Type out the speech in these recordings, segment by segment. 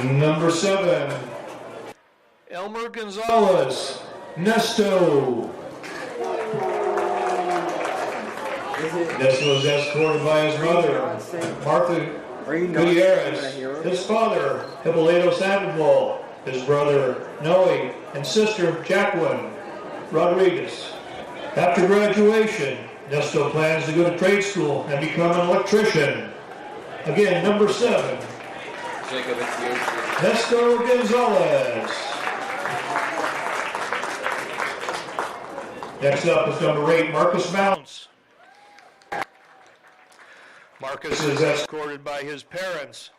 Number 7, Elmer Gonzalez, Nesto. Nesto is escorted by his mother, Martha Gutierrez, his father, Hippolyto Sandoval, his brother, Noe, and sister, Jacqueline Rodriguez. After graduation, Nesto plans to go to trade school and become an electrician. Again, number 7, Nesto Gonzalez. Next up is number 8, Marcus Mounts. Marcus is escorted by his parents,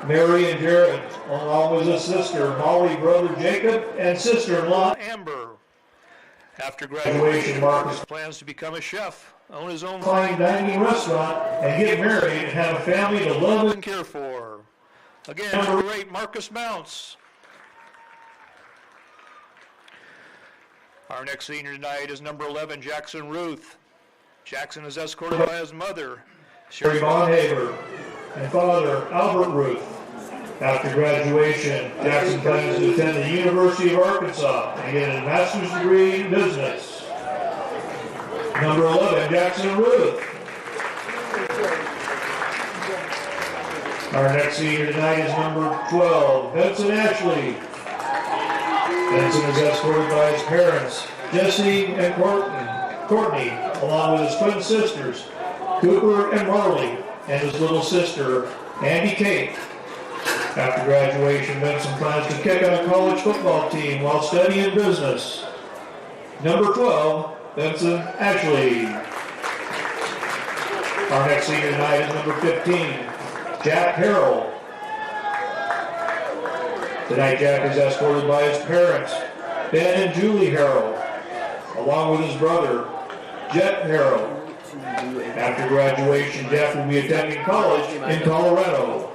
Mary and Jared, along with his sister, Molly, brother Jacob, and sister-in-law Amber. After graduation, Marcus plans to become a chef, own his own fine dining restaurant, and get married and have a family to love and care for. Again, number 8, Marcus Mounts. Our next senior tonight is number 11, Jackson Ruth. Jackson is escorted by his mother, Sherry Bonhaver, and father, Albert Ruth. After graduation, Jackson plans to attend the University of Arkansas and get a master's degree in business. Number 11, Jackson Ruth. Our next senior tonight is number 12, Benson Ashley. Benson is escorted by his parents, Jesse and Courtney, along with his twin sisters, Cooper and Marley, and his little sister, Andy Kate. After graduation, Benson plans to kick on a college football team while studying business. Number 12, Benson Ashley. Our next senior tonight is number 15, Jack Harrell. Tonight, Jack is escorted by his parents, Ben and Julie Harrell, along with his brother, Jet Harrell. After graduation, Jeff will be attending college in Colorado.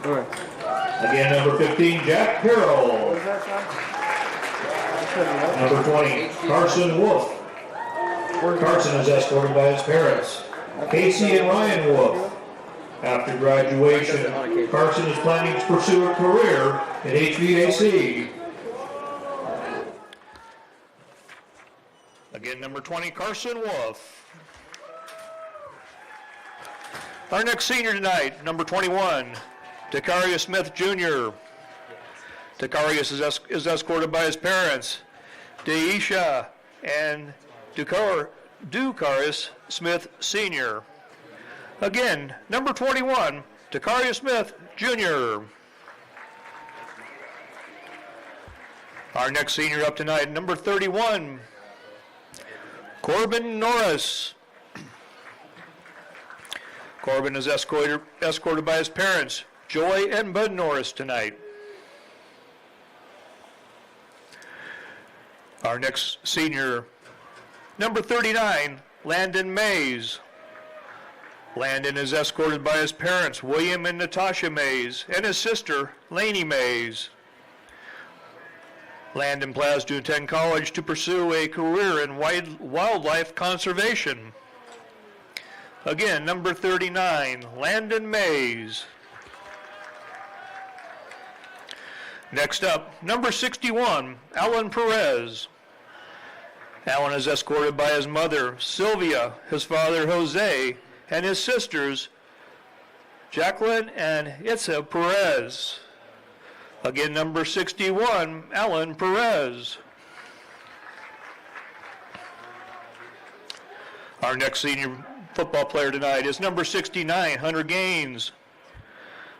Again, number 15, Jack Harrell. Number 20, Carson Wolf. Carson is escorted by his parents, Casey and Ryan Wolf. After graduation, Carson is planning to pursue a career in HVAC. Again, number 20, Carson Wolf. Our next senior tonight, number 21, Takarius Smith Jr. Takarius is escorted by his parents, Deisha and Ducaris Smith Sr. Again, number 21, Takarius Smith Jr. Our next senior up tonight, number 31, Corbin Norris. Corbin is escorted by his parents, Joy and Bud Norris, tonight. Our next senior, number 39, Landon Mays. Landon is escorted by his parents, William and Natasha Mays, and his sister, Lainey Mays. Landon plans to attend college to pursue a career in wildlife conservation. Again, number 39, Landon Mays. Next up, number 61, Alan Perez. Alan is escorted by his mother, Sylvia, his father, Jose, and his sisters, Jacqueline and Itza Perez. Again, number 61, Alan Perez. Our next senior football player tonight is number 69, Hunter Gaines.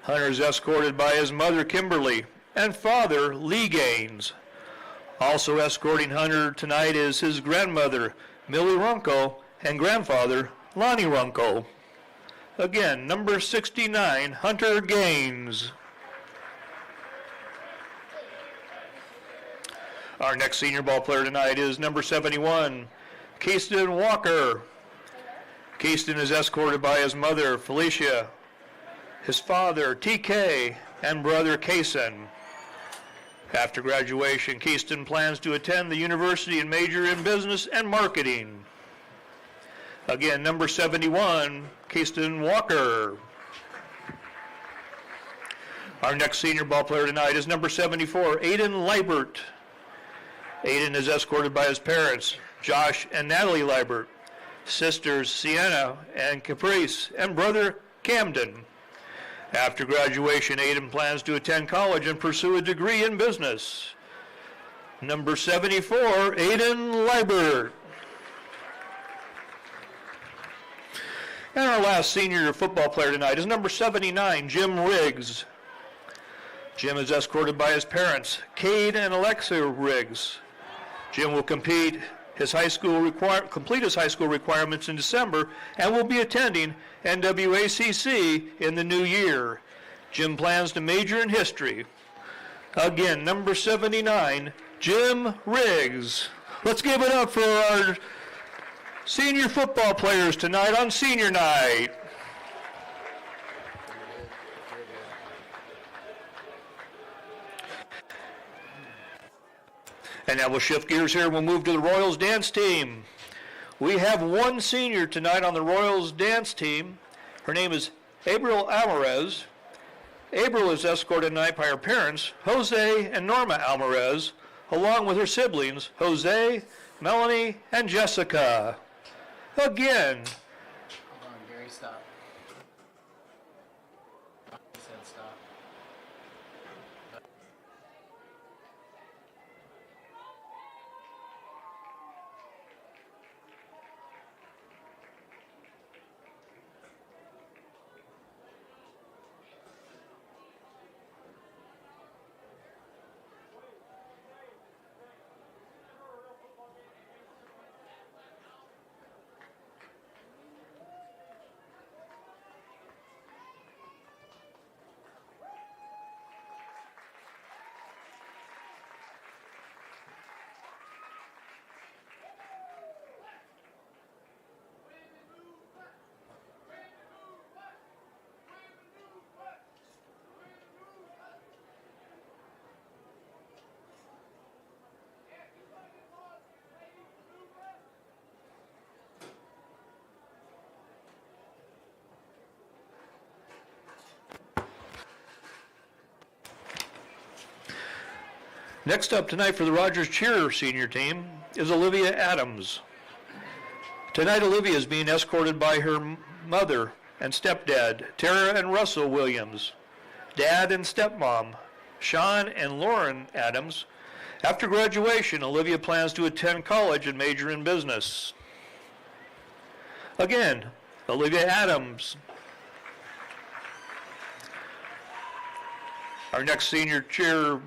Hunter is escorted by his mother, Kimberly, and father, Lee Gaines. Also escorting Hunter tonight is his grandmother, Millie Runco, and grandfather, Lonnie Runco. Again, number 69, Hunter Gaines. Our next senior ball player tonight is number 71, Keaston Walker. Keaston is escorted by his mother, Felicia, his father, TK, and brother, Kaysen. After graduation, Keaston plans to attend the university and major in business and marketing. Again, number 71, Keaston Walker. Our next senior ball player tonight is number 74, Aiden Liebert. Aiden is escorted by his parents, Josh and Natalie Liebert, sisters Sienna and Caprice, and brother Camden. After graduation, Aiden plans to attend college and pursue a degree in business. Number 74, Aiden Liebert. And our last senior football player tonight is number 79, Jim Riggs. Jim is escorted by his parents, Cade and Alexa Riggs. Jim will complete his high school requirements in December and will be attending NWACC in the new year. Jim plans to major in history. Again, number 79, Jim Riggs. Let's give it up for our senior football players tonight on senior night. And now we'll shift gears here. We'll move to the Royals dance team. We have one senior tonight on the Royals dance team. Her name is April Alvarez. April is escorted tonight by her parents, Jose and Norma Alvarez, along with her siblings, Jose, Melanie, and Jessica. Again. Hold on, Gary, stop. He said stop. Next up tonight for the Rogers Cheer senior team is Olivia Adams. Tonight Olivia is being escorted by her mother and stepdad, Tara and Russell Williams, dad and stepmom, Sean and Lauren Adams. After graduation, Olivia plans to attend college and major in business. Again, Olivia Adams. Our next senior cheer,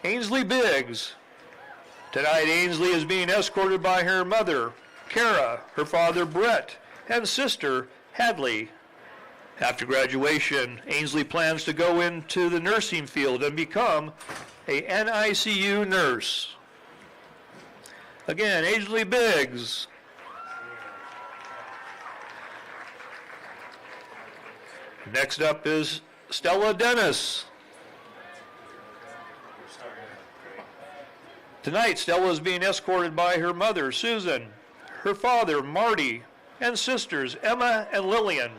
Ainsley Biggs. Tonight, Ainsley is being escorted by her mother, Kara, her father, Brett, and sister, Hadley. After graduation, Ainsley plans to go into the nursing field and become a NICU nurse. Again, Ainsley Biggs. Next up is Stella Dennis. Tonight, Stella is being escorted by her mother, Susan, her father, Marty, and sisters, Emma and Lillian.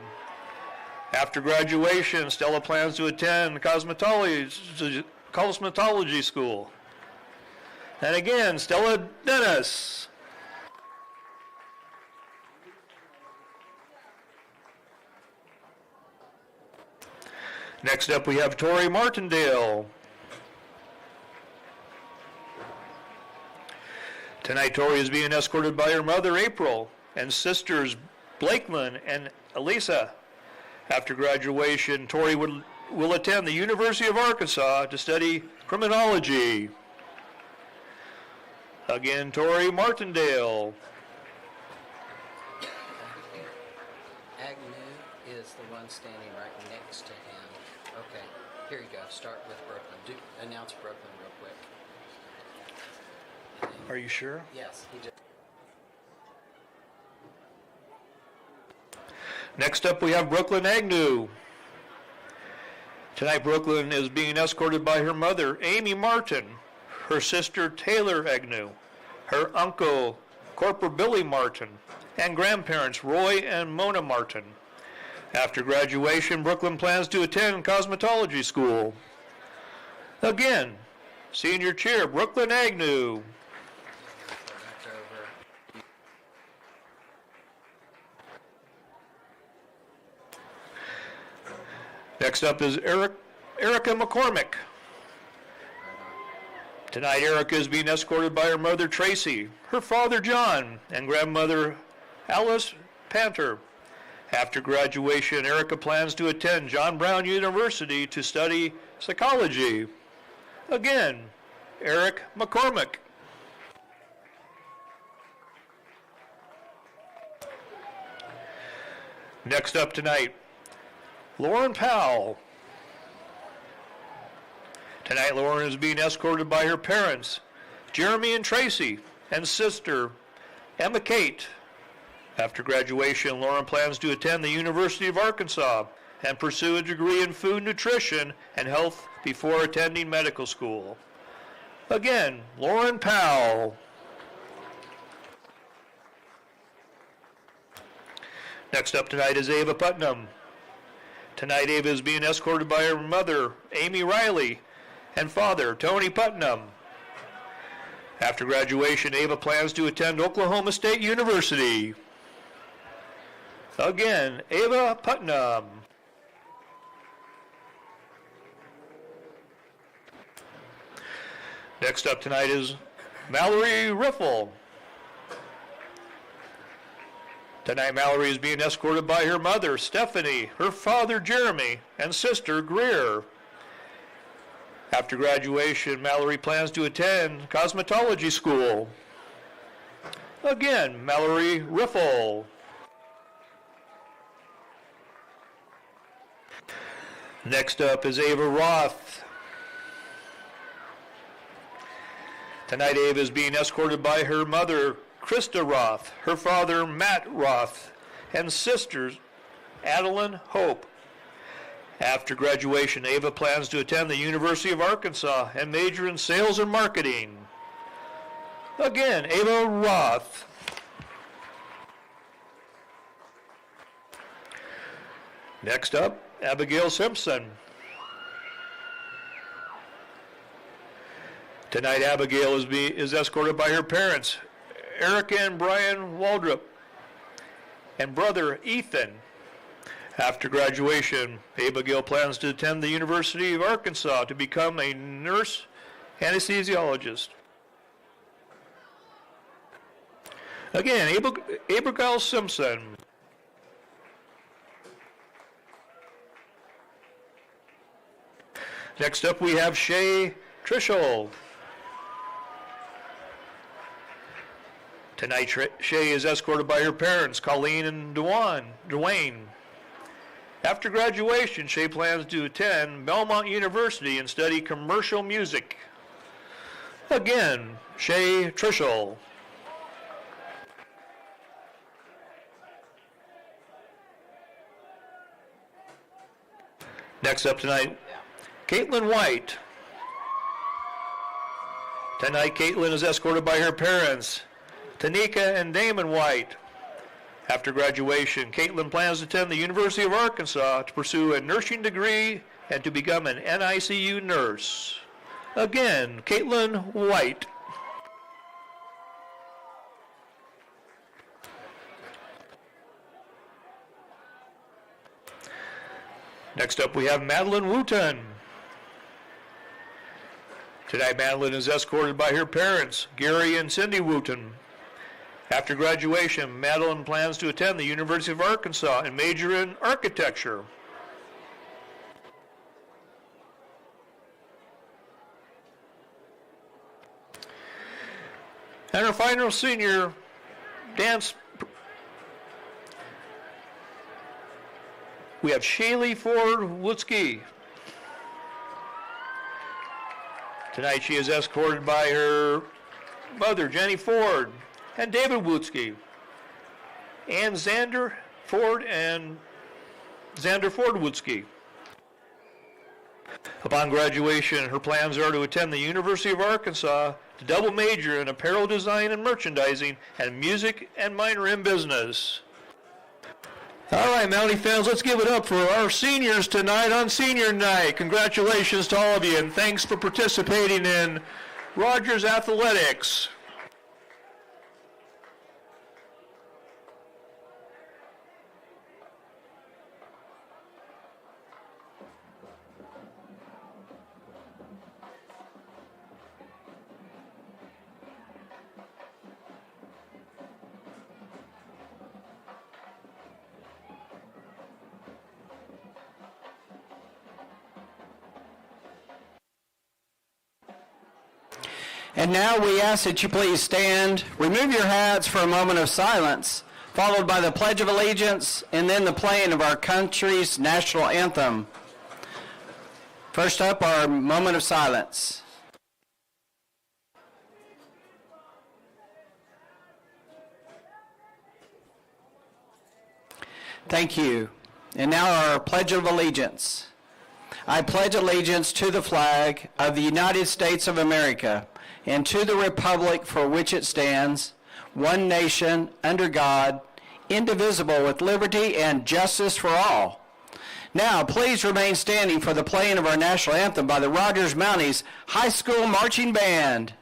After graduation, Stella plans to attend cosmetology school. And again, Stella Dennis. Next up, we have Tori Martindale. Tonight, Tori is being escorted by her mother, April, and sisters, Blakeman and Elisa. After graduation, Tori will attend the University of Arkansas to study criminology. Again, Tori Martindale. Agnew is the one standing right next to him. Okay, here you go. Start with Brooklyn. Announce Brooklyn real quick. Are you sure? Yes, he just. Next up, we have Brooklyn Agnew. Tonight, Brooklyn is being escorted by her mother, Amy Martin, her sister, Taylor Agnew, her uncle, Corporal Billy Martin, and grandparents, Roy and Mona Martin. After graduation, Brooklyn plans to attend cosmetology school. Again, senior cheer, Brooklyn Agnew. Back over. Next up is Erica McCormick. Tonight, Erica is being escorted by her mother, Tracy, her father, John, and grandmother, Alice Panter. After graduation, Erica plans to attend John Brown University to study psychology. Again, Eric McCormick. Next up tonight, Lauren Powell. Tonight, Lauren is being escorted by her parents, Jeremy and Tracy, and sister, Emma Kate. After graduation, Lauren plans to attend the University of Arkansas and pursue a degree in food nutrition and health before attending medical school. Again, Lauren Powell. Next up tonight is Ava Putnam. Tonight, Ava is being escorted by her mother, Amy Riley, and father, Tony Putnam. After graduation, Ava plans to attend Oklahoma State University. Again, Ava Putnam. Next up tonight is Mallory Riffle. Tonight, Mallory is being escorted by her mother, Stephanie, her father, Jeremy, and sister, Greer. After graduation, Mallory plans to attend cosmetology school. Again, Mallory Riffle. Next up is Ava Roth. Tonight, Ava is being escorted by her mother, Krista Roth, her father, Matt Roth, and sisters, Adeline Hope. After graduation, Ava plans to attend the University of Arkansas and major in sales and marketing. Again, Ava Roth. Next up, Abigail Simpson. Tonight, Abigail is escorted by her parents, Erica and Brian Waldrop, and brother Ethan. After graduation, Abigail plans to attend the University of Arkansas to become a nurse anesthesiologist. Again, Abigail Simpson. Next up, we have Shay Trishel. Tonight, Shay is escorted by her parents, Colleen and Dwayne. After graduation, Shay plans to attend Belmont University and study commercial music. Again, Shay Trishel. Next up tonight, Caitlin White. Tonight, Caitlin is escorted by her parents, Tanika and Damon White. After graduation, Caitlin plans to attend the University of Arkansas to pursue a nursing degree and to become an NICU nurse. Again, Caitlin White. Next up, we have Madeline Wooten. Tonight, Madeline is escorted by her parents, Gary and Cindy Wooten. After graduation, Madeline plans to attend the University of Arkansas and major in architecture. And our final senior dance, we have Shaylee Ford Wutzke. Tonight she is escorted by her mother, Jenny Ford, and David Wutzke, and Xander Ford Wutzke. Upon graduation, her plans are to attend the University of Arkansas to double major in apparel design and merchandising and music and minor in business. All right, Mountie fans, let's give it up for our seniors tonight on senior night. Congratulations to all of you, and thanks for participating in Rogers Athletics. And now we ask that you please stand, remove your hats for a moment of silence, followed by the Pledge of Allegiance and then the playing of our country's national anthem. First up, our moment of silence. Thank you. And now our Pledge of Allegiance. I pledge allegiance to the flag of the United States of America and to the republic for which it stands, one nation, under God, indivisible, with liberty and justice for all. Now, please remain standing for the playing of our national anthem by the Rogers Mounties High School Marching Band.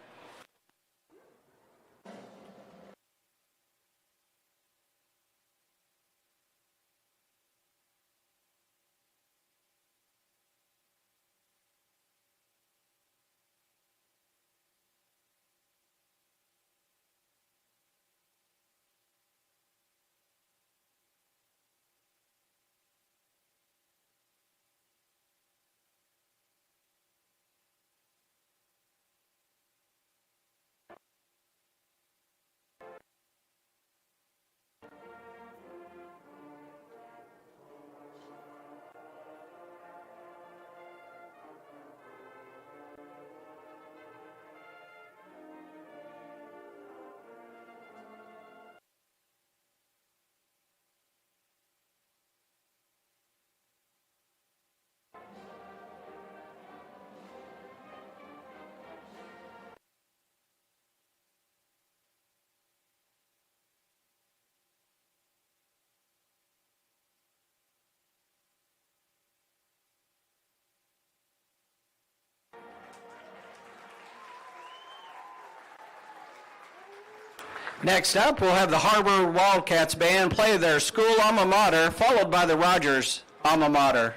Next up, we'll have the Har-Ber Wildcats band play their school alma mater, followed by the Rogers alma mater.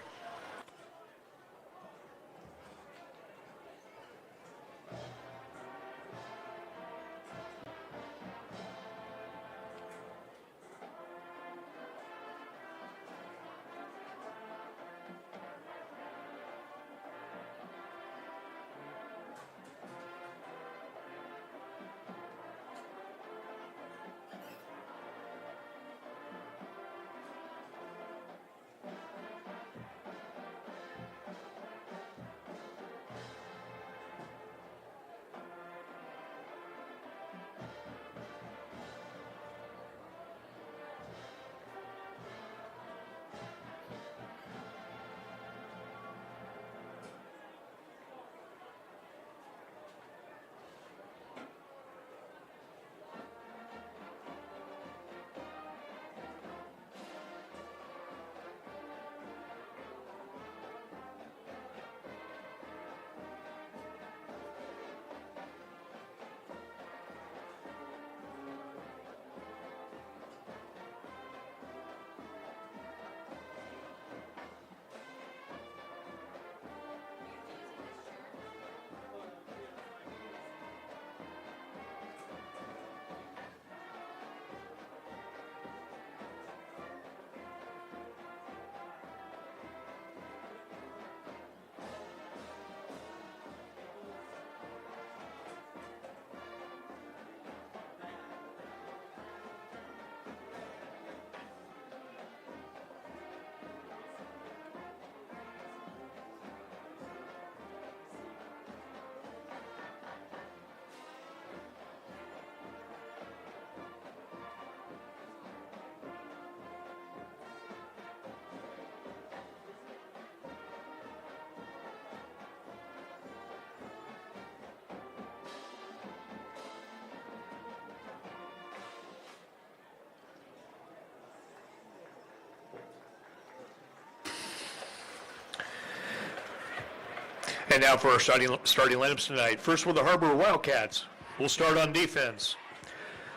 And now for our starting lineups tonight. First with the Har-Ber Wildcats. We'll start on defense.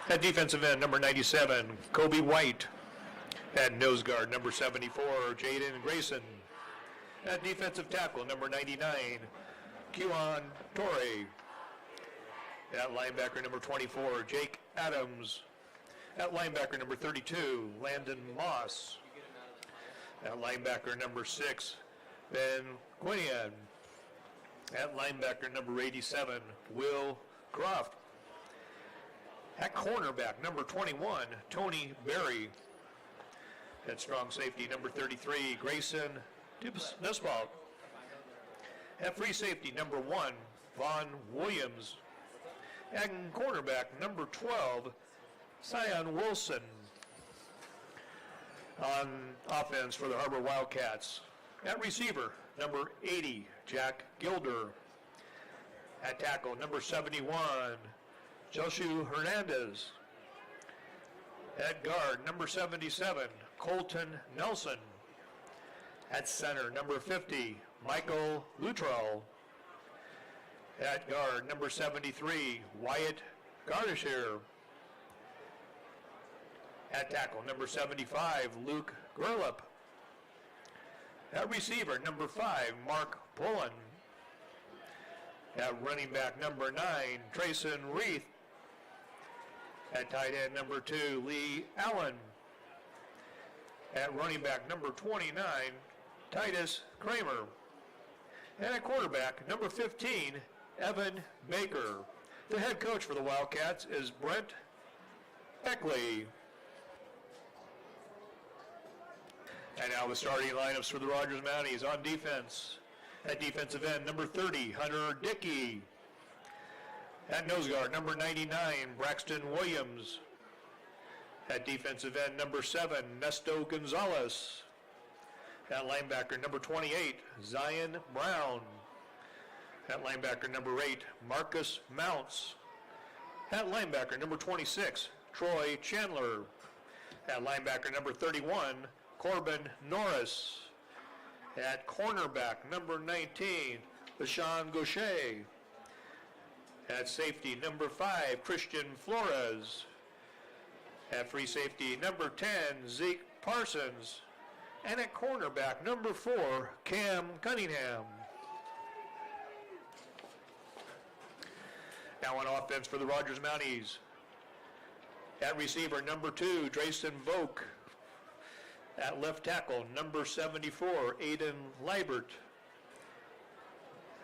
At defensive end, number 97, Kobe White. At nose guard, number 74, Jaden Grayson. At defensive tackle, number 99, Kiwan Torre. At linebacker, number 24, Jake Adams. At linebacker, number 32, Landon Moss. At linebacker, number 6, Ben Quinian. At linebacker, number 87, Will Croft. At cornerback, number 21, Tony Berry. At strong safety, number 33, Grayson Nussbaum. At free safety, number 1, Vaughn Williams. At cornerback, number 12, Sion Wilson. On offense for the Har-Ber Wildcats. At receiver, number 80, Jack Gilder. At tackle, number 71, Joshua Hernandez. At guard, number 77, Colton Nelson. At center, number 50, Michael Luttrell. At guard, number 73, Wyatt Gardasher. At tackle, number 75, Luke Gerlup. At receiver, number 5, Mark Pullen. At running back, number 9, Trayson Reith. At tight end, number 2, Lee Allen. At running back, number 29, Titus Kramer. And at quarterback, number 15, Evan Baker. The head coach for the Wildcats is Brent Eckley. And now the starting lineups for the Rogers Mounties on defense. At defensive end, number 30, Hunter Dickey. At nose guard, number 99, Braxton Williams. At defensive end, number 7, Nesto Gonzalez. At linebacker, number 28, Zion Brown. At linebacker, number 8, Marcus Mounts. At linebacker, number 26, Troy Chandler. At linebacker, number 31, Corbin Norris. At cornerback, number 19, LaShawn Gaucher. At safety, number 5, Christian Flores. At free safety, number 10, Zeke Parsons. And at cornerback, number 4, Cam Cunningham. Now on offense for the Rogers Mounties. At receiver, number 2, Drayson Volk. At left tackle, number 74, Aiden Liebert.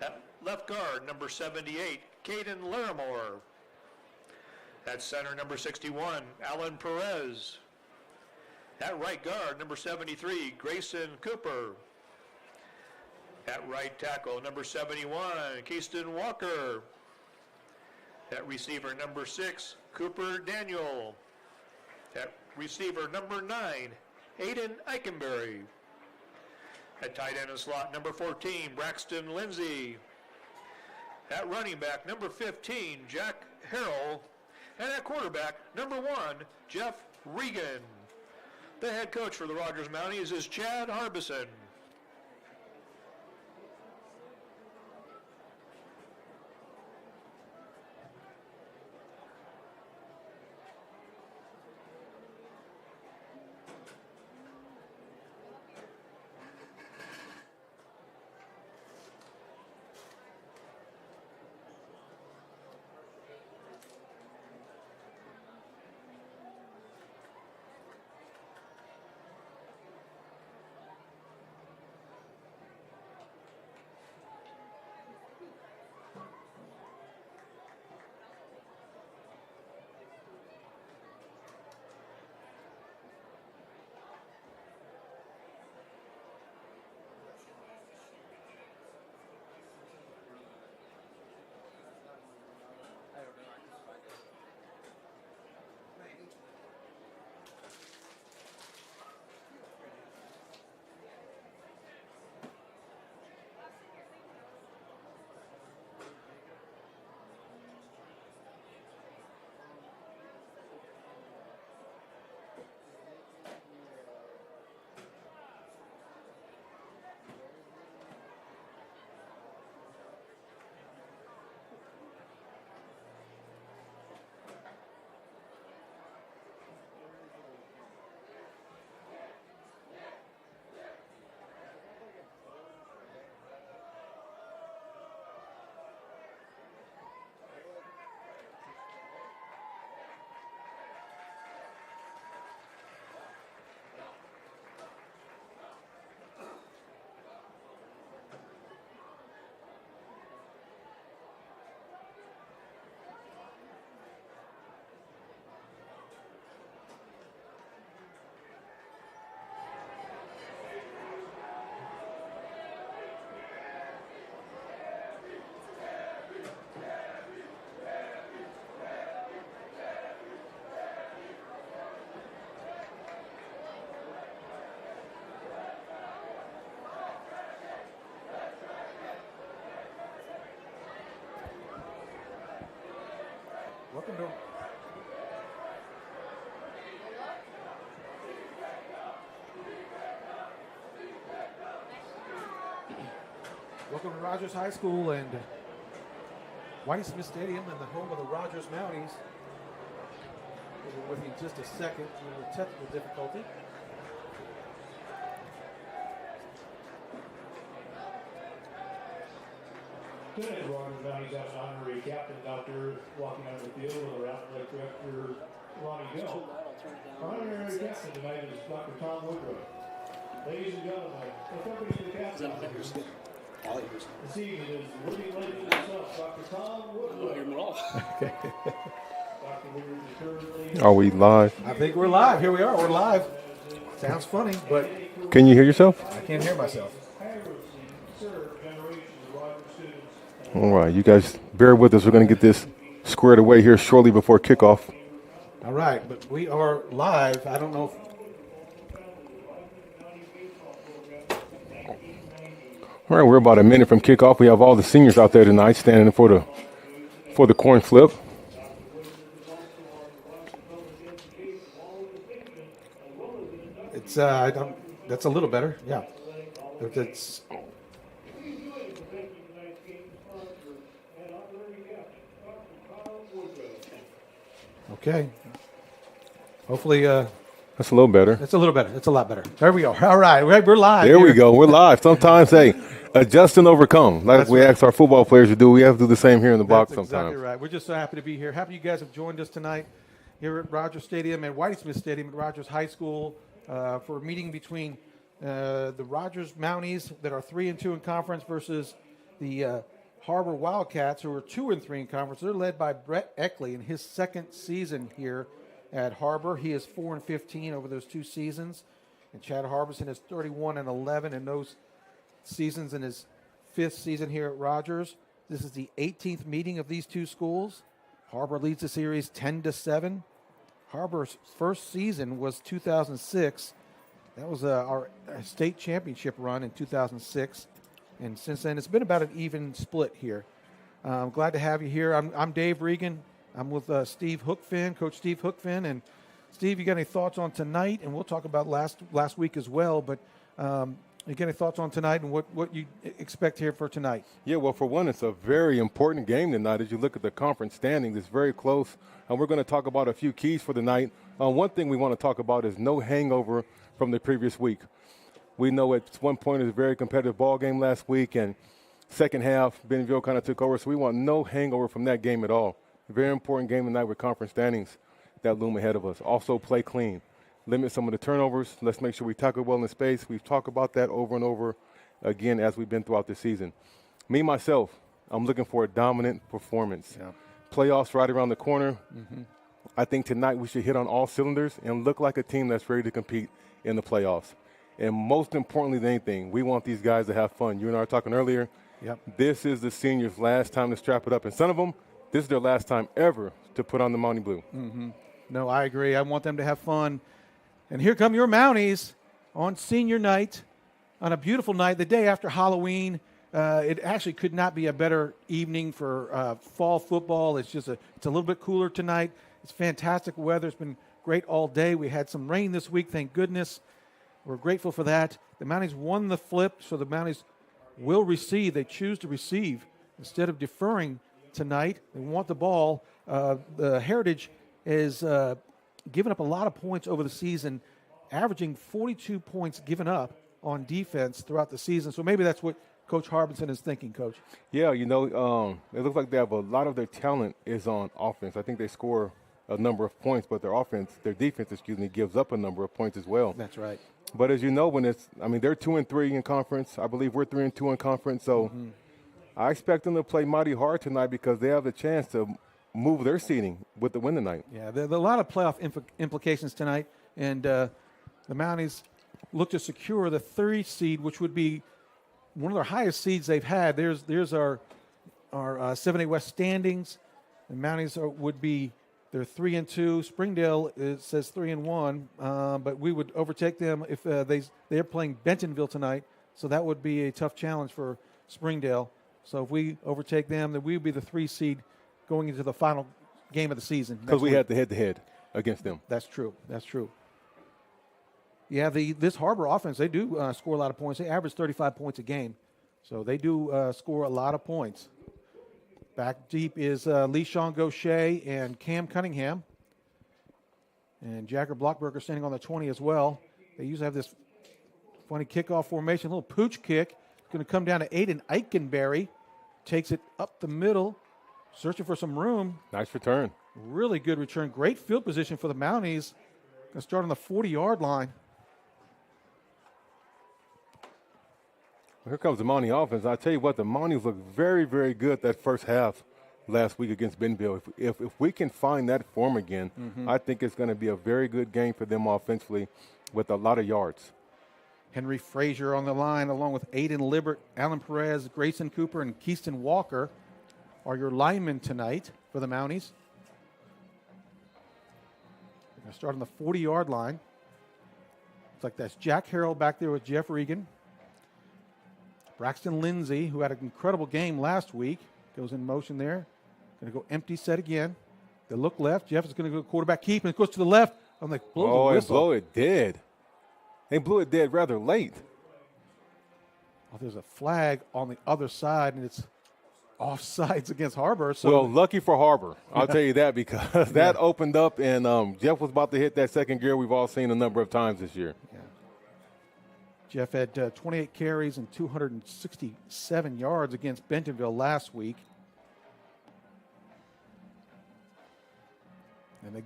At left guard, number 78, Caden Larimore. At center, number 61, Alan Perez. At right guard, number 73, Grayson Cooper. At right tackle, number 71, Keaston Walker. At receiver, number 6, Cooper Daniel. At receiver, number 9, Aiden Eikenberry. At tight end and slot, number 14, Braxton Lindsay. At running back, number 15, Jack Harrell. And at quarterback, number 1, Jeff Regan. The head coach for the Rogers Mounties is Chad Harbison. Welcome to Welcome to Rogers High School and Whitey Smith Stadium and the home of the Rogers Mounties. We'll be with you in just a second. A little technical difficulty. Today, Rogers Mounties have an honorary captain out there walking out of the field with our athletic director, Ronnie Gill. Our honorary captain tonight is Dr. Tom Woodruff. Ladies and gentlemen, accompanying the captain this evening is living legend himself, Dr. Tom Woodruff. Okay. Dr. Woodruff is currently... Are we live? I think we're live. Here we are. We're live. Sounds funny, but Can you hear yourself? I can't hear myself. All right, you guys bear with us. We're going to get this squared away here shortly before kickoff. All right, but we are live. I don't know if All right, we're about a minute from kickoff. We have all the seniors out there tonight standing for the coin flip. it's that's a little better. Yeah. It's okay. Hopefully, That's a little better. it's a little better. It's a lot better. There we go. All right, we're live. There we here. go. We're live. Sometimes, hey, adjust and overcome. Like That's we right. ask our football players to do, we have to do the same here in the box That's sometimes. exactly right. We're just so happy to be here. Happy you guys have joined us tonight here at Rogers Stadium and Whitey Smith Stadium at Rogers High School for a meeting between the Rogers Mounties that are 3-2 in conference versus the Har-Ber Wildcats, who are 2-3 in conference. They're led by Brett Eckley in his second season here at Har-Ber. He is 4-15 over those 2 seasons, and Chad Harbison is 31-11 in those seasons in his 5th season here at Rogers. This is the 18th meeting of these 2 schools. Har-Ber leads the series 10-7. Har-Ber's first season was 2006. That was our state championship run in 2006. And since then, it's been about an even split here. I'm glad to have you here. I'm Dave Regan. I'm with Steve Hookfin, Coach Steve Hookfin. And Steve, you got any thoughts on tonight? And we'll talk about last week as well. But you got any thoughts on tonight and what you expect here for tonight? Yeah, well, for one, it's a very important game tonight. As you look at the conference standings, it's very close. And we're going to talk about a few keys for the night. One thing we want to talk about is no hangover from the previous week. We know at one point it was a very competitive ball game last week, and second half, Bentonville kind of took over. So we want no hangover from that game at all. A very important game tonight with conference standings that loom ahead of us. Also, play clean. Limit some of the turnovers. Let's make sure we tackle well in space. We've talked about that over and over again as we've been throughout the season. Me, myself, I'm looking for a dominant performance. Yeah. Playoffs right around the corner. Mm-hmm. I think tonight we should hit on all cylinders and look like a team that's ready to compete in the playoffs. And most importantly than anything, we want these guys to have fun. You and I were talking earlier. Yep. This is the seniors' last time to strap it up. And some of them, this is their last time ever to put on the Mountie Blue. Mm-hmm. No, I agree. I want them to have fun. And here come your Mounties on senior night, on a beautiful night, the day after Halloween. It actually could not be a better evening for fall football. It's a little bit cooler tonight. It's fantastic weather. It's been great all day. We had some rain this week, thank goodness. We're grateful for that. The Mounties won the flip, so the Mounties will receive. They choose to receive instead of deferring tonight. They want the ball. The Heritage is given up a lot of points over the season, averaging 42 points given up on defense throughout the season. So maybe that's what Coach Harbison is thinking, Coach. Yeah, it looks like they have a lot of their talent is on offense. I think they score a number of points, but their defense, gives up a number of points as well. That's right. But as you know, they're 2-3 in conference. I believe we're 3-2 in conference. So I expect them to play mighty hard tonight because they have the chance to move their seeding with the win tonight. Yeah, there are a lot of playoff implications tonight, and the Mounties look to secure the 3 seed, which would be one of their highest seeds they've had. There's our 7A West standings. The Mounties would be they're 3-2. Springdale says 3-1, but we would overtake them if they're playing Bentonville tonight. So that would be a tough challenge for Springdale. So if we overtake them, then we would be the 3 seed going into the final game of the season. Because we had the head-to-head against them. That's true. That's true. Yeah, this Har-Ber offense, they do score a lot of points. They average 35 points a game. So they do score a lot of points. Back deep is LeSean Gaucher and Cam Cunningham. And Jagger Blockberger standing on the 20 as well. They usually have this funny kickoff formation, a little pooch kick. It's going to come down to Aiden Eikenberry. Takes it up the middle, searching for some room. Nice return. Really good return. Great field position for the Mounties. Going to start on the 40-yard line. Here comes the Mountie offense. I tell you what, the Mounties look very, very good that first half last week against Bentonville. If we can find that form again, I think it's going to be a very good game for them offensively with a lot of yards. Henry Frazier on the line, along with Aiden Libert, Alan Perez, Grayson Cooper, and Keyston Walker are your linemen tonight for the Mounties. They're going to start on the 40-yard line. Looks like that's Jack Harrell back there with Jeff Regan. Braxton Lindsay, who had an incredible game last week, goes in motion there. Going to go empty set again. They look left. Jeff is going to go quarterback keep, and it goes to the left. I'm like, blow the whistle. Blow it dead. They blew it dead rather late. Oh, there's a flag on the other side, and it's offsides against Har-Ber. So well, lucky for Har-Ber, I'll tell you that, because that opened up, and Jeff was about to hit that second gear we've all seen a number of times this year. Yeah. Jeff had 28 carries and 267 yards against Bentonville last week. And they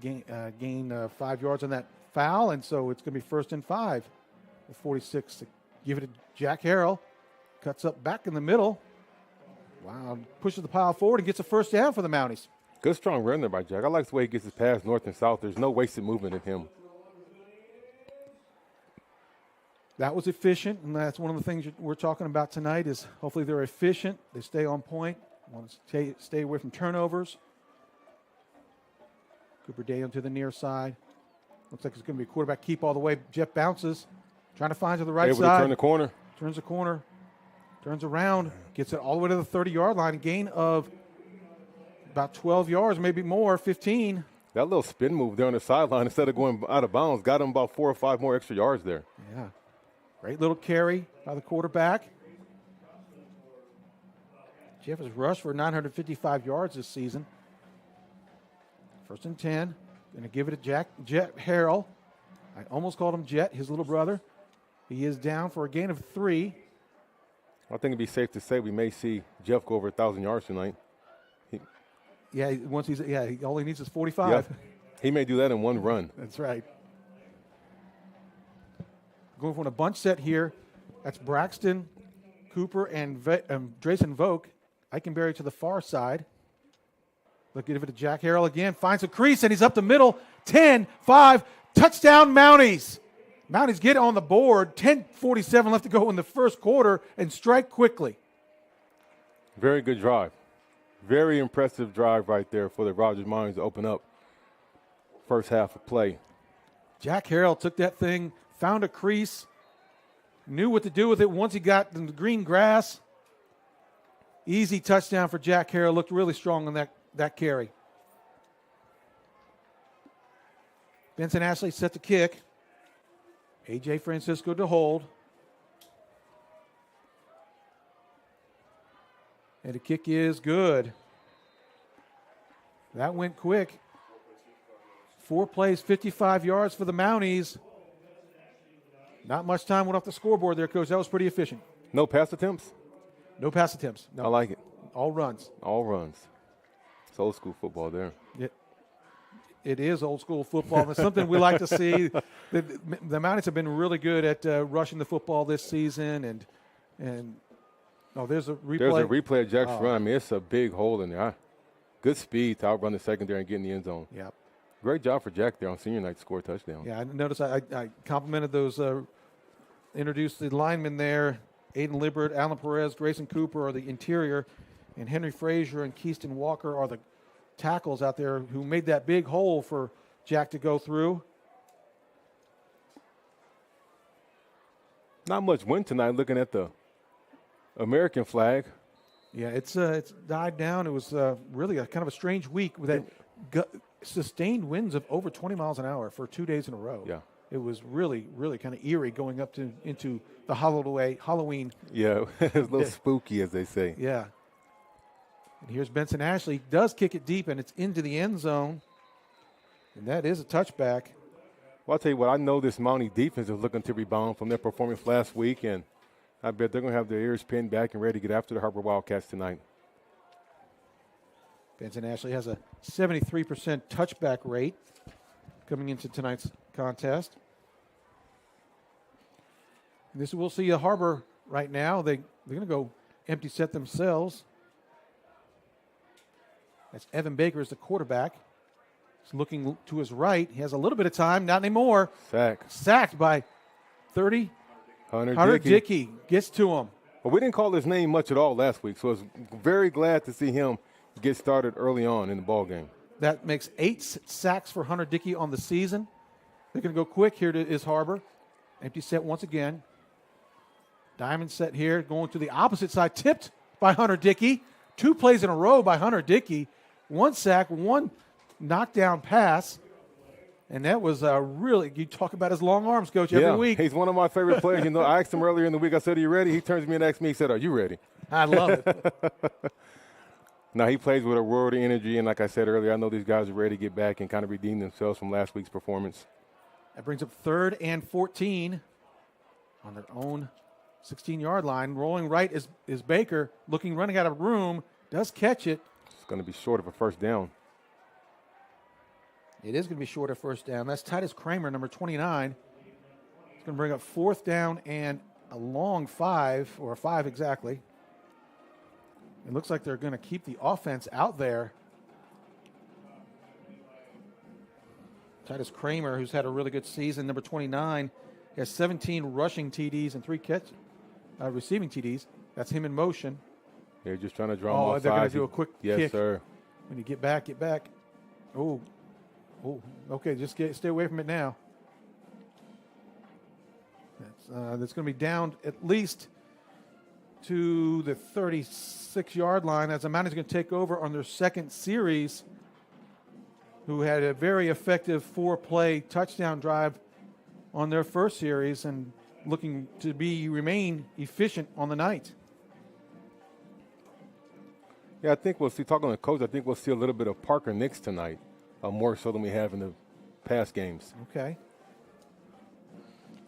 gain 5 yards on that foul, and so it's going to be 1st and 5. The 46 to give it to Jack Harrell. Cuts up back in the middle. Wow, pushes the pile forward and gets a first down for the Mounties. Good strong run there by Jack. I like the way he gets his pass north and south. There's no wasted movement in him. That was efficient, and that's one of the things we're talking about tonight is hopefully they're efficient. They stay on point. Want to stay away from turnovers. Cooper Day to the near side. Looks like it's going to be a quarterback keep all the way. Jeff bounces, trying to find to the right able side. To turn the corner. Turns the corner. Turns around. Gets it all the way to the 30-yard line. A gain of about 12 yards, maybe more, 15. That little spin move there on the sideline, instead of going out of bounds, got him about 4 or 5 more extra yards there. Yeah. Great little carry by the quarterback. Jeff has rushed for 955 yards this season. 1st and 10. Going to give it to Jet Harrell. I almost called him Jet, his little brother. He is down for a gain of 3. I think it'd be safe to say we may see Jeff go over 1,000 yards tonight. All he needs is 45. Yep. He may do that in one run. That's right. Going for a bunch set here. That's Braxton, Cooper, and Drayson Vogt. Eikenberry to the far side. Look at it to Jack Harrell again. Finds a crease, and he's up the middle. 10-5. Touchdown, Mounties. Mounties get on the board. 10:47 left to go in the first quarter and strike quickly. Very good drive. Very impressive drive right there for the Rogers Mounties to open up first half of play. Jack Harrell took that thing, found a crease, knew what to do with it once he got in the green grass. Easy touchdown for Jack Harrell. Looked really strong on that carry. Benson Ashley set the kick. A.J. Francisco to hold. And the kick is good. That went quick. 4 plays, 55 yards for the Mounties. Not much time went off the scoreboard there, Coach. That was pretty efficient. No pass attempts? No pass attempts. No. I like it. All runs. All runs. It's old school football there. It is old school football. And it's something we like to see. The Mounties have been really good at rushing the football this season. And there's a replay. There's a replay of Jack's run. I mean, it's a big hole in there. Good speed to outrun the secondary and get in the end zone. Yeah. Great job for Jack there on senior night to score a touchdown. Yeah, I noticed I complimented those, introduced the linemen there. Aiden Libert, Alan Perez, Grayson Cooper are the interior, and Henry Frazier and Keyston Walker are the tackles out there who made that big hole for Jack to go through. Not much wind tonight looking at the American flag. Yeah, it's died down. It was really a kind of a strange week with that sustained winds of over 20 miles an hour for 2 days in a row. Yeah. It was really, really kind of eerie going up into the Halloween. Yeah, it's a little spooky, as they say. Yeah. And here's Benson Ashley. Does kick it deep, and it's into the end zone. And that is a touchback. Well, I'll tell you what, I know this Mountie defense is looking to rebound from their performance last week, and I bet they're going to have their ears pinned back and ready to get after the Har-Ber Wildcats tonight. Benson Ashley has a 73% touchback rate coming into tonight's contest. And we'll see a Har-Ber right now. They're going to go empty set themselves. That's Evan Baker as the quarterback. He's looking to his right. He has a little bit of time, not anymore. Sacked by 30. Hunter Dickey gets to him. Well, we didn't call his name much at all last week, so I was very glad to see him get started early on in the ball game. That makes 8 sacks for Hunter Dickey on the season. They're going to go quick here is Har-Ber. Empty set once again. Diamond set here, going to the opposite side, tipped by Hunter Dickey. 2 plays in a row by Hunter Dickey. 1 sack, 1 knockdown pass. And that was really, you talk about his long arms, Coach, every week. He's one of my favorite players. You know, I asked him earlier in the week, I said, are you ready? He turns to me and asks me, he said, are you ready? I love it. Now, he plays with a world of energy, and like I said earlier, I know these guys are ready to get back and kind of redeem themselves from last week's performance. That brings up 3rd and 14 on their own 16-yard line. Rolling right is Baker, running out of room, does catch it. It's going to be short of a first down. It is going to be short of first down. That's Titus Kramer, number 29. It's going to bring up 4th down and a long 5, or a 5 exactly. It looks like they're going to keep the offense out there. Titus Kramer, who's had a really good season, number 29, has 17 rushing TDs and 3 receiving TDs. That's him in motion. They're just trying to draw him off they're going sides. to do a quick kick. Yes, sir. When you get back. Oh, okay, just stay away from it now. That's going to be down at least to the 36-yard line as the Mounties are going to take over on their second series, who had a very effective 4-play touchdown drive on their first series and looking to remain efficient on the night. Yeah, I think we'll see, talking to the coach, I think we'll see a little bit of Parker Nix tonight, more so than we have in the past games. Okay.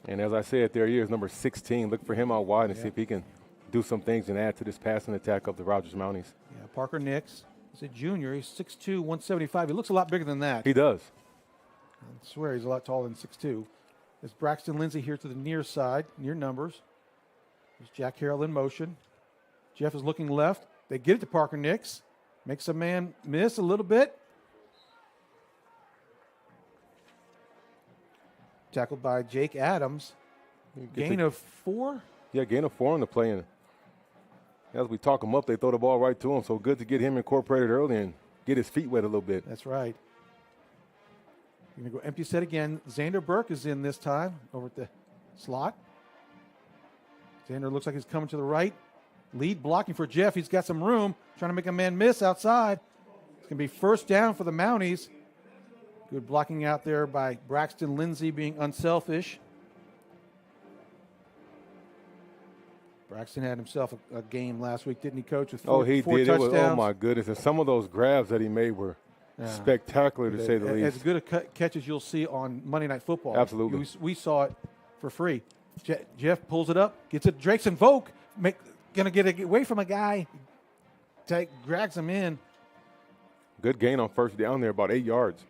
And as I said, there he is, number 16. Look for him out wide and see if he can do some things and add to this passing attack of the Rogers Mounties. Yeah, Parker Nix. He's a junior. He's 6'2", 175. He looks a lot bigger than that. He does. I swear he's a lot taller than 6'2". There's Braxton Lindsay here to the near side, near numbers. There's Jack Harrell in motion. Jeff is looking left. They get it to Parker Nix. Makes a man miss a little bit. Tackled by Jake Adams. Gain of 4? Yeah, gain of 4 on the play. And as we talk him up, they throw the ball right to him. So good to get him incorporated early and get his feet wet a little bit. That's right. You're going to go empty set again. Xander Burke is in this time over at the slot. Xander looks like he's coming to the right. Lead blocking for Jeff. He's got some room. Trying to make a man miss outside. It's going to be first down for the Mounties. Good blocking out there by Braxton Lindsay, being unselfish. Braxton had himself a game last week, didn't he, Coach? With four he did. touchdowns. Oh, my goodness. And some of those grabs that he made were spectacular, to say the least. As good a catch as you'll see on Monday Night Football. Absolutely. We saw it for free. Jeff pulls it up, gets it. Drake's Volk going to get away from a guy. Drags him in. Good gain on first down there, about 8 yards.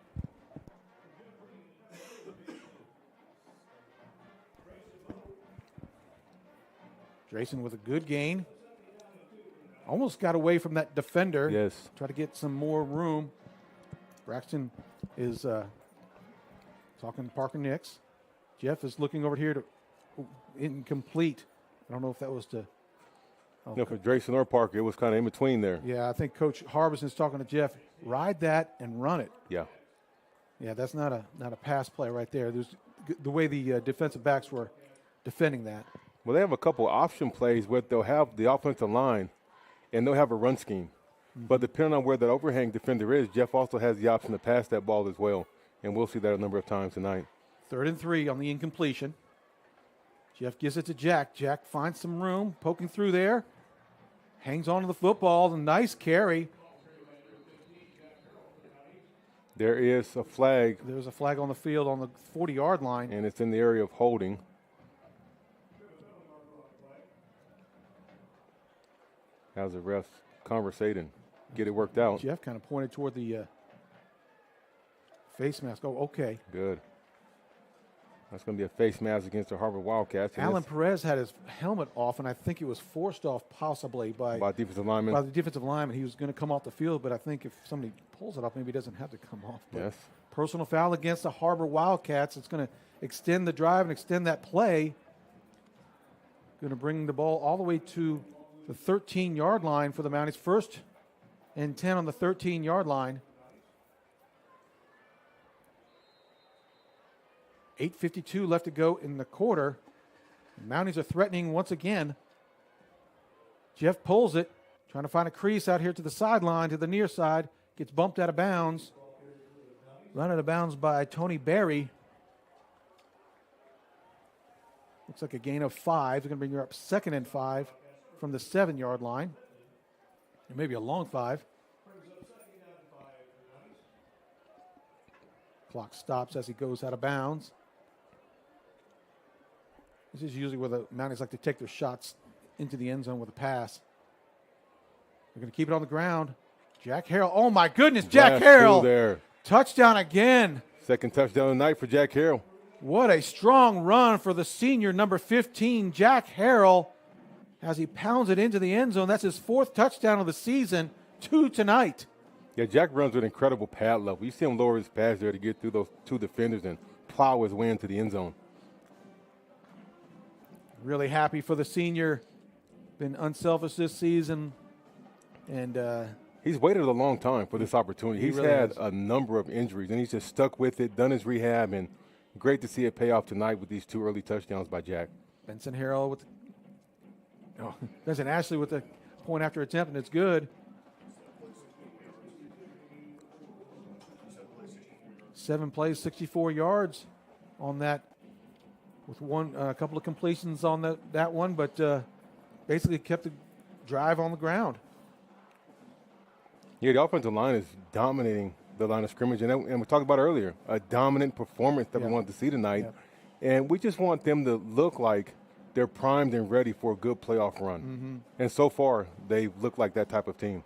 Drayson with a good gain. Almost got away from that defender. Yes. Try to get some more room. Braxton is talking to Parker Nix. Jeff is looking over here to incomplete. I don't know if that was to. For Drayson or Parker, it was kind of in between there. Yeah, I think Coach Harbison is talking to Jeff. Ride that and run it. Yeah. Yeah, that's not a pass play right there. There's the way the defensive backs were defending that. Well, they have a couple option plays where they'll have the offensive line and they'll have a run scheme. But depending on where that overhang defender is, Jeff also has the option to pass that ball as well. And we'll see that a number of times tonight. 3rd and 3 on the incompletion. Jeff gives it to Jack. Jack finds some room, poking through there. Hangs on to the football. A nice carry. There is a flag. There's a flag on the field on the 40-yard line. And it's in the area of holding. How's the refs conversating? Get it worked out. Jeff kind of pointed toward the face mask. Oh, okay. Good. That's going to be a face mask against the Har-Ber Wildcats. Alan Perez had his helmet off, and I think it was forced off possibly by defensive lineman. By the defensive lineman. He was going to come off the field, but I think if somebody pulls it off, maybe he doesn't have to come off. But yes. Personal foul against the Har-Ber Wildcats. It's going to extend the drive and extend that play. Going to bring the ball all the way to the 13-yard line for the Mounties. 1st and 10 on the 13-yard line. 8:52 left to go in the quarter. The Mounties are threatening once again. Jeff pulls it, trying to find a crease out here to the sideline, to the near side. Gets bumped out of bounds. Run out of bounds by Tony Berry. Looks like a gain of 5. They're going to bring her up 2nd and 5 from the 7-yard line. Or maybe a long 5. Clock stops as he goes out of bounds. This is usually where the Mounties like to take their shots into the end zone with a pass. They're going to keep it on the ground. Jack Harrell. Oh, my goodness, Jack Harrell. There. Touchdown again. 2nd touchdown of the night for Jack Harrell. What a strong run for the senior, number 15, Jack Harrell, as he pounds it into the end zone. That's his 4th touchdown of the season, 2 tonight. Yeah, Jack runs with incredible pad level. You see him lower his pads there to get through those 2 defenders and plow his way into the end zone. Really happy for the senior. Been unselfish this season. And he's waited a long time for this opportunity. He's really had has. a number of injuries, and he's just stuck with it, done his rehab, and great to see it pay off tonight with these 2 early touchdowns by Jack. Benson Harrell with Benson Ashley with the point after attempt, and it's good. 7 plays, 64 yards on that, with a couple of completions on that one, but basically kept the drive on the ground. Yeah, the offensive line is dominating the line of scrimmage, and we talked about earlier, a dominant performance that we wanted to see tonight. And we just want them to look like they're primed and ready for a good playoff run. And so far, they look like that type of team.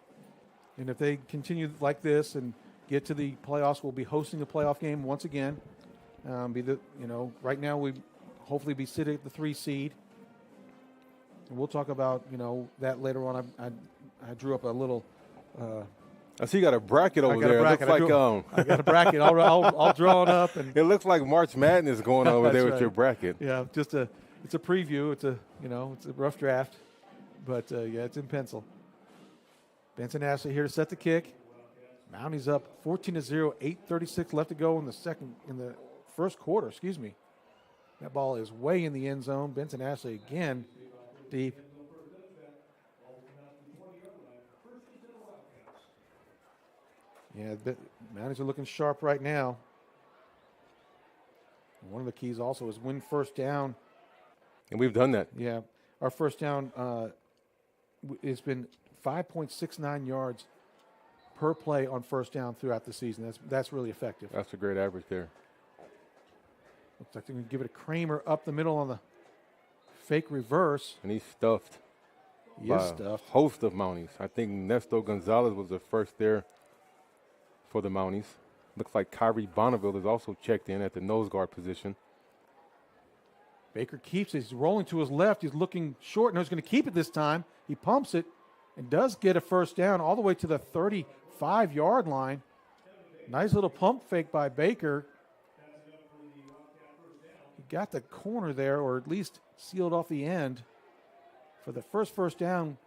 And if they continue like this and get to the playoffs, we'll be hosting a playoff game once again. Right now we hopefully be sitting at the 3 seed. And we'll talk about, that later on. I drew up a little I see you got a bracket over there. Bracket. It looks I got a bracket all drawn up, and it looks like March Madness going over there with right. your bracket. Yeah, it's a preview. It's a rough draft, but it's in pencil. Benson Ashley here to set the kick. Mounties up 14-0, 8:36 left to go in the first quarter. Excuse me. That ball is way in the end zone. Benson Ashley again, deep. Yeah, the Mounties are looking sharp right now. One of the keys also is win first down. And we've done that. Yeah, our first down has been 5.69 yards per play on first down throughout the season. That's really effective. That's a great average there. Looks like they're going to give it a Kramer up the middle on the fake reverse. And he's stuffed. Yes, by a host of Mounties. I think Nesto Gonzalez was the first there for the Mounties. Looks like Kyrie Bonneville is also checked in at the nose guard position. Baker keeps it. He's rolling to his left. He's looking short. No, he's going to keep it this time. He pumps it and does get a first down all the way to the 35-yard line. Nice little pump fake by Baker. He got the corner there, or at least sealed off the end for the first down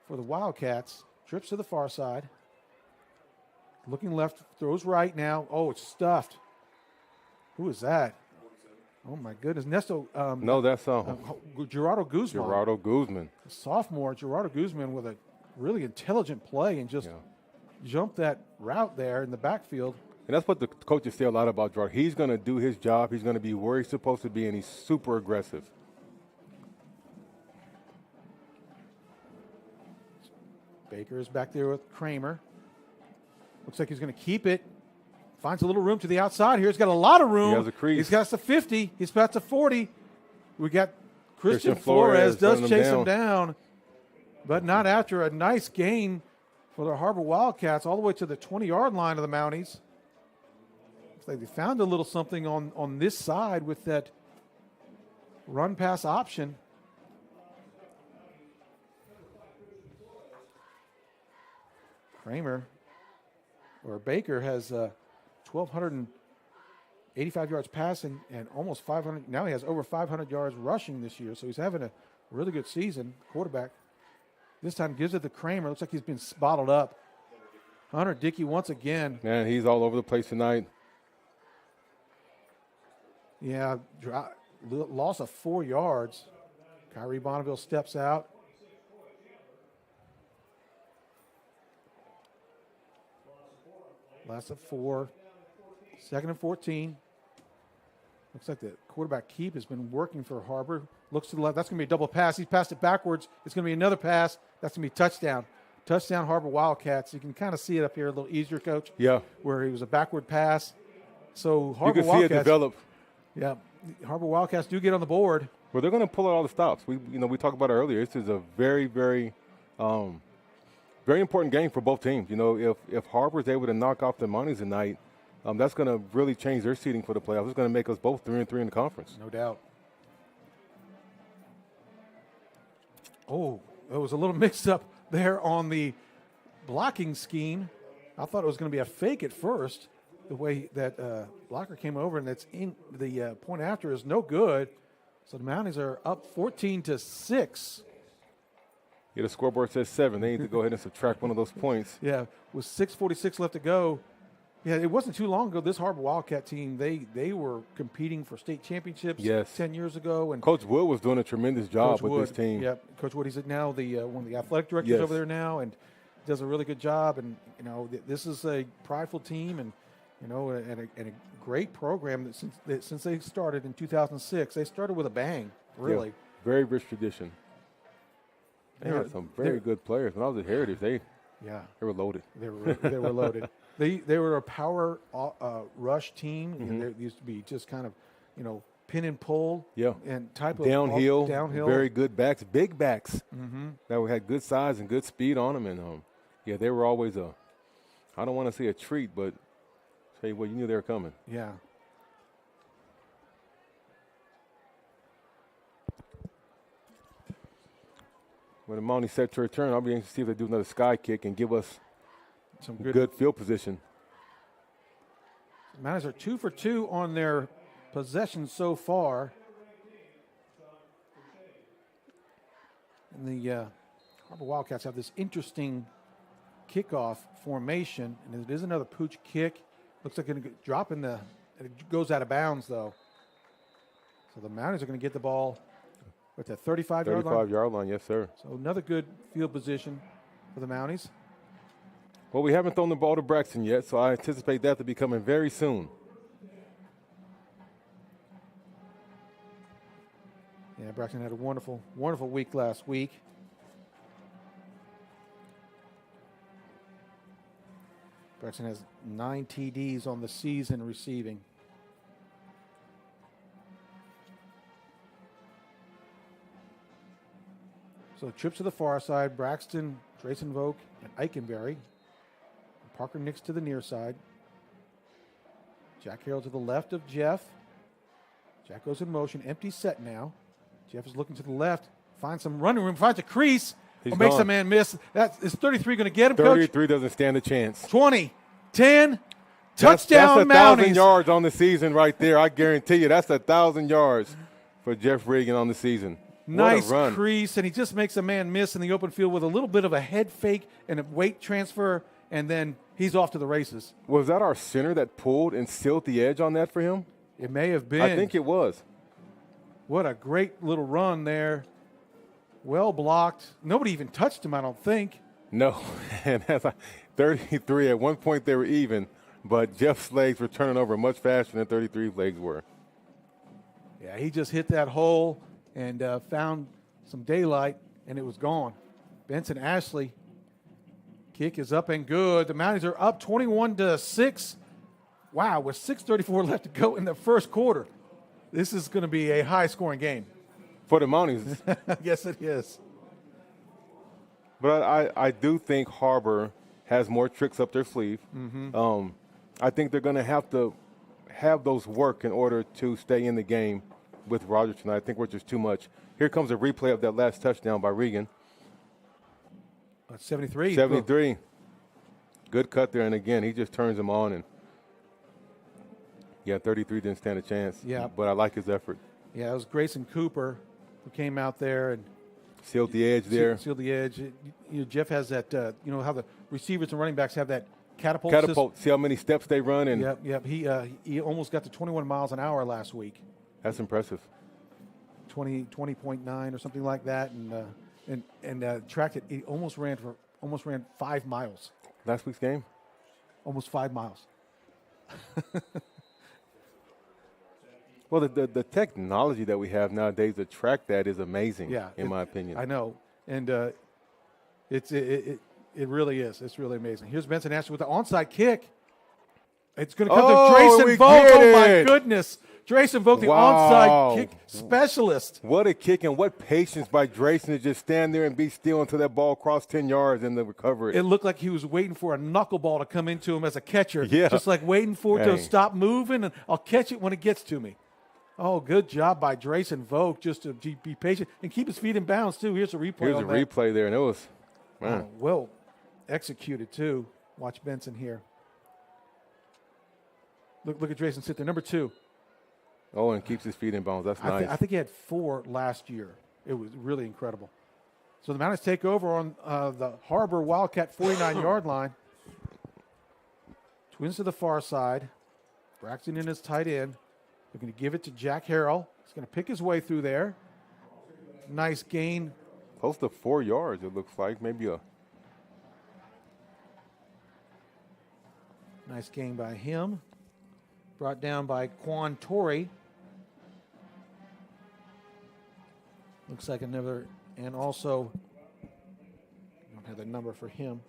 for the Wildcats. Trips to the far side. Looking left, throws right now. Oh, it's stuffed. Who is that? Oh, my goodness. Nesto. No, that's Gerardo Guzman. Gerardo Guzman. Sophomore, Gerardo Guzman with a really intelligent play and just jumped that route there in the backfield. And that's what the coaches say a lot about Gerard. He's going to do his job. He's going to be where he's supposed to be, and he's super aggressive. Baker is back there with Kramer. Looks like he's going to keep it. Finds a little room to the outside here. He's got a lot of room. He has a crease. He's got the 50. He's past the 40. We got Christian Flores does chase him down, but not after a nice gain for the Har-Ber Wildcats all the way to the 20-yard line of the Mounties. Looks like they found a little something on this side with that run-pass option. Baker has 1,285 yards passing and almost 500. Now he has over 500 yards rushing this year, so he's having a really good season. Quarterback this time gives it to Kramer. Looks like he's been bottled up. Hunter Dickey once again. Man, he's all over the place tonight. Yeah, loss of 4 yards. Kyrie Bonneville steps out. Last of 4. 2nd and 14. Looks like the quarterback keep has been working for Har-Ber. Looks to the left. That's going to be a double pass. He's passed it backwards. It's going to be another pass. That's going to be touchdown. Touchdown Har-Ber Wildcats. You can kind of see it up here a little easier, Coach. Yeah. Where he was a backward pass. So Har-Ber You can Wildcats. see it develop. Yeah. Har-Ber Wildcats do get on the board. Well, they're going to pull out all the stops. We talked about it earlier. This is a very, very, very important game for both teams. If Har-Ber is able to knock off the Mounties tonight, that's going to really change their seeding for the playoffs. It's going to make us both 3-3 in the conference. No doubt. Oh, it was a little mixed up there on the blocking scheme. I thought it was going to be a fake at first, the way that blocker came over, and it's in the point after is no good. So the Mounties are up 14-6. Yeah, the scoreboard says 7. They need to go ahead and subtract one of those points. Yeah, with 6:46 left to go. Yeah, it wasn't too long ago. This Har-Ber Wildcat team, they were competing for state championships 10 years ago. And Coach Wood was doing a tremendous job with this team. Yeah, Coach Wood, he's now one of the athletic directors over there now, and does a really good job. And this is a prideful team, and a great program that since they started in 2006, they started with a bang. Really, yeah, very rich tradition. They had some very good players. When I was at Heritage, they were loaded. They were loaded. They were a power rush team. Mm-hmm. There used to be just kind of, pin and pull. Yeah. And type of downhill. Very good backs, big backs. Mm-hmm. That had good size and good speed on them. And they were always I don't want to say a treat, but tell you what, you knew they were coming. Yeah. When the Mounties set to return, I'll be anxious to see if they do another sky kick and give us some good field position. Mounties are 2 for 2 on their possession so far. And the Har-Ber Wildcats have this interesting kickoff formation, and it is another pooch kick. Looks like it's going to drop it goes out of bounds, though. So the Mounties are going to get the ball at the 35-yard line. 35-yard line, yes, sir. So another good field position for the Mounties. Well, we haven't thrown the ball to Braxton yet, so I anticipate that to be coming very soon. Yeah, Braxton had a wonderful, wonderful week last week. Braxton has 9 TDs on the season receiving. So trips to the far side, Braxton, Drayson Vogt, and Eichenberry. Parker Nix to the near side. Jack Harrell to the left of Jeff. Jack goes in motion, empty set now. Jeff is looking to the left, finds some running room, finds a crease, makes a man miss. Is 33 going to get him, 33 Coach? doesn't stand a chance. 20, 10, touchdown, That's 1,000 Mounties. yards on the season right there. I guarantee you that's 1,000 yards for Jeff Regan on the season. Nice crease, and he just makes a man miss in the open field with a little bit of a head fake and a weight transfer, and then he's off to the races. Was that our center that pulled and sealed the edge on that for him? It may have been. I think it was. What a great little run there. Well blocked. Nobody even touched him, I don't think. No, and that's 33. At one point they were even, but Jeff's legs were turning over much faster than 33's legs were. Yeah, he just hit that hole and found some daylight, and it was gone. Benson Ashley, kick is up and good. The Mounties are up 21-6. Wow, with 6:34 left to go in the first quarter. This is going to be a high-scoring game. For the Mounties. Yes, it is. But I do think Har-Ber has more tricks up their sleeve. I think they're going to have those work in order to stay in the game with Rogers tonight. I think we're just too much. Here comes a replay of that last touchdown by Regan. 73. 73. Good cut there, and again, he just turns him on. And yeah, 33 didn't stand a chance. Yeah. But I like his effort. Yeah, it was Grayson Cooper who came out there and sealed the edge there. Sealed the edge. Jeff has that, how the receivers and running backs have that catapult. Catapult. See how many steps they run. And Yep. He almost got to 21 miles an hour last week. That's impressive. 20.9 or something like that, and tracked it. He almost ran 5 miles. Last week's game. Almost 5 miles. Well, the technology that we have nowadays to track that is amazing. Yeah, in my opinion. I know, and it really is. It's really amazing. Here's Benson Ashley with the onside kick. It's going to come to Drayson Vogt. Oh my goodness. Drayson Vogt, the onside kick specialist. What a kick and what patience by Drayson to just stand there and be still until that ball crossed 10 yards and then recover it. It looked like he was waiting for a knuckleball to come into him as a catcher. Yeah. Just like waiting for it to stop moving, and I'll catch it when it gets to me. Oh, good job by Drayson Vogt just to be patient and keep his feet in bounds, too. Here's a replay. Here's a replay there, and it was, man. Well executed, too. Watch Benson here. Look at Drayson sit there. Number 2. Oh, and keeps his feet in bounds. That's nice. I think he had 4 last year. It was really incredible. So the Mounties take over on the Har-Ber Wildcat 49-yard line. Twins to the far side. Braxton in his tight end. They're going to give it to Jack Harrell. He's going to pick his way through there. Nice gain. Close to 4 yards, it looks like. Maybe a. Nice gain by him. Brought down by Quan Torrey. Looks like another, and also, I don't have the number for him.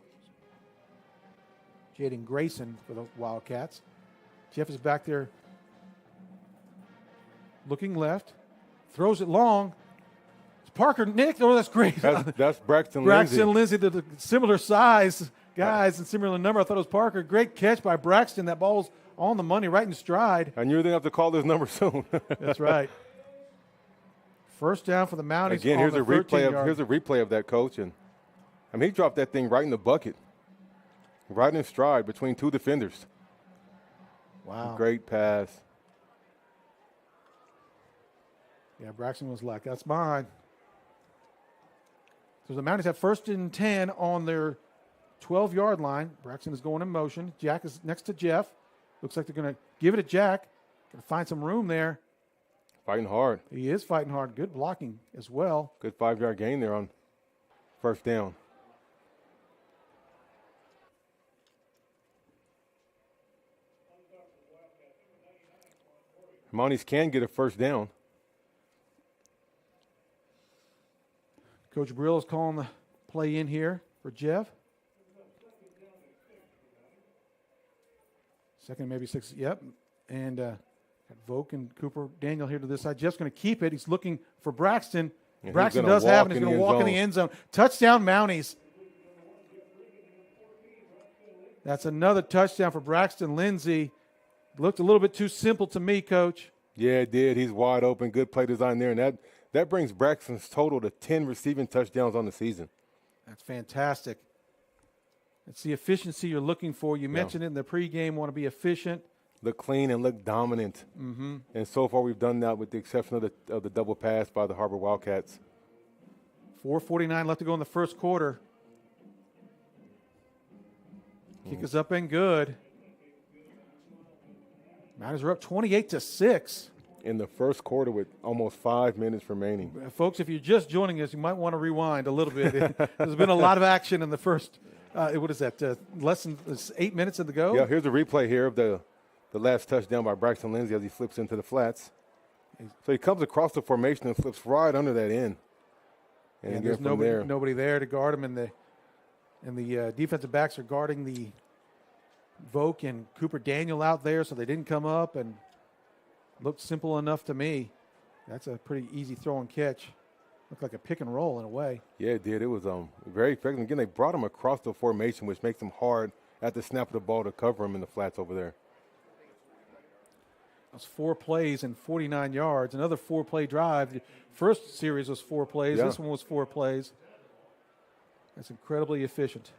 Jaden Grayson for the Wildcats. Jeff is back there looking left. Throws it long. It's Parker Nick. Oh, that's great. That's Braxton Lindsay. Braxton Lindsay, the similar size guys and similar number. I thought it was Parker. Great catch by Braxton. That ball's on the money, right in stride. I knew they'd have to call this number soon. That's right. First down for the Mounties. Again, here's a replay of that, coach, and I mean he dropped that thing right in the bucket, right in stride between 2 defenders. Wow. Great pass. Yeah, Braxton was like, "That's mine." So the Mounties have 1st and 10 on their 12-yard line. Braxton is going in motion. Jack is next to Jeff. Looks like they're going to give it to Jack. Going to find some room there. Fighting hard. He is fighting hard. Good blocking as well. Good 5-yard gain there on first down. Mounties can get a first down. Coach Brill is calling the play in here for Jeff. 2nd, maybe 6. Yep. And got Vogt and Cooper Daniel here to this side. Jeff's going to keep it. He's looking for Braxton. And Braxton does have it. He's going to walk in the end zone. Touchdown, Mounties. That's another touchdown for Braxton Lindsay. Looked a little bit too simple to me, Coach. Yeah, it did. He's wide open. Good play design there. And that brings Braxton's total to 10 receiving touchdowns on the season. That's fantastic. It's the efficiency you're looking for. You mentioned it in the pregame, want to be efficient. Look clean and look dominant. Mm-hmm. And so far we've done that with the exception of the double pass by the Har-Ber Wildcats. 4:49 left to go in the first quarter. Kick is up and good. Mounties are up 28-6. in the first quarter with almost 5 minutes remaining. Folks, if you're just joining us, you might want to rewind a little bit. There's been a lot of action in the first, what is that, less than 8 minutes in the go? Yeah, here's a replay here of the last touchdown by Braxton Lindsay as he flips into the flats. So he comes across the formation and flips right under that end. And there's nobody there to guard him, and the defensive backs are guarding the Volk and Cooper Daniel out there, so they didn't come up, and looked simple enough to me. That's a pretty easy throw and catch. Looked like a pick and roll in a way. Yeah, it did. It was very effective. Again, they brought him across the formation, which makes them hard at the snap of the ball to cover him in the flats over there. That's 4 plays and 49 yards. Another 4-play drive. The first series was 4 plays. Yeah. This one was 4 plays. That's incredibly efficient.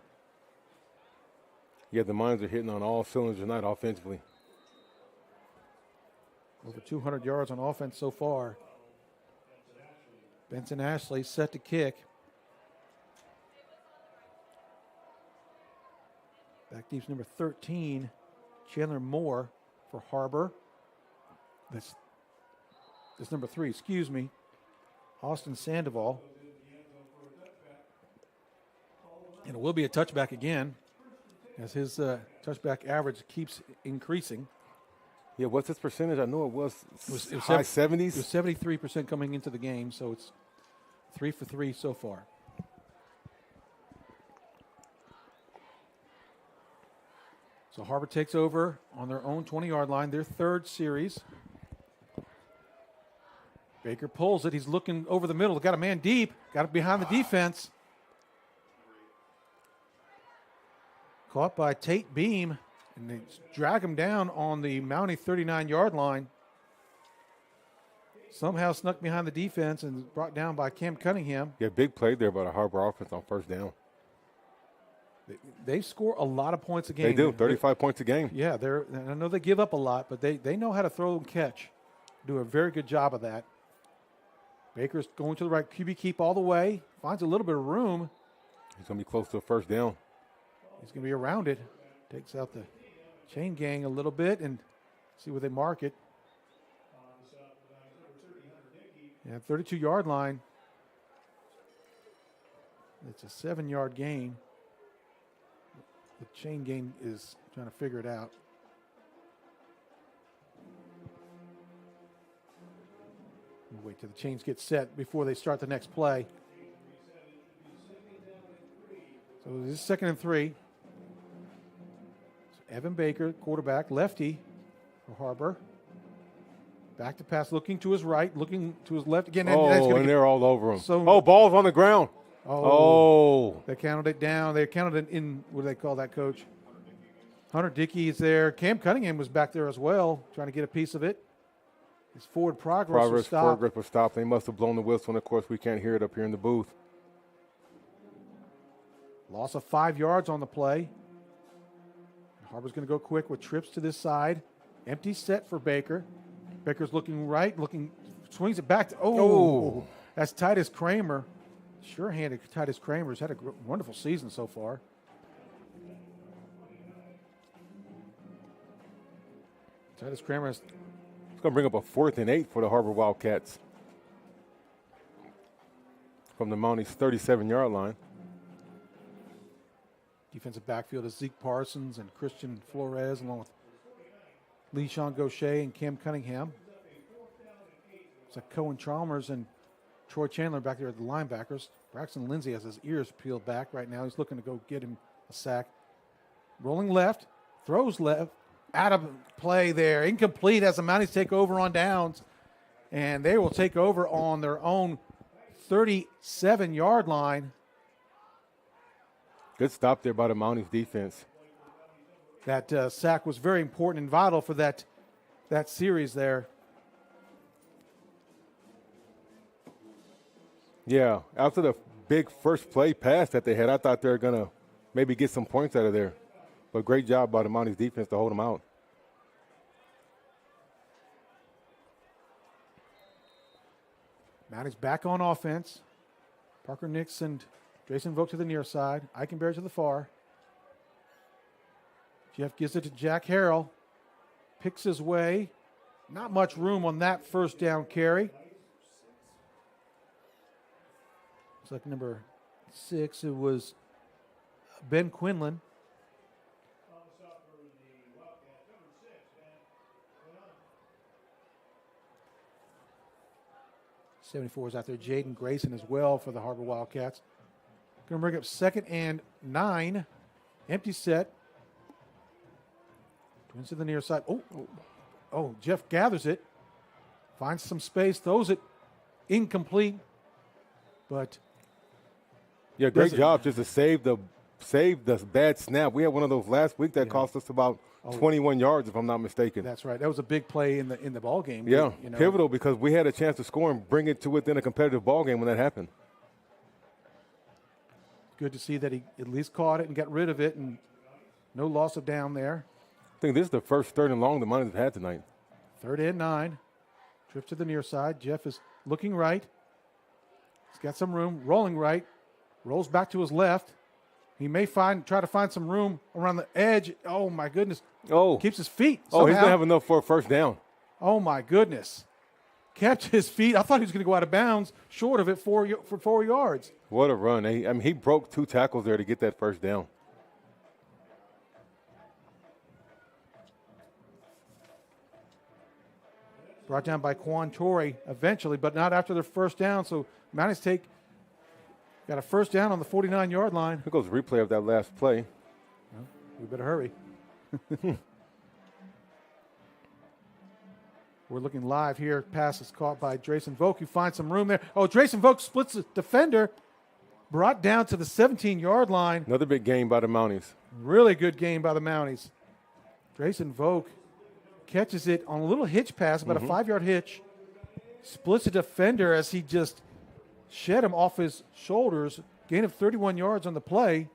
Yeah, the Mounties are hitting on all cylinders tonight offensively. Over 200 yards on offense so far. Benson Ashley set to kick. Back deep's number 13, Chandler Moore for Har-Ber. That's number 3, excuse me. Austin Sandoval. And it will be a touchback again as his touchback average keeps increasing. Yeah, what's his percentage? I know it was It high was 70s. It was 73% coming into the game, so it's 3 for 3 so far. So Har-Ber takes over on their own 20-yard line, their 3rd series. Baker pulls it. He's looking over the middle. Got a man deep. Got it behind the defense. Caught by Tate Beam, and they drag him down on the Mountie 39-yard line. Somehow snuck behind the defense and brought down by Cam Cunningham. Yeah, big play there by the Har-Ber offense on first down. They score a lot of points a game. They do, 35 points a game. Yeah, I know they give up a lot, but they know how to throw and catch. Do a very good job of that. Baker's going to the right, QB keep all the way. Finds a little bit of room. He's going to be close to a first down. He's going to be around it. Takes out the chain gang a little bit and see where they mark it. Yeah, 32-yard line. It's a 7-yard gain. The chain gang is trying to figure it out. We'll wait till the chains get set before they start the next play. So this is 2nd and 3. So Evan Baker, quarterback, lefty for Har-Ber. Back to pass, looking to his right, looking to his left again. And they're all over him. Ball's on the ground. They counted it down. They counted it in, what do they call that, Coach? Hunter Dickey is there. Cam Cunningham was back there as well, trying to get a piece of it. His forward progress was stopped. They must have blown the whistle, and of course we can't hear it up here in the booth. Loss of 5 yards on the play. Har-Ber's going to go quick with trips to this side. Empty set for Baker. Baker's looking right, swings it back to, that's Titus Kramer. Sure-handed Titus Kramer's had a wonderful season so far. Titus Kramer has. It's going to bring up a 4th and 8 for the Har-Ber Wildcats from the Mounties 37-yard line. Defensive backfield is Zeke Parsons and Christian Flores, along with LeSean Gaucher and Cam Cunningham. It's like Cohen Chalmers and Troy Chandler back there at the linebackers. Braxton Lindsay has his ears peeled back right now. He's looking to go get him a sack. Rolling left, throws left, out of play there. Incomplete as the Mounties take over on downs. And they will take over on their own 37-yard line. Good stop there by the Mounties defense. That sack was very important and vital for that series there. Yeah, after the big first play pass that they had, I thought they were going to maybe get some points out of there. But great job by the Mounties defense to hold them out. Mounties back on offense. Parker Nix and Jason Volk to the near side. Eichenberg to the far. Jeff gives it to Jack Harrell. Picks his way. Not much room on that first down carry. It's like number 6. It was Ben Quinlan. '74 is out there. Jaden Grayson as well for the Har-Ber Wildcats. Going to bring up 2nd and 9. Empty set. Twins to the near side. Oh, Jeff gathers it. Finds some space. Throws it incomplete. But yeah, great job just to save the bad snap. We had one of those last week that cost us about 21 yards, if I'm not mistaken. That's right. That was a big play in the ball game. Yeah, pivotal because we had a chance to score and bring it to within a competitive ball game when that happened. Good to see that he at least caught it and got rid of it, and no loss of down there. I think this is the first 3rd and long the Mounties have had tonight. 3rd and 9. Trip to the near side. Jeff is looking right. He's got some room. Rolling right. Rolls back to his left. He may try to find some room around the edge. Oh, my goodness. Oh. Keeps his feet. Oh, he's going to have enough for a first down. Oh, my goodness. Kept his feet. I thought he was going to go out of bounds, short of it for 4 yards. What a run. He broke 2 tackles there to get that first down. Brought down by Quan Torrey eventually, but not after their first down. So Mounties got a first down on the 49-yard line. Here goes replay of that last play. Well, we better hurry. We're looking live here. Pass is caught by Drayson Volk, who finds some room there. Oh, Drayson Volk splits the defender. Brought down to the 17-yard line. Another big game by the Mounties. Really good game by the Mounties. Drayson Volk catches it on a little hitch pass, about a 5-yard hitch. Splits a defender as he just shed him off his shoulders. Gain of 31 yards on the play.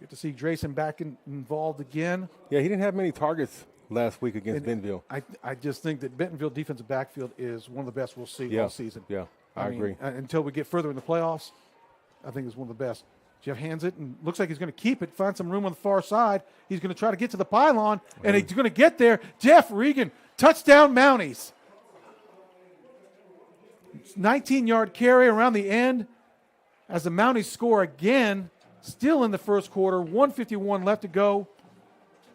Good to see Drayson back involved again. Yeah, he didn't have many targets last week against Bentonville. I just think that Bentonville defensive backfield is one of the best we'll see all season. Yeah, I agree. Until we get further in the playoffs, I think it's one of the best. Jeff hands it and looks like he's going to keep it, find some room on the far side. He's going to try to get to the pylon, and he's going to get there. Jeff Regan, touchdown Mounties. 19-yard carry around the end as the Mounties score again, still in the first quarter. 1:51 left to go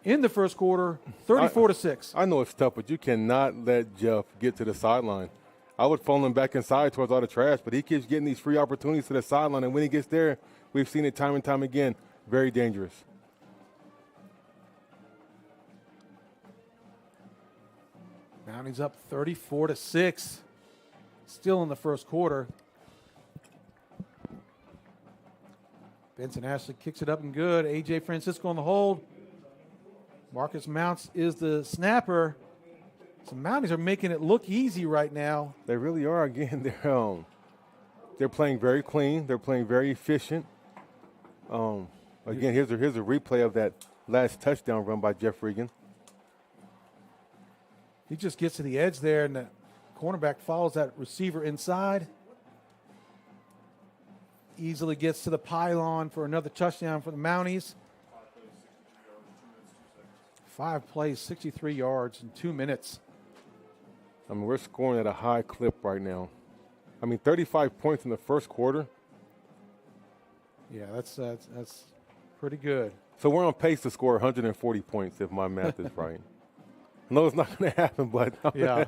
in the first quarter, 34-6. I know it's tough, but you cannot let Jeff get to the sideline. I would funnel him back inside towards all the trash, but he keeps getting these free opportunities to the sideline, and when he gets there, we've seen it time and time again, very dangerous. Mounties up 34-6. Still in the first quarter. Benson Ashley kicks it up and good. A.J. Francisco on the hold. Marcus Mounts is the snapper. So Mounties are making it look easy right now. They really are. Again, they're playing very clean. They're playing very efficient. Again, here's a replay of that last touchdown run by Jeff Regan. He just gets to the edge there, and the cornerback follows that receiver inside. Easily gets to the pylon for another touchdown for the Mounties. 5 plays, 63 yards in 2 minutes. I mean, we're scoring at a high clip right now. I mean, 35 points in the first quarter. Yeah, that's pretty good. So we're on pace to score 140 points if my math is right. I know it's not going to happen, but yeah.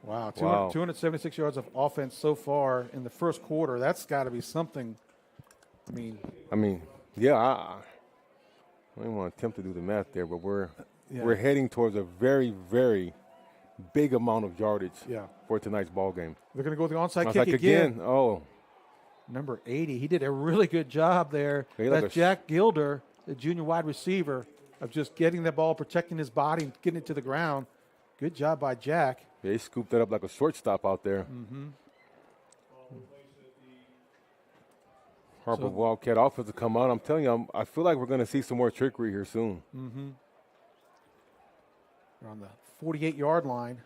Wow, 276 yards of offense so far in the first quarter. That's got to be something. I mean, yeah. I don't even want to attempt to do the math there, but we're heading towards a very, very big amount of yardage for tonight's ball game. They're going to go with the onside kick again. Oh. Number 80. He did a really good job there. That's Jack Gilder, the junior wide receiver, of just getting the ball, protecting his body, and getting it to the ground. Good job by Jack. Yeah, he scooped that up like a shortstop out there. Mm-hmm. Har-Ber Wildcat offense to come out. I'm telling you, I feel like we're going to see some more trickery here soon. Mm-hmm. They're on the 48-yard line,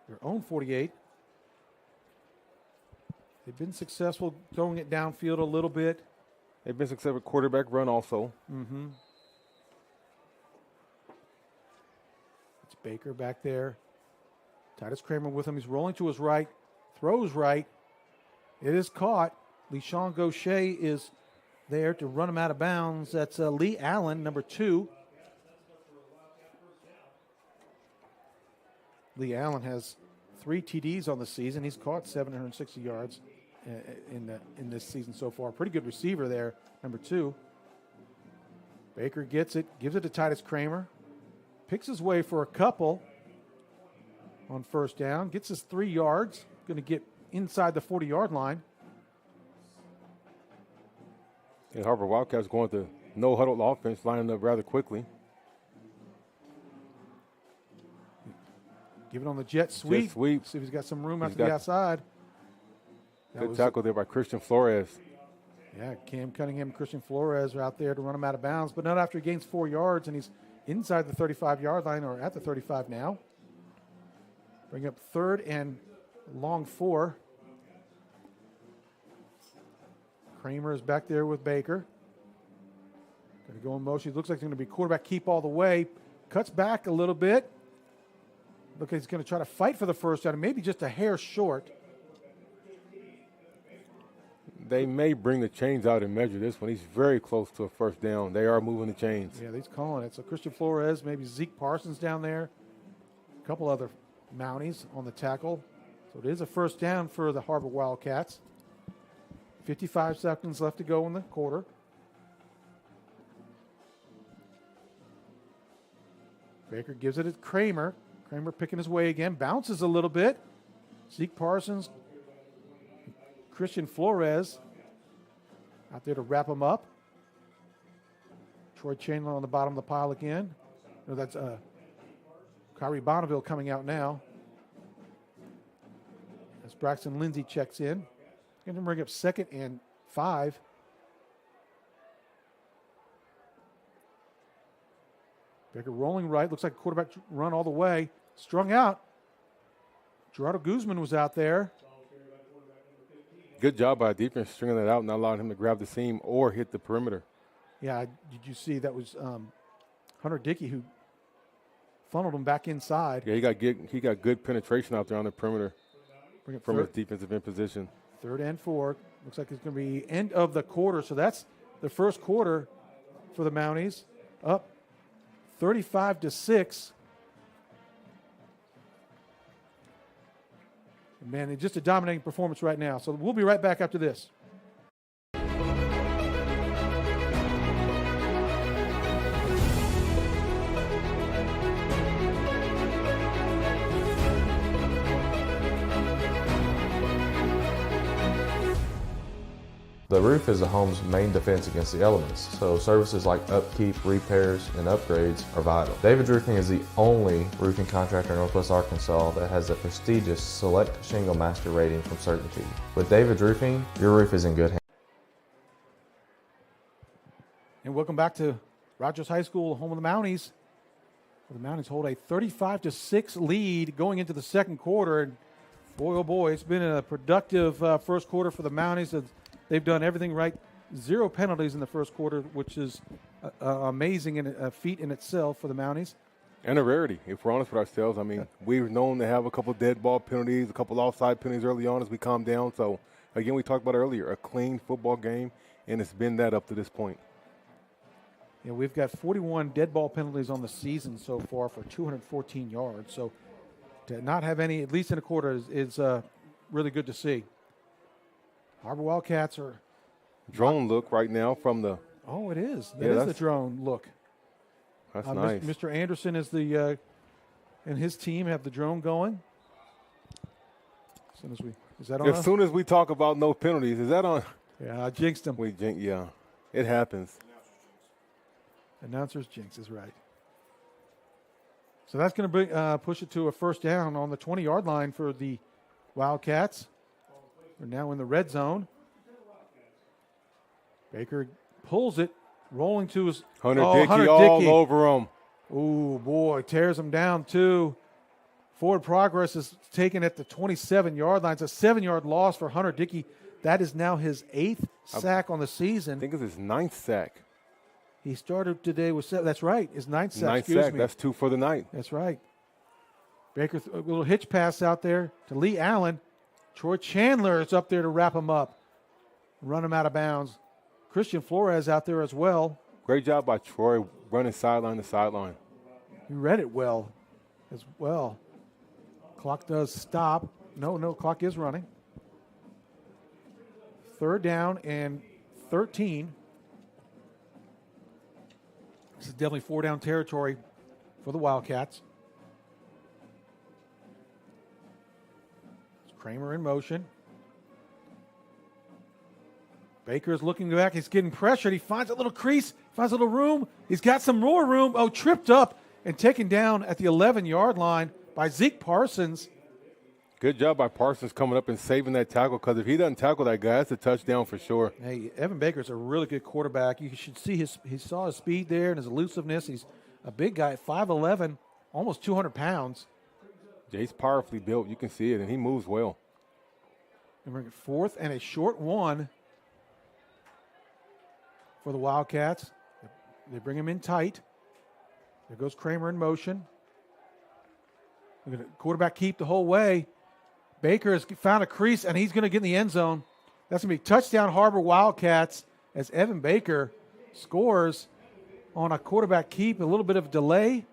their own 48. They've been successful throwing it downfield a little bit. They've been successful with quarterback run also. Mm-hmm. Baker back there. Titus Kramer with him. He's rolling to his right. Throws right. It is caught. LeSean Gaucher is there to run him out of bounds. That's Lee Allen, number 2. Lee Allen has 3 TDs on the season. He's caught 760 yards in this season so far. Pretty good receiver there, number 2. Baker gets it, gives it to Titus Kramer. Picks his way for a couple on first down. Gets his 3 yards. Going to get inside the 40-yard line. And Har-Ber Wildcats going to no-huddle offense, lining up rather quickly. Give it on the jet sweep. Jet sweep. See if he's got some room out to the outside. Good tackle there by Christian Flores. Yeah, Cam Cunningham and Christian Flores are out there to run him out of bounds, but not after he gains 4 yards, and he's inside the 35-yard line, or at the 35 now. Bring up 3rd and long 4. Kramer is back there with Baker. Going to go in motion. He looks like he's going to be quarterback keep all the way. Cuts back a little bit. Look like he's going to try to fight for the first down, maybe just a hair short. They may bring the chains out and measure this one. He's very close to a first down. They are moving the chains. Yeah, he's calling it. So Christian Flores, maybe Zeke Parsons down there. A couple other Mounties on the tackle. So it is a first down for the Har-Ber Wildcats. 55 seconds left to go in the quarter. Baker gives it to Kramer. Kramer picking his way again. Bounces a little bit. Zeke Parsons. Christian Flores out there to wrap him up. Troy Chandler on the bottom of the pile again. No, that's Kyrie Bonneville coming out now. As Braxton Lindsay checks in. Going to bring up 2nd and 5. Baker rolling right. Looks like a quarterback run all the way. Strung out. Gerardo Guzman was out there. Good job by defense stringing that out and not allowing him to grab the seam or hit the perimeter. Yeah, did you see that was Hunter Dickey who funneled him back inside. Yeah, he got good penetration out there on the perimeter from his defensive end position. 3rd and 4. Looks like it's going to be end of the quarter. So that's the first quarter for the Mounties. Up 35-6. Man, it's just a dominating performance right now. So we'll be right back after this. The roof is the home's main defense against the elements, so services like upkeep, repairs, and upgrades are vital. David's Roofing is the only roofing contractor in Northwest Arkansas that has a prestigious Select Shingle Master rating from Certainty. With David's Roofing, your roof is in good hands. And welcome back to Rogers High School, home of the Mounties. The Mounties hold a 35-6 lead going into the second quarter. And boy, oh boy, it's been a productive first quarter for the Mounties. They've done everything right. 0 penalties in the first quarter, which is amazing and a feat in itself for the Mounties. And a rarity, if we're honest with ourselves. I mean, we're known to have a couple dead ball penalties, a couple offside penalties early on as we calm down. So, again, we talked about earlier, a clean football game, and it's been that up to this point. Yeah, we've got 41 dead ball penalties on the season so far for 214 yards. So to not have any, at least in a quarter, is really good to see. Har-Ber Wildcats are drone look right now from the. Oh, it is. That is the drone look. That's nice. Mr. Anderson is and his team have the drone going. As soon as we talk about no penalties, is that on? Yeah, I jinxed him. Yeah, it happens. Announcer's jinx is right. So that's going to push it to a first down on the 20-yard line for the Wildcats. They're now in the red zone. Baker pulls it, rolling to his Hunter Dickey all over him. Oh, boy, tears him down, too. Forward progress is taken at the 27-yard line. It's a 7-yard loss for Hunter Dickey. That is now his 8th sack on the season. I think it's his 9th sack. He started today with 7. That's right, his 9th sack. That's 2 for the night. That's right. Baker, a little hitch pass out there to Lee Allen. Troy Chandler is up there to wrap him up, run him out of bounds. Christian Flores out there as well. Great job by Troy running sideline to sideline. He read it well as well. Clock does stop. No, clock is running. 3rd down and 13. This is definitely 4-down territory for the Wildcats. Kramer in motion. Baker is looking back. He's getting pressured. He finds a little crease, finds a little room. He's got some more room. Oh, tripped up and taken down at the 11-yard line by Zeke Parsons. Good job by Parsons coming up and saving that tackle, because if he doesn't tackle that guy, that's a touchdown for sure. Hey, Evan Baker's a really good quarterback. You should see he saw his speed there and his elusiveness. He's a big guy, 5'11", almost 200 pounds. Yeah, he's powerfully built. You can see it, and he moves well. And we're at 4th and a short 1 for the Wildcats. They bring him in tight. There goes Kramer in motion. Look at the quarterback keep the whole way. Baker has found a crease, and he's going to get in the end zone. That's going to be touchdown Har-Ber Wildcats as Evan Baker scores on a quarterback keep, a little bit of delay,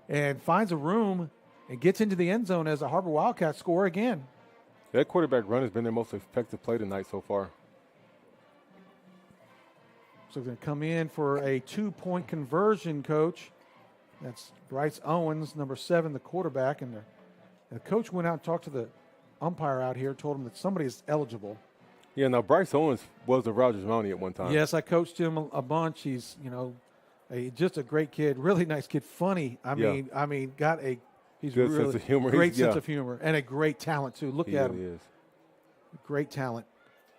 and finds a room and gets into the end zone as the Har-Ber Wildcats score again. That quarterback run has been their most effective play tonight so far. So we're going to come in for a 2-point conversion, Coach. That's Bryce Owens, number 7, the quarterback. And the coach went out and talked to the umpire out here, told him that somebody is eligible. Yeah, now Bryce Owens was the Rogers Mountie at one time. Yes, I coached him a bunch. He's, just a great kid, really nice kid, funny. I mean, he's good really sense of humor. Great sense of humor and a great talent too. Look at him. He is. Great talent.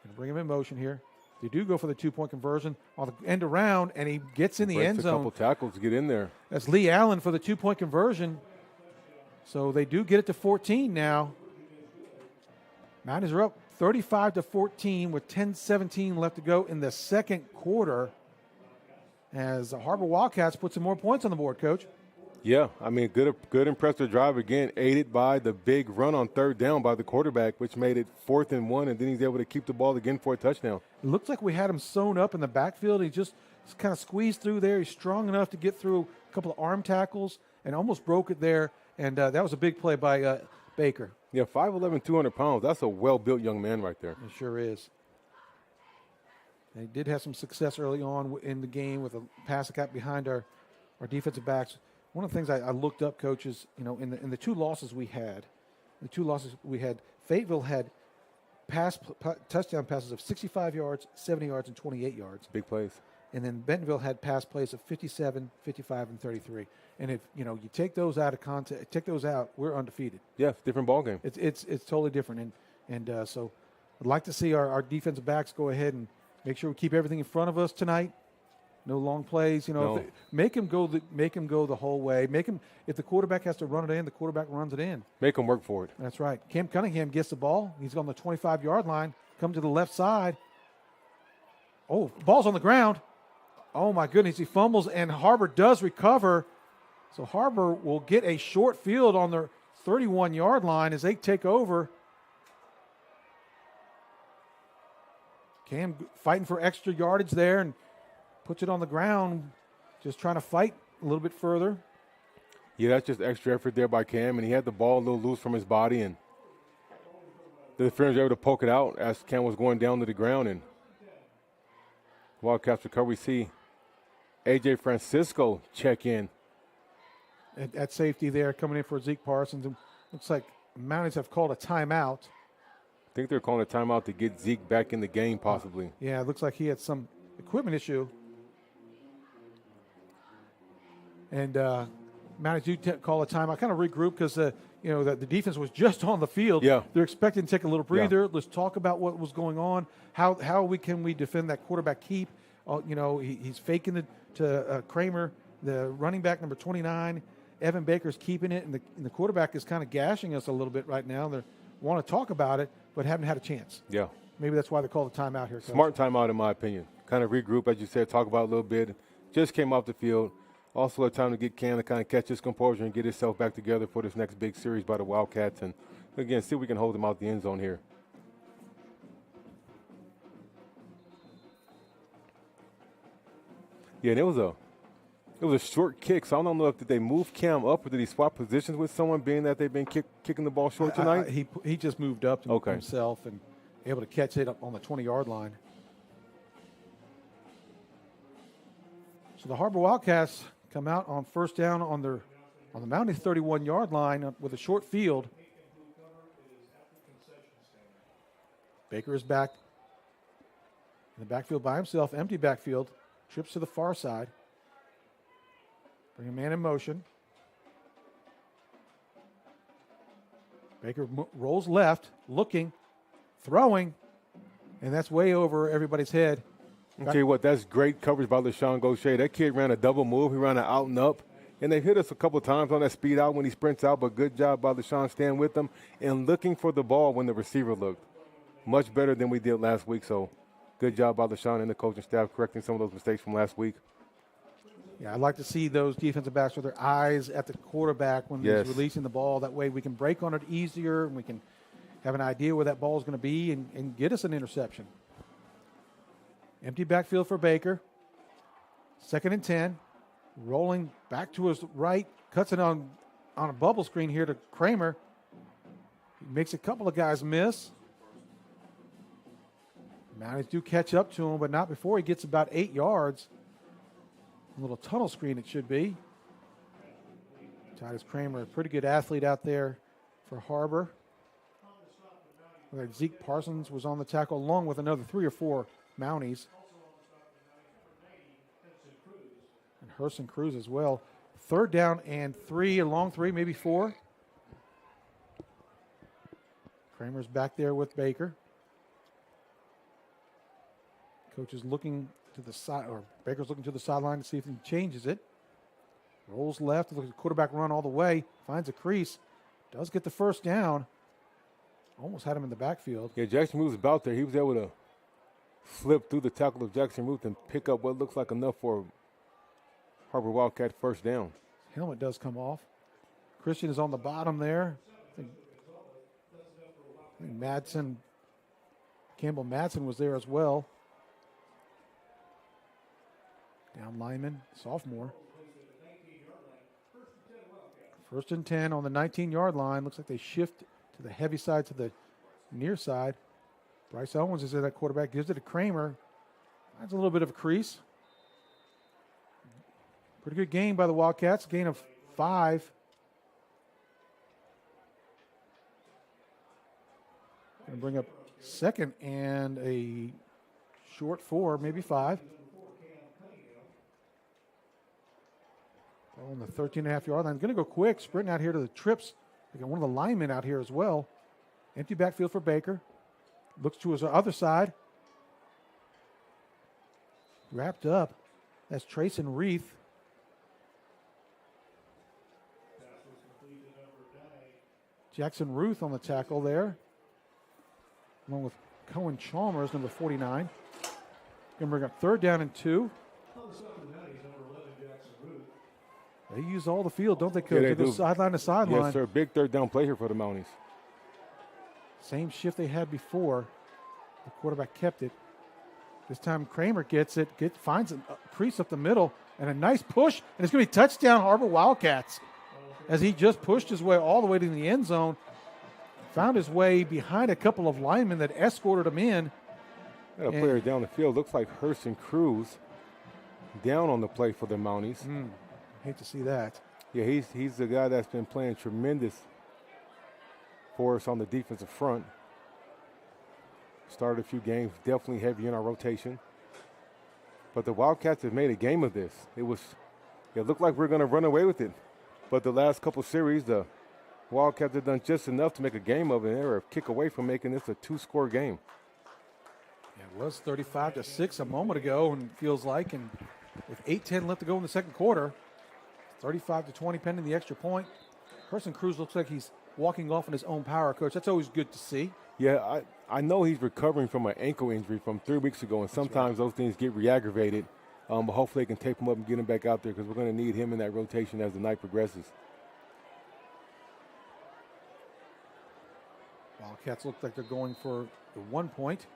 Gonna bring him in motion here. They do go for the 2-point conversion on the end around, and he gets in the end zone. A couple tackles to get in there. That's Lee Allen for the 2-point conversion. So they do get it to 14 now. Mounties are up 35-14 with 10:17 left to go in the second quarter. As the Har-Ber Wildcats put some more points on the board, Coach. Yeah, I mean, good impressive drive again, aided by the big run on 3rd down by the quarterback, which made it 4th and 1, and then he's able to keep the ball again for a touchdown. It looks like we had him sewn up in the backfield. He just kind of squeezed through there. He's strong enough to get through a couple of arm tackles and almost broke it there, and that was a big play by Baker. Yeah, 5'11", 200 pounds. That's a well-built young man right there. It sure is. They did have some success early on in the game with a pass that got behind our defensive backs. One of the things I looked up, coaches, in the 2 losses we had, Fayetteville had touchdown passes of 65 yards, 70 yards, and 28 yards. Big plays. And then Bentonville had pass plays of 57, 55, and 33. And if you take those out of context, take those out, we're undefeated. Yeah, it's a different ball game. It's totally different. And so I'd like to see our defensive backs go ahead and make sure we keep everything in front of us tonight. No long plays, No. Make him go the whole way. If the quarterback has to run it in, the quarterback runs it in. Make them work for it. That's right. Cam Cunningham gets the ball. He's on the 25-yard line. Come to the left side. Oh, ball's on the ground. Oh my goodness, he fumbles and Har-Ber does recover. So Har-Ber will get a short field on their 31-yard line as they take over. Cam fighting for extra yardage there and puts it on the ground, just trying to fight a little bit further. Yeah, that's just extra effort there by Cam, and he had the ball a little loose from his body, and the defenders were able to poke it out as Cam was going down to the ground, and Wildcats recover. We see A.J. Francisco check in. At safety there, coming in for Zeke Parsons. And looks like Mounties have called a timeout. I think they're calling a timeout to get Zeke back in the game, possibly. Yeah, it looks like he had some equipment issue. And Mounties do call a timeout, kind of regroup because the defense was just on the field. Yeah. They're expecting to take a little breather. Yeah. Let's talk about what was going on. How can we defend that quarterback keep? He's faking to Kramer, the running back number 29. Evan Baker's keeping it, and the quarterback is kind of gashing us a little bit right now. They want to talk about it, but haven't had a chance. Yeah. Maybe that's why they call the timeout here, Coach. Smart timeout, in my opinion. Kind of regroup, as you said, talk about it a little bit. Just came off the field. Also a time to get Cam to kind of catch his composure and get himself back together for this next big series by the Wildcats. And again, see if we can hold him out the end zone here. Yeah, and it was a short kick, so I don't know if did they move Cam up or did he swap positions with someone, being that they've been kicking the ball short tonight? He just moved up to himself and able to catch it up on the 20-yard line. So the Har-Ber Wildcats come out on first down on the Mounties 31-yard line with a short field. Baker is back in the backfield by himself, empty backfield, trips to the far side. Bring a man in motion. Baker rolls left, looking, throwing, and that's way over everybody's head. I'll tell you what, that's great coverage by LaShawn Gaucher. That kid ran a double move. He ran an out and up. And they hit us a couple of times on that speed out when he sprints out, but good job by LaShawn staying with them and looking for the ball when the receiver looked. Much better than we did last week, so good job by LaShawn and the coaching staff correcting some of those mistakes from last week. Yeah, I'd like to see those defensive backs with their eyes at the quarterback when he's releasing the ball. That way we can break on it easier and we can have an idea where that ball is going to be and get us an interception. Empty backfield for Baker. 2nd and 10. Rolling back to his right. Cuts it on a bubble screen here to Kramer. He makes a couple of guys miss. Mounties do catch up to him, but not before he gets about 8 yards. A little tunnel screen it should be. Titus Kramer, a pretty good athlete out there for Har-Ber. Zeke Parsons was on the tackle along with another 3 or 4 Mounties. And Hurson Cruz as well. 3rd down and 3, a long 3, maybe 4. Kramer's back there with Baker. Coach is looking to the side, or Baker's looking to the sideline to see if he changes it. Rolls left, looks at the quarterback run all the way, finds a crease, does get the first down. Almost had him in the backfield. Yeah, Jackson moves about there. He was able to slip through the tackle of Jackson Ruth and pick up what looks like enough for Har-Ber Wildcat first down. Helmet does come off. Christian is on the bottom there. I think Campbell Madsen was there as well. Down lineman, sophomore. 1st and 10 on the 19-yard line. Looks like they shift to the heavy side to the near side. Bryce Owens is at that quarterback, gives it to Kramer. That's a little bit of a crease. Pretty good game by the Wildcats, gain of 5. Going to bring up 2nd and a short 4, maybe 5. On the 13.5-yard line. Going to go quick, sprinting out here to the trips. They got one of the linemen out here as well. Empty backfield for Baker. Looks to his other side. Wrapped up. That's Trayson Reith. Jackson Ruth on the tackle there. Along with Cohen Chalmers, number 49. Going to bring up 3rd down and 2. They use all the field, don't they, Coach? Yeah, they go do. Sideline to sideline. Yes, sir. Big 3rd down play here for the Mounties. Same shift they had before. The quarterback kept it. This time Kramer gets it, finds a crease up the middle, and a nice push, and it's going to be touchdown Har-Ber Wildcats. As he just pushed his way all the way to the end zone, found his way behind a couple of linemen that escorted him in. Got a player down the field. Looks like Hurson Cruz down on the play for the Mounties. Hate to see that. Yeah, he's the guy that's been playing tremendous for us on the defensive front. Started a few games, definitely heavy in our rotation. But the Wildcats have made a game of this. It looked like we were going to run away with it. But the last couple series, the Wildcats have done just enough to make a game of it. They were a kick away from making this a 2-score game. Yeah, it was 35-6 a moment ago, and it feels like, and with 8:10 left to go in the second quarter, 35-20 pending the extra point. Hurson Cruz looks like he's walking off in his own power, Coach. That's always good to see. Yeah, I know he's recovering from an ankle injury from 3 weeks ago, and sometimes those things get re-aggravated. But hopefully they can tape him up and get him back out there because we're going to need him in that rotation as the night progresses. Wildcats look like they're going for the 1 point.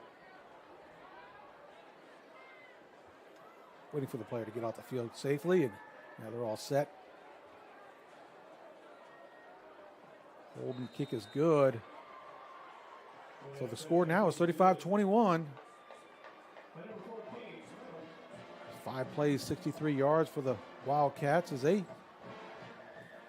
Waiting for the player to get off the field safely, and now they're all set. Holding kick is good. So the score now is 35-21. 5 plays, 63 yards for the Wildcats as they.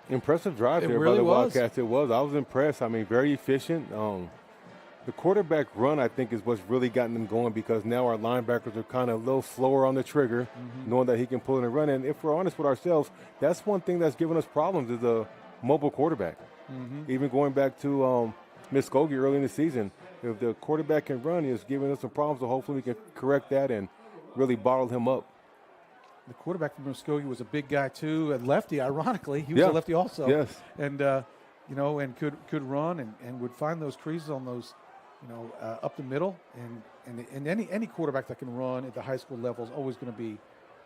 Impressive drive It there really by the was. Wildcats. It was. I was impressed. I mean, very efficient. The quarterback run, I think, is what's really gotten them going because now our linebackers are kind of a little slower on the trigger, knowing that he can pull in and run. And if we're honest with ourselves, that's one thing that's given us problems is a mobile quarterback. Even going back to Muskogee early in the season, if the quarterback can run, it's giving us some problems. So hopefully we can correct that and really bottle him up. The quarterback from Muskogee was a big guy too, a lefty. Ironically, he was a lefty also. Yes. And and could run and would find those creases on those, up the middle. And any quarterback that can run at the high school level is always going to be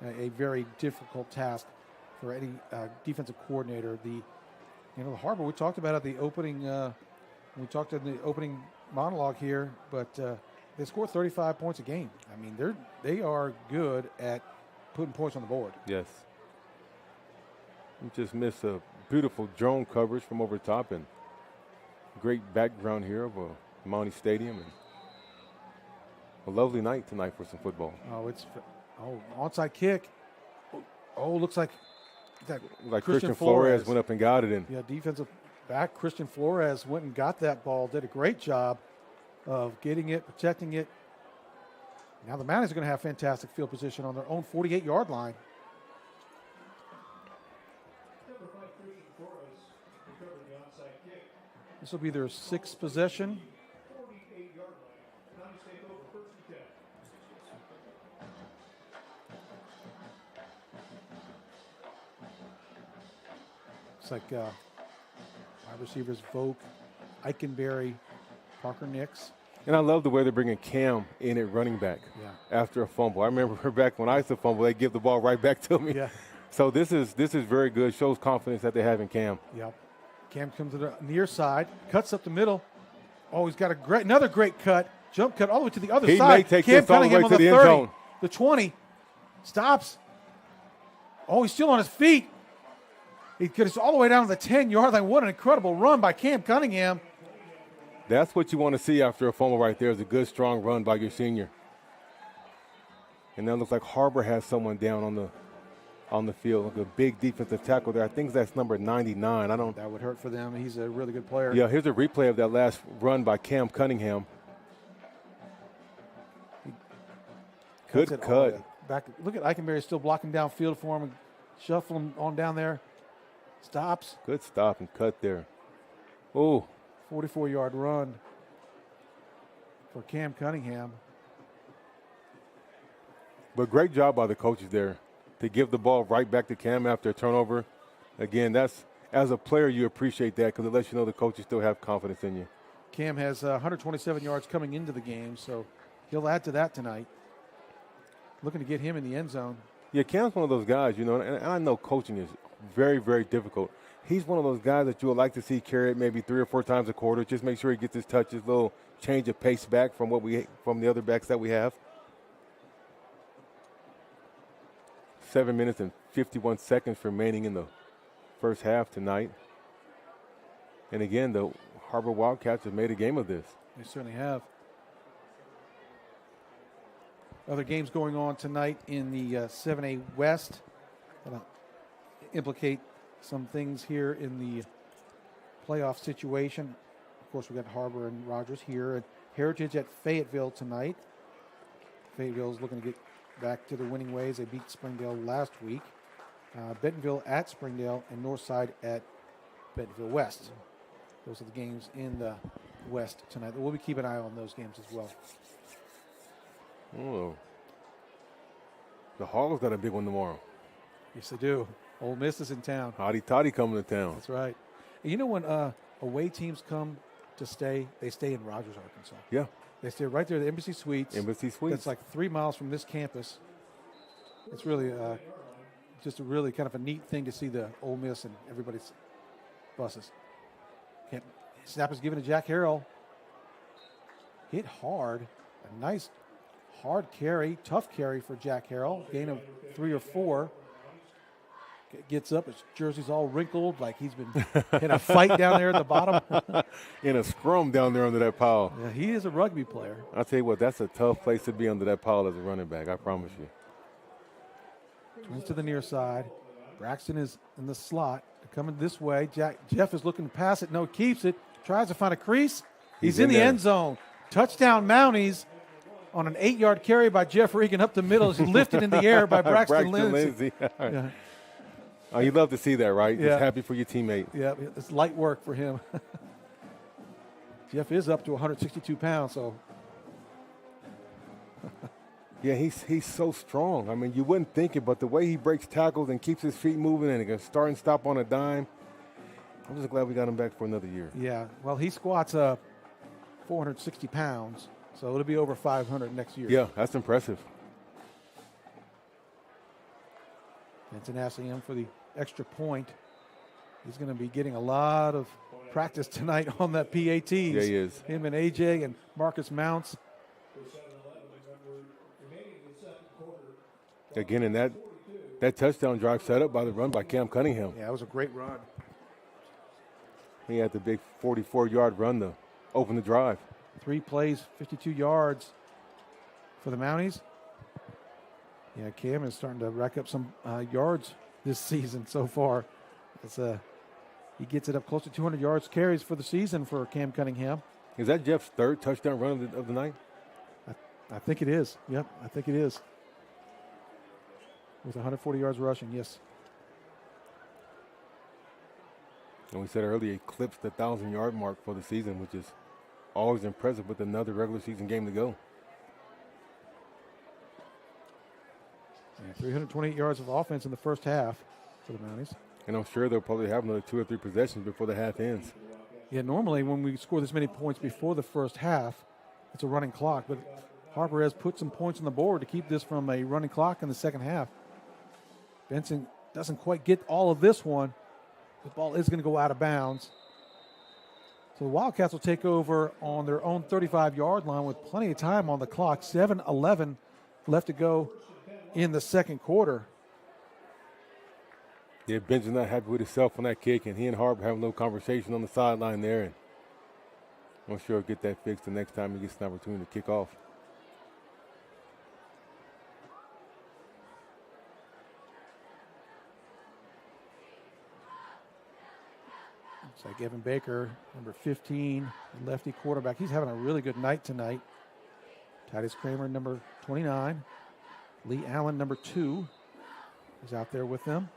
a very difficult task for any defensive coordinator. The Har-Ber we talked about at the opening. We talked in the opening monologue here, but they score 35 points a game. I mean, they are good at putting points on the board. Yes. We just missed a beautiful drone coverage from over the top and great background here of a Mountie Stadium and a lovely night tonight for some football. Onside kick. Looks like that. Like Christian Flores went up and got it in. Yeah, defensive back Christian Flores went and got that ball. Did a great job of getting it, protecting it. Now the Mounties are going to have fantastic field position on their own 48-yard line. This will be their 6th possession. It's like wide receivers Vogt, Eikenberry, Parker Nix. And I love the way they're bringing Cam in at running back after a fumble. I remember back when I used to fumble, they give the ball right back to me. Yeah. So this is very good. Shows confidence that they have in Cam. Yep. Cam comes to the near side, cuts up the middle. Oh, he's got another great cut, jump cut all the way to the other He side. may take Cam this all the way Cunningham to on the end 30, zone. the 20, stops. Oh, he's still on his feet. He gets all the way down to the 10-yard line. What an incredible run by Cam Cunningham. That's what you want to see after a fumble right there is a good, strong run by your senior. And now it looks like Har-Ber has someone down on the field, like a big defensive tackle there. I think that's number 99. That would hurt for them. He's a really good player. Yeah, here's a replay of that last run by Cam Cunningham. Good cut. Back. Look at Eikenberry still blocking downfield for him and shuffling on down there. Stops. Good stop and cut there. Oh. 44-yard run for Cam Cunningham. But great job by the coaches there to give the ball right back to Cam after a turnover. Again, that's as a player you appreciate that because it lets you know the coaches still have confidence in you. Cam has 127 yards coming into the game, so he'll add to that tonight. Looking to get him in the end zone. Yeah, Cam's one of those guys, and I know coaching is very, very difficult. He's one of those guys that you would like to see carry it maybe 3 or 4 times a quarter. Just make sure he gets his touches, little change of pace back from the other backs that we have. 7 minutes and 51 seconds remaining in the first half tonight. And again, the Har-Ber Wildcats have made a game of this. They certainly have. Other games going on tonight in the 7A West that'll implicate some things here in the playoff situation. Of course, we got Har-Ber and Rogers here. And Heritage at Fayetteville tonight. Fayetteville's looking to get back to the winning ways. They beat Springdale last week. Bentonville at Springdale and Northside at Bentonville West. Those are the games in the West tonight. We'll be keeping an eye on those games as well. Oh. The Hogs got a big one tomorrow. Yes, they do. Ole Miss is in town. Hotty Toddy coming to town. That's right. And you know when away teams come to stay, they stay in Rogers, Arkansas. Yeah. They stay right there at the Embassy Suites. Embassy Suites. That's like 3 miles from this campus. It's really just a really kind of a neat thing to see the Ole Miss and everybody's buses. Snap is given to Jack Harrell. Hit hard. A nice hard carry, tough carry for Jack Harrell. Gain of 3 or 4. Gets up, his jersey's all wrinkled, like he's been in a fight down there at the bottom. In a scrum down there under that pile. Yeah, he is a rugby player. I'll tell you what, that's a tough place to be under that pile as a running back, I promise you. Twins to the near side. Braxton is in the slot. Coming this way. Jeff is looking to pass it. No, keeps it. Tries to find a crease. He's in the there. end zone. Touchdown Mounties on an 8-yard carry by Jeff Regan up the middle. He's lifted in the air by Braxton Lindsay. Yeah. Oh, you love to see that, right? Yeah. Just happy for your teammate. Yeah, it's light work for him. Jeff is up to 162 pounds, so. Yeah, he's so strong. I mean, you wouldn't think it, but the way he breaks tackles and keeps his feet moving and can start and stop on a dime, I'm just glad we got him back for another year. Yeah, well, he squats 460 pounds, so it'll be over 500 next year. Yeah, that's impressive. Benson asking him for the extra point. He's going to be getting a lot of practice tonight on that PATs. Yeah, he is. Him and AJ and Marcus Mounts. Again, in that touchdown drive set up by the run by Cam Cunningham. Yeah, it was a great run. He had the big 44-yard run to open the drive. 3 plays, 52 yards for the Mounties. Yeah, Cam is starting to rack up some yards this season so far. He gets it up close to 200 yards carries for the season for Cam Cunningham. Is that Jeff's 3rd touchdown run of the night? I think it is. Yep, I think it is. With 140 yards rushing, yes. And we said earlier, eclipsed the 1,000-yard mark for the season, which is always impressive with another regular season game to go. Yeah, 328 yards of offense in the first half for the Mounties. And I'm sure they'll probably have another 2 or 3 possessions before the half ends. Yeah, normally when we score this many points before the first half, it's a running clock. But Har-Ber has put some points on the board to keep this from a running clock in the second half. Benson doesn't quite get all of this one. The ball is going to go out of bounds. So the Wildcats will take over on their own 35-yard line with plenty of time on the clock. 7:11 left to go in the second quarter. Yeah, Ben's not happy with himself on that kick, and he and Har-Ber have a little conversation on the sideline there. And I'm sure he'll get that fixed the next time he gets an opportunity to kick off. It's like Evan Baker, number 15, lefty quarterback. He's having a really good night tonight. Titus Kramer, number 29. Lee Allen, number 2, is out there with them.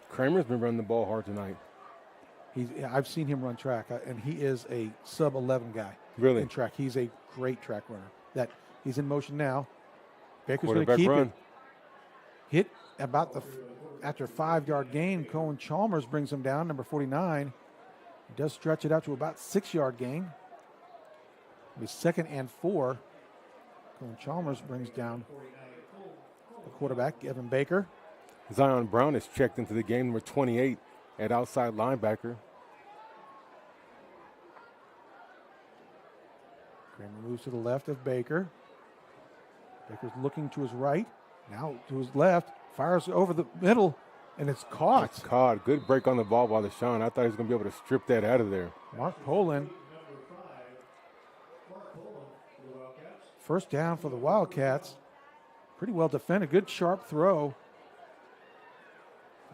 Kramer's been running the ball hard tonight. I've seen him run track, and he is a sub-11 guy. Really? In track. He's a great track runner. He's in motion now. Baker's going to Quarterback keep run. it. Hit about after a 5-yard gain. Cohen Chalmers brings him down, number 49. He does stretch it out to about 6-yard gain. It'll be 2nd and 4. Cohen Chalmers brings down the quarterback, Evan Baker. Zion Brown is checked into the game, number 28 at outside linebacker. Kramer moves to the left of Baker. Baker's looking to his right. Now to his left. Fires over the middle, and it's caught. It's caught. Good break on the ball by LaShawn. I thought he was going to be able to strip that out of there. Mark Poland. First down for the Wildcats. Pretty well defended. Good sharp throw.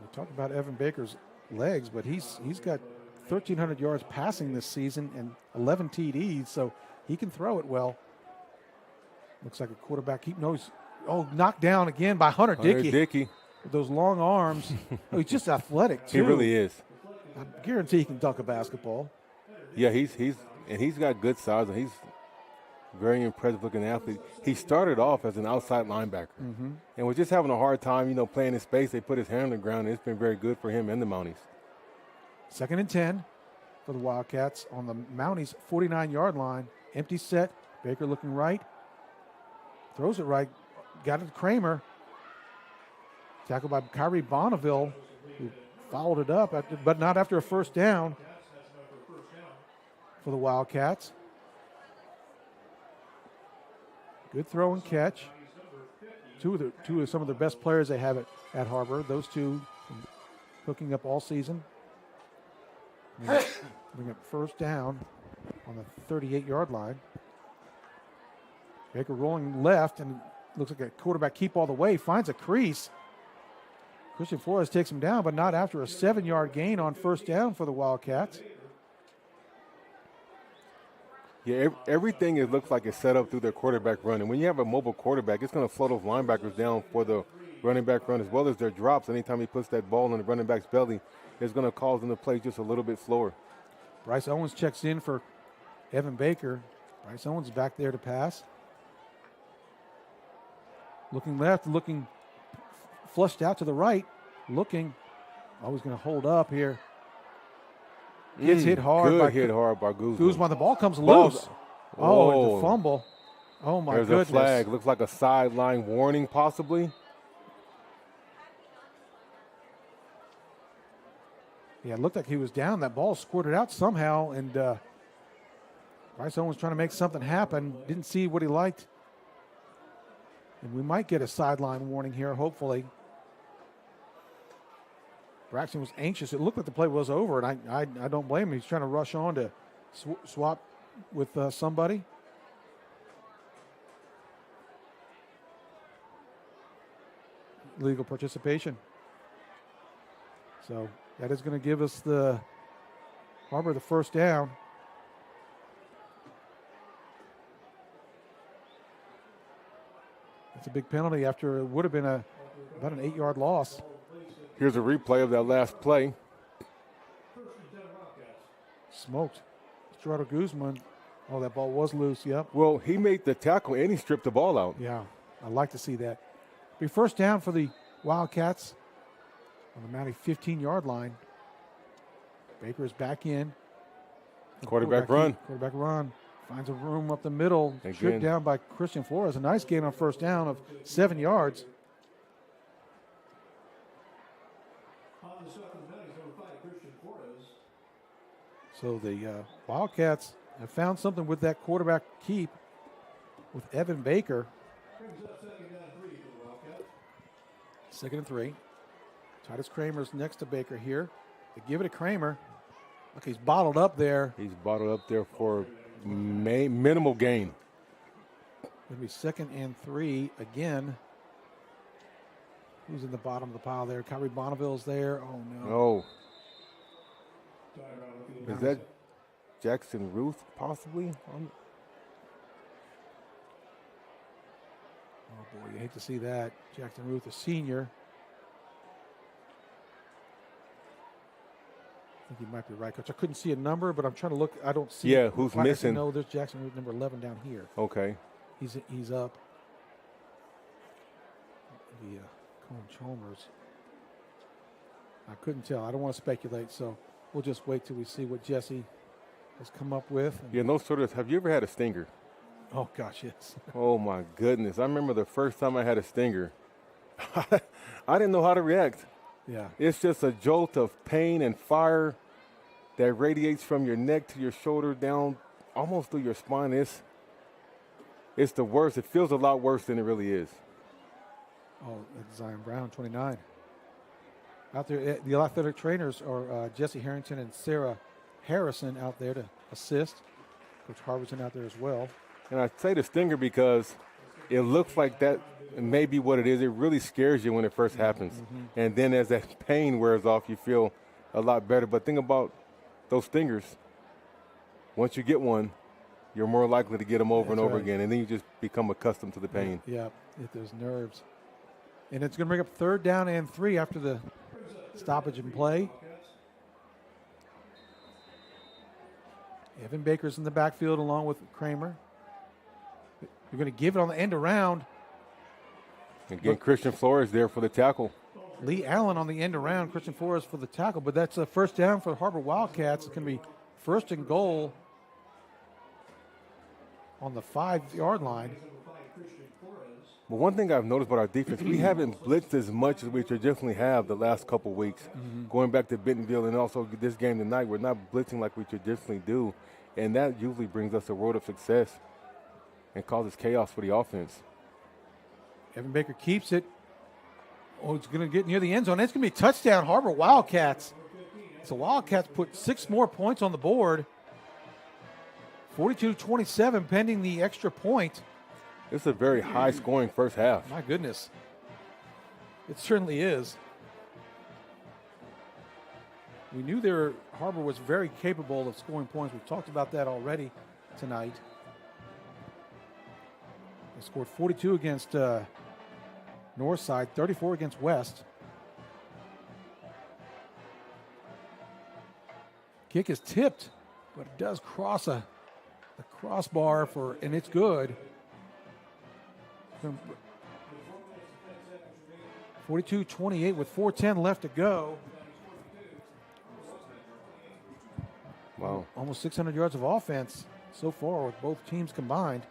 We talked about Evan Baker's legs, but he's got 1,300 yards passing this season and 11 TDs, so he can throw it well. Looks like a quarterback. Knocked down again by Hunter Dickey. With those long arms. He's just athletic, too. He really is. I guarantee he can dunk a basketball. Yeah, he's got good size, and he's very impressive looking athlete. He started off as an outside linebacker and was just having a hard time, playing in space. They put his hand on the ground, and it's been very good for him and the Mounties. 2nd and 10 for the Wildcats on the Mounties 49-yard line. Empty set. Baker looking right. Throws it right. got it to Kramer. Tackled by Kyrie Bonneville, who followed it up, but not after a first down for the Wildcats. Good throw and catch. Two of some of their best players they have at Har-Ber. Those two hooking up all season. Bring up first down on the 38-yard line. Baker rolling left, and looks like a quarterback keep all the way. Finds a crease. Christian Flores takes him down, but not after a 7-yard gain on first down for the Wildcats. Yeah, everything it looks like it's set up through their quarterback run. And when you have a mobile quarterback, it's going to slow those linebackers down for the running back run as well as their drops. Anytime he puts that ball in the running back's belly, it's going to cause them to play just a little bit slower. Bryce Owens checks in for Evan Baker. Bryce Owens back there to pass. Looking left, looking flushed out to the right, looking. Always going to hold up here. Gets hit hard. Good hit hard by Guzman. Guzman, the ball comes loose. Oh, and the fumble. Oh, my goodness. There's a flag. Looks like a sideline warning possibly. Yeah, it looked like he was down. That ball squirted out somehow, and Bryce Owens trying to make something happen. Didn't see what he liked. And we might get a sideline warning here, hopefully. Braxton was anxious. It looked like the play was over, and I don't blame him. He's trying to rush on to swap with somebody. Legal participation. So that is going to give us the Har-Ber the first down. It's a big penalty after it would have been about an 8-yard loss. Here's a replay of that last play. Smoked. Gerardo Guzman. Oh, that ball was loose, yep. Well, he made the tackle and he stripped the ball out. Yeah, I'd like to see that. Be first down for the Wildcats on the Mountie 15-yard line. Baker is back in. Quarterback run. Quarterback run. Finds a room up the middle. Stripped down by Christian Flores. A nice gain on first down of 7 yards. So the Wildcats have found something with that quarterback keep with Evan Baker. Second and 3. Titus Kramer's next to Baker here. They give it to Kramer. Look, he's bottled up there. He's bottled up there for minimal gain. Going to be 2nd and 3 again. Who's in the bottom of the pile there? Kyrie Bonneville's there. Oh, no. Oh. Is that Jackson Ruth possibly? Oh, boy, you hate to see that. Jackson Ruth, a senior. I think you might be right, Coach. I couldn't see a number, but I'm trying to look. I don't see. Yeah, who's missing? No, there's Jackson Ruth, number 11 down here. Okay. He's up. The Cone Chalmers. I couldn't tell. I don't want to speculate, so we'll just wait till we see what Jesse has come up with. Yeah, no sort of. Have you ever had a stinger? Oh, gosh, yes. Oh, my goodness. I remember the first time I had a stinger. I didn't know how to react. Yeah. It's just a jolt of pain and fire that radiates from your neck to your shoulder down almost through your spine. It's the worst. It feels a lot worse than it really is. Oh, that's Zion Brown, 29. Out there, the athletic trainers are Jesse Harrington and Sarah Harrison out there to assist. Coach Harbison out there as well. And I say the stinger because it looks like that may be what it is. It really scares you when it first happens. Mm-hmm. And then as that pain wears off, you feel a lot better. But think about those stingers. Once you get one, you're more likely to get them over and over again. And then you just become accustomed to the pain. Yeah, hit those nerves. And it's going to bring up 3rd down and 3 after the stoppage in play. Evan Baker's in the backfield along with Kramer. You're going to give it on the end around. Again, Christian Flores there for the tackle. Lee Allen on the end around, Christian Flores for the tackle. But that's a first down for the Har-Ber Wildcats. It's going to be 1st and goal on the 5-yard line. But one thing I've noticed about our defense, we haven't blitzed as much as we traditionally have the last couple weeks. Going back to Bentonville and also this game tonight, we're not blitzing like we traditionally do, and that usually brings us a road of success and causes chaos for the offense. Evan Baker keeps it. Oh, it's going to get near the end zone. It's going to be a touchdown, Har-Ber Wildcats. So Wildcats put 6 more points on the board. 42-27 pending the extra point. It's a very high-scoring first half. My goodness. It certainly is. We knew Har-Ber was very capable of scoring points. We've talked about that already tonight. They scored 42 against Northside, 34 against West. Kick is tipped, but it does cross the crossbar and it's good. 42-28 with 4:10 left to go. Wow. Almost 600 yards of offense so far with both teams combined.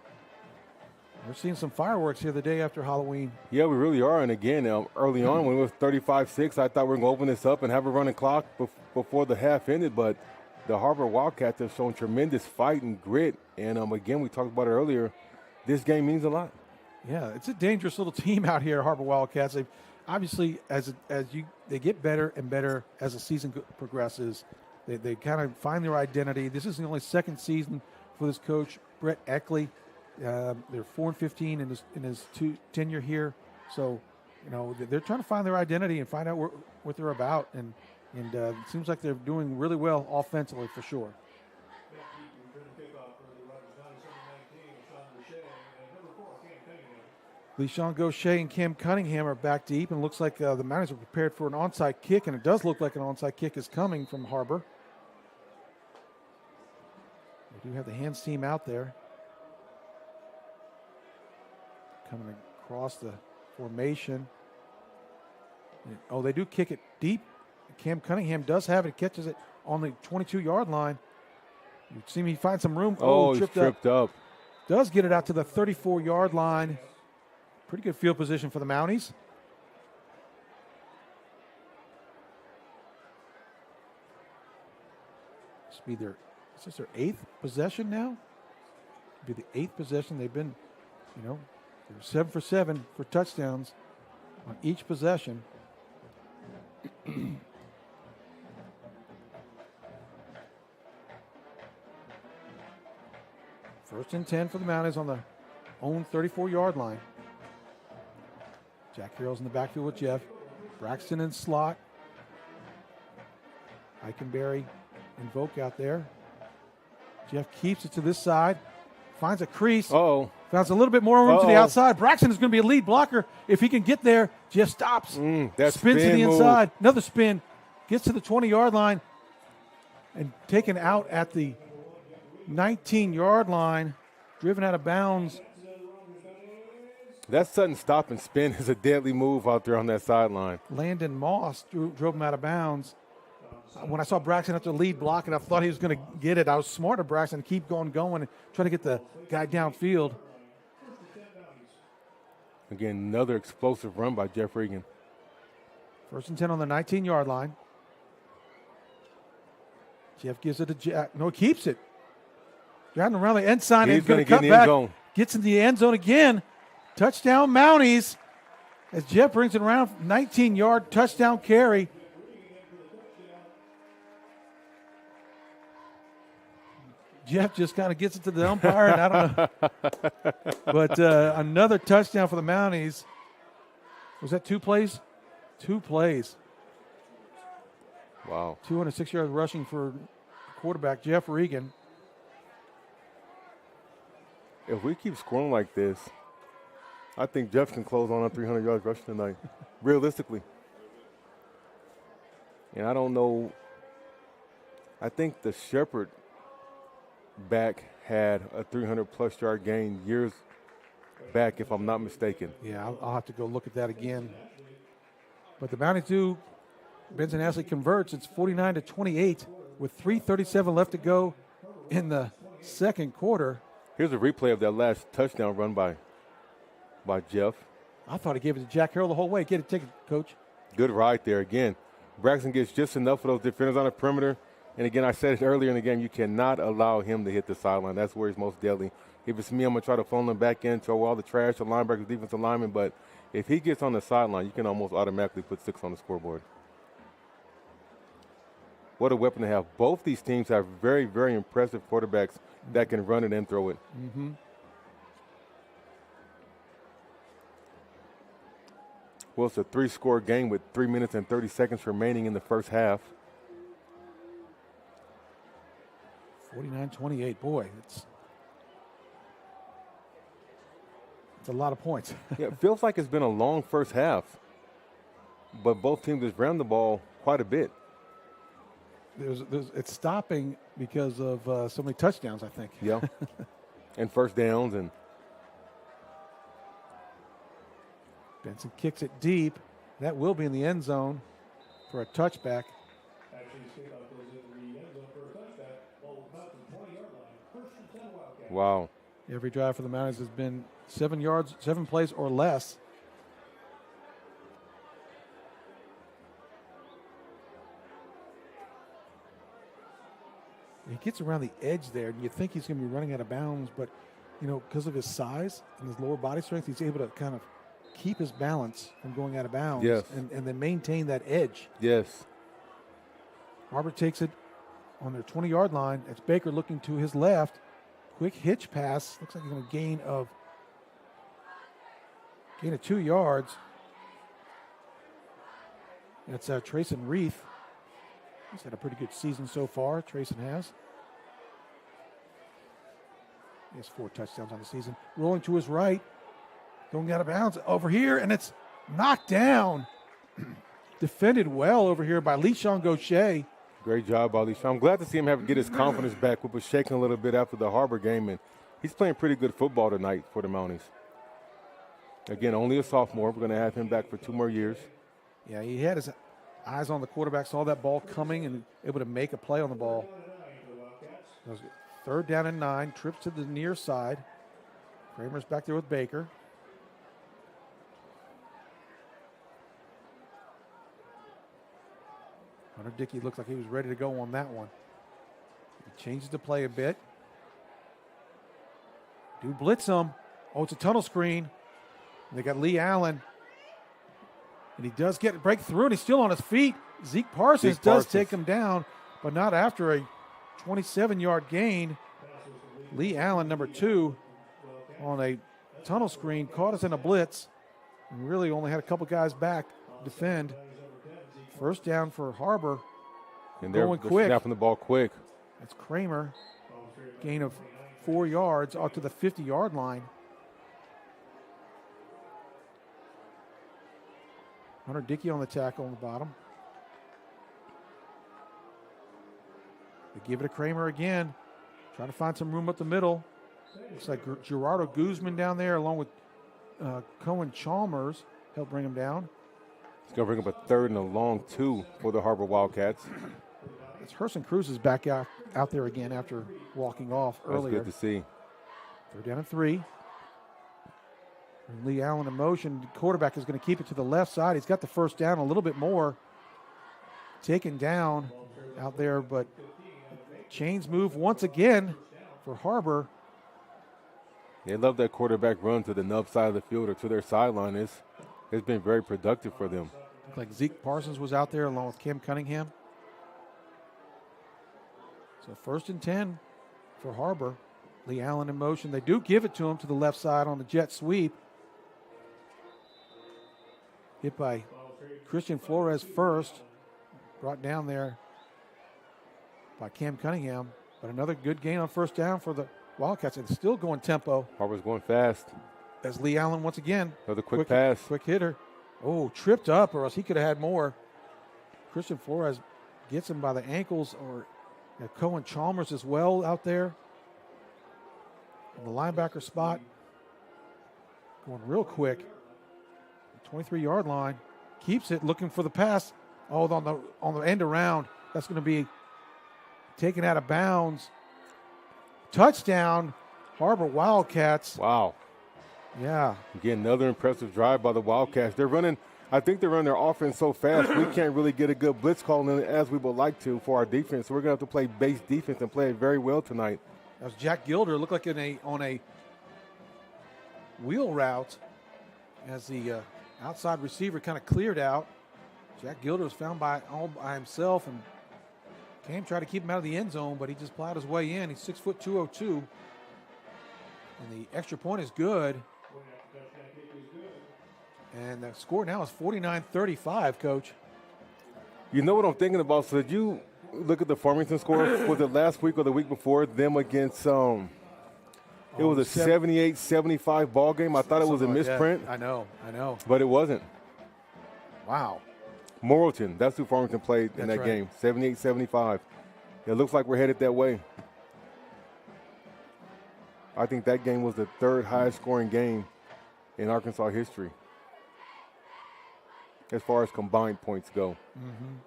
We're seeing some fireworks here the day after Halloween. Yeah, we really are. And again, early on when it was 35-6, I thought we were going to open this up and have a running clock before the half ended. But the Har-Ber Wildcats have shown tremendous fight and grit. And again, we talked about it earlier. This game means a lot. Yeah, it's a dangerous little team out here, Har-Ber Wildcats. They obviously, they get better and better as the season progresses. They kind of find their identity. This is the only second season for this coach, Brett Eckley. They're 4-15 in his tenure here. So, they're trying to find their identity and find out what they're about. And it seems like they're doing really well offensively for sure. LeSean Gaucher and Cam Cunningham are back deep, and it looks like the Mounties are prepared for an onside kick, and it does look like an onside kick is coming from Har-Ber. We do have the hands team out there. Coming across the formation. Oh, they do kick it deep. Cam Cunningham does have it, catches it on the 22-yard line. You see me find some room. Oh, he's tripped up. Does get it out to the 34-yard line. Pretty good field position for the Mounties. Is this their 8th possession now? It'll be the 8th possession. They've been, they're 7 for 7 for touchdowns on each possession. First and 10 for the Mounties on the own 34-yard line. Jack Harrell's in the backfield with Jeff. Braxton in slot. Eichenberry and Volk out there. Jeff keeps it to this side. Finds a crease. Finds a little bit more room to the outside. Braxton is going to be a lead blocker. If he can get there, Jeff stops. Spins to the inside. Another spin. Gets to the 20-yard line. And taken out at the 19-yard line. Driven out of bounds. That sudden stop and spin is a deadly move out there on that sideline. Landon Moss drove him out of bounds. When I saw Braxton have to lead block, and I thought he was going to get it, I was smart of Braxton to keep going and try to get the guy downfield. Again, another explosive run by Jeff Regan. First and 10 on the 19-yard line. Jeff gives it to Jack. No, he keeps it. Driving around the end sign. He's going to get in the end zone. Gets in the end zone again. Touchdown Mounties. As Jeff brings it around, 19-yard touchdown carry. Jeff just kind of gets it to the umpire, and I don't know. But another touchdown for the Mounties. Was that 2 plays? 2 plays. Wow. 206 yards rushing for quarterback Jeff Regan. If we keep scoring like this, I think Jeff can close on 300 yards rushing tonight, realistically. And I don't know. I think the Shepherd back had a 300-plus yard gain years back, if I'm not mistaken. Yeah, I'll have to go look at that again. But the Mounties do. Benson Ashley converts. It's 49-28 with 3:37 left to go in the second quarter. Here's a replay of that last touchdown run by by Jeff. I thought he gave it to Jack Harrell the whole way. Get it, take it, Coach. Good ride there again. Braxton gets just enough of those defenders on the perimeter. And again, I said it earlier in the game, you cannot allow him to hit the sideline. That's where he's most deadly. If it's me, I'm going to try to funnel him back in, throw all the trash to linebackers, defensive linemen. But if he gets on the sideline, you can almost automatically put 6 on the scoreboard. What a weapon to have. Both these teams have very, very impressive quarterbacks that can run it and throw it. Mm-hmm. Well, it's a 3-score game with 3 minutes and 30 seconds remaining in the first half. 49-28. Boy, it's a lot of points. Yeah, it feels like it's been a long first half, but both teams have ran the ball quite a bit. It's stopping because of so many touchdowns, I think. Yeah, and first downs. And Benson kicks it deep. That will be in the end zone for a touchback. Wow. Every drive for the Mounties has been 7 plays or less. He gets around the edge there, and you think he's going to be running out of bounds, but, you know, because of his size and his lower body strength, he's able to kind of keep his balance from going out of bounds. Yes. And then maintain that edge. Yes. Har-Ber takes it on their 20-yard line. It's Baker looking to his left. Quick hitch pass. Looks like he's going to gain of 2 yards. That's Trayson Reith. He's had a pretty good season so far. Trayson has. He has 4 touchdowns on the season. Rolling to his right. Going out of bounds over here, and it's knocked down. Defended well over here by LeSean Gaucher. Great job by LeSean. I'm glad to see him get his confidence back, which was shaking a little bit after the Har-Ber game, and he's playing pretty good football tonight for the Mounties. Again, only a sophomore. We're going to have him back for 2 more years. Yeah, he had his eyes on the quarterback, saw that ball coming, and able to make a play on the ball. 3rd down and 9, trips to the near side. Kramer's back there with Baker. Hunter Dickey looks like he was ready to go on that one. He changes the play a bit. Do blitz him. Oh, it's a tunnel screen. They got Lee Allen. And he does break through, and he's still on his feet. Zeke Parsons does take him down, but not after a 27-yard gain. Lee Allen, number 2, on a tunnel screen, caught us in a blitz, and really only had a couple guys back defend. First down for Har-Ber. And they're quick. Snapping the ball quick. That's Kramer. Gain of 4 yards out to the 50-yard line. Hunter Dickey on the tackle on the bottom. They give it to Kramer again. Trying to find some room up the middle. Looks like Gerardo Guzman down there along with Cohen Chalmers helped bring him down. He's going to bring up a 3rd and a long 2 for the Har-Ber Wildcats. It's Herson Cruz is back out there again after walking off earlier. That's good to see. 3rd down and 3. And Lee Allen in motion. The quarterback is going to keep it to the left side. He's got the first down a little bit more. Taken down out there, but chains move once again for Har-Ber. They love that quarterback run to the nub side of the field or to their sideline. It's been very productive for them. Looked like Zeke Parsons was out there along with Cam Cunningham. So 1st and 10 for Har-Ber. Lee Allen in motion. They do give it to him to the left side on the jet sweep. Hit by Christian Flores first. Brought down there by Cam Cunningham. But another good gain on first down for the Wildcats. And still going tempo. Har-Ber's going fast. As Lee Allen once again. Another quick pass. Quick hitter. Oh, tripped up or else he could have had more. Christian Flores gets him by the ankles, or Cohen Chalmers as well out there. On the linebacker spot. Going real quick. 23-yard line. Keeps it, looking for the pass. Oh, on the end around. That's going to be taken out of bounds. Touchdown, Har-Ber Wildcats. Wow. Yeah. Again, another impressive drive by the Wildcats. I think they're running their offense so fast, we can't really get a good blitz call in as we would like to for our defense. So we're going to have to play base defense and play it very well tonight. That was Jack Gilder. Looked like on a wheel route as the outside receiver kind of cleared out. Jack Gilder was found all by himself, and Cam tried to keep him out of the end zone, but he just plowed his way in. He's 6 foot 202. And the extra point is good. And the score now is 49-35, Coach. You know what I'm thinking about? So did you look at the Farmington score? Was it last week or the week before? Them against it was a 78-75 ball game. I thought it was a misprint. I know. But it wasn't. Wow. Morrilton, that's who Farmington played in that right. game, 78-75. It looks like we're headed that way. I think that game was the third highest scoring game in Arkansas history as far as combined points go. Mm-hmm.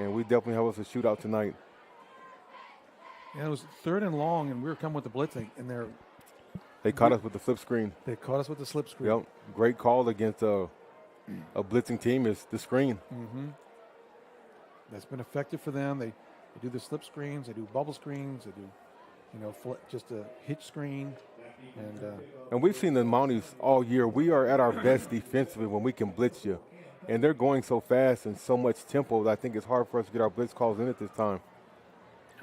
And we definitely have us a shootout tonight. Yeah, it was 3rd and long, and we were coming with the blitzing, and They caught us with the flip screen. they caught us with the slip screen. Yep, great call against a blitzing team is the screen. Mm-hmm. That's been effective for them. They do the slip screens, they do bubble screens, they do, just a hitch screen. And we've seen the Mounties all year. We are at our best defensively when we can blitz you. And they're going so fast and so much tempo that I think it's hard for us to get our blitz calls in at this time.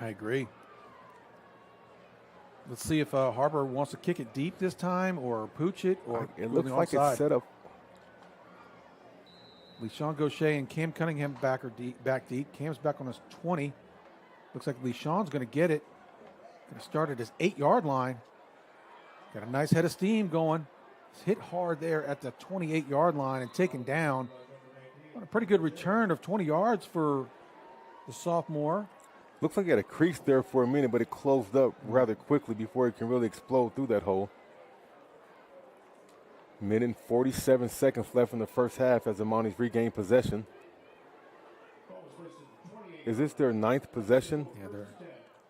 I agree. Let's see if Har-Ber wants to kick it deep this time or pooch it or it looks like it's set up. LeSean Gaucher and Cam Cunningham back deep. Cam's back on his 20. Looks like LeSean's going to get it. Going to start at his 8-yard line. Got a nice head of steam going. He's hit hard there at the 28-yard line and taken down. A pretty good return of 20 yards for the sophomore. Looks like he had a crease there for a minute, but it closed up rather quickly before it can really explode through that hole. Minute and 47 seconds left in the first half as the Mounties regain possession. Is this their 9th possession? Yeah, they're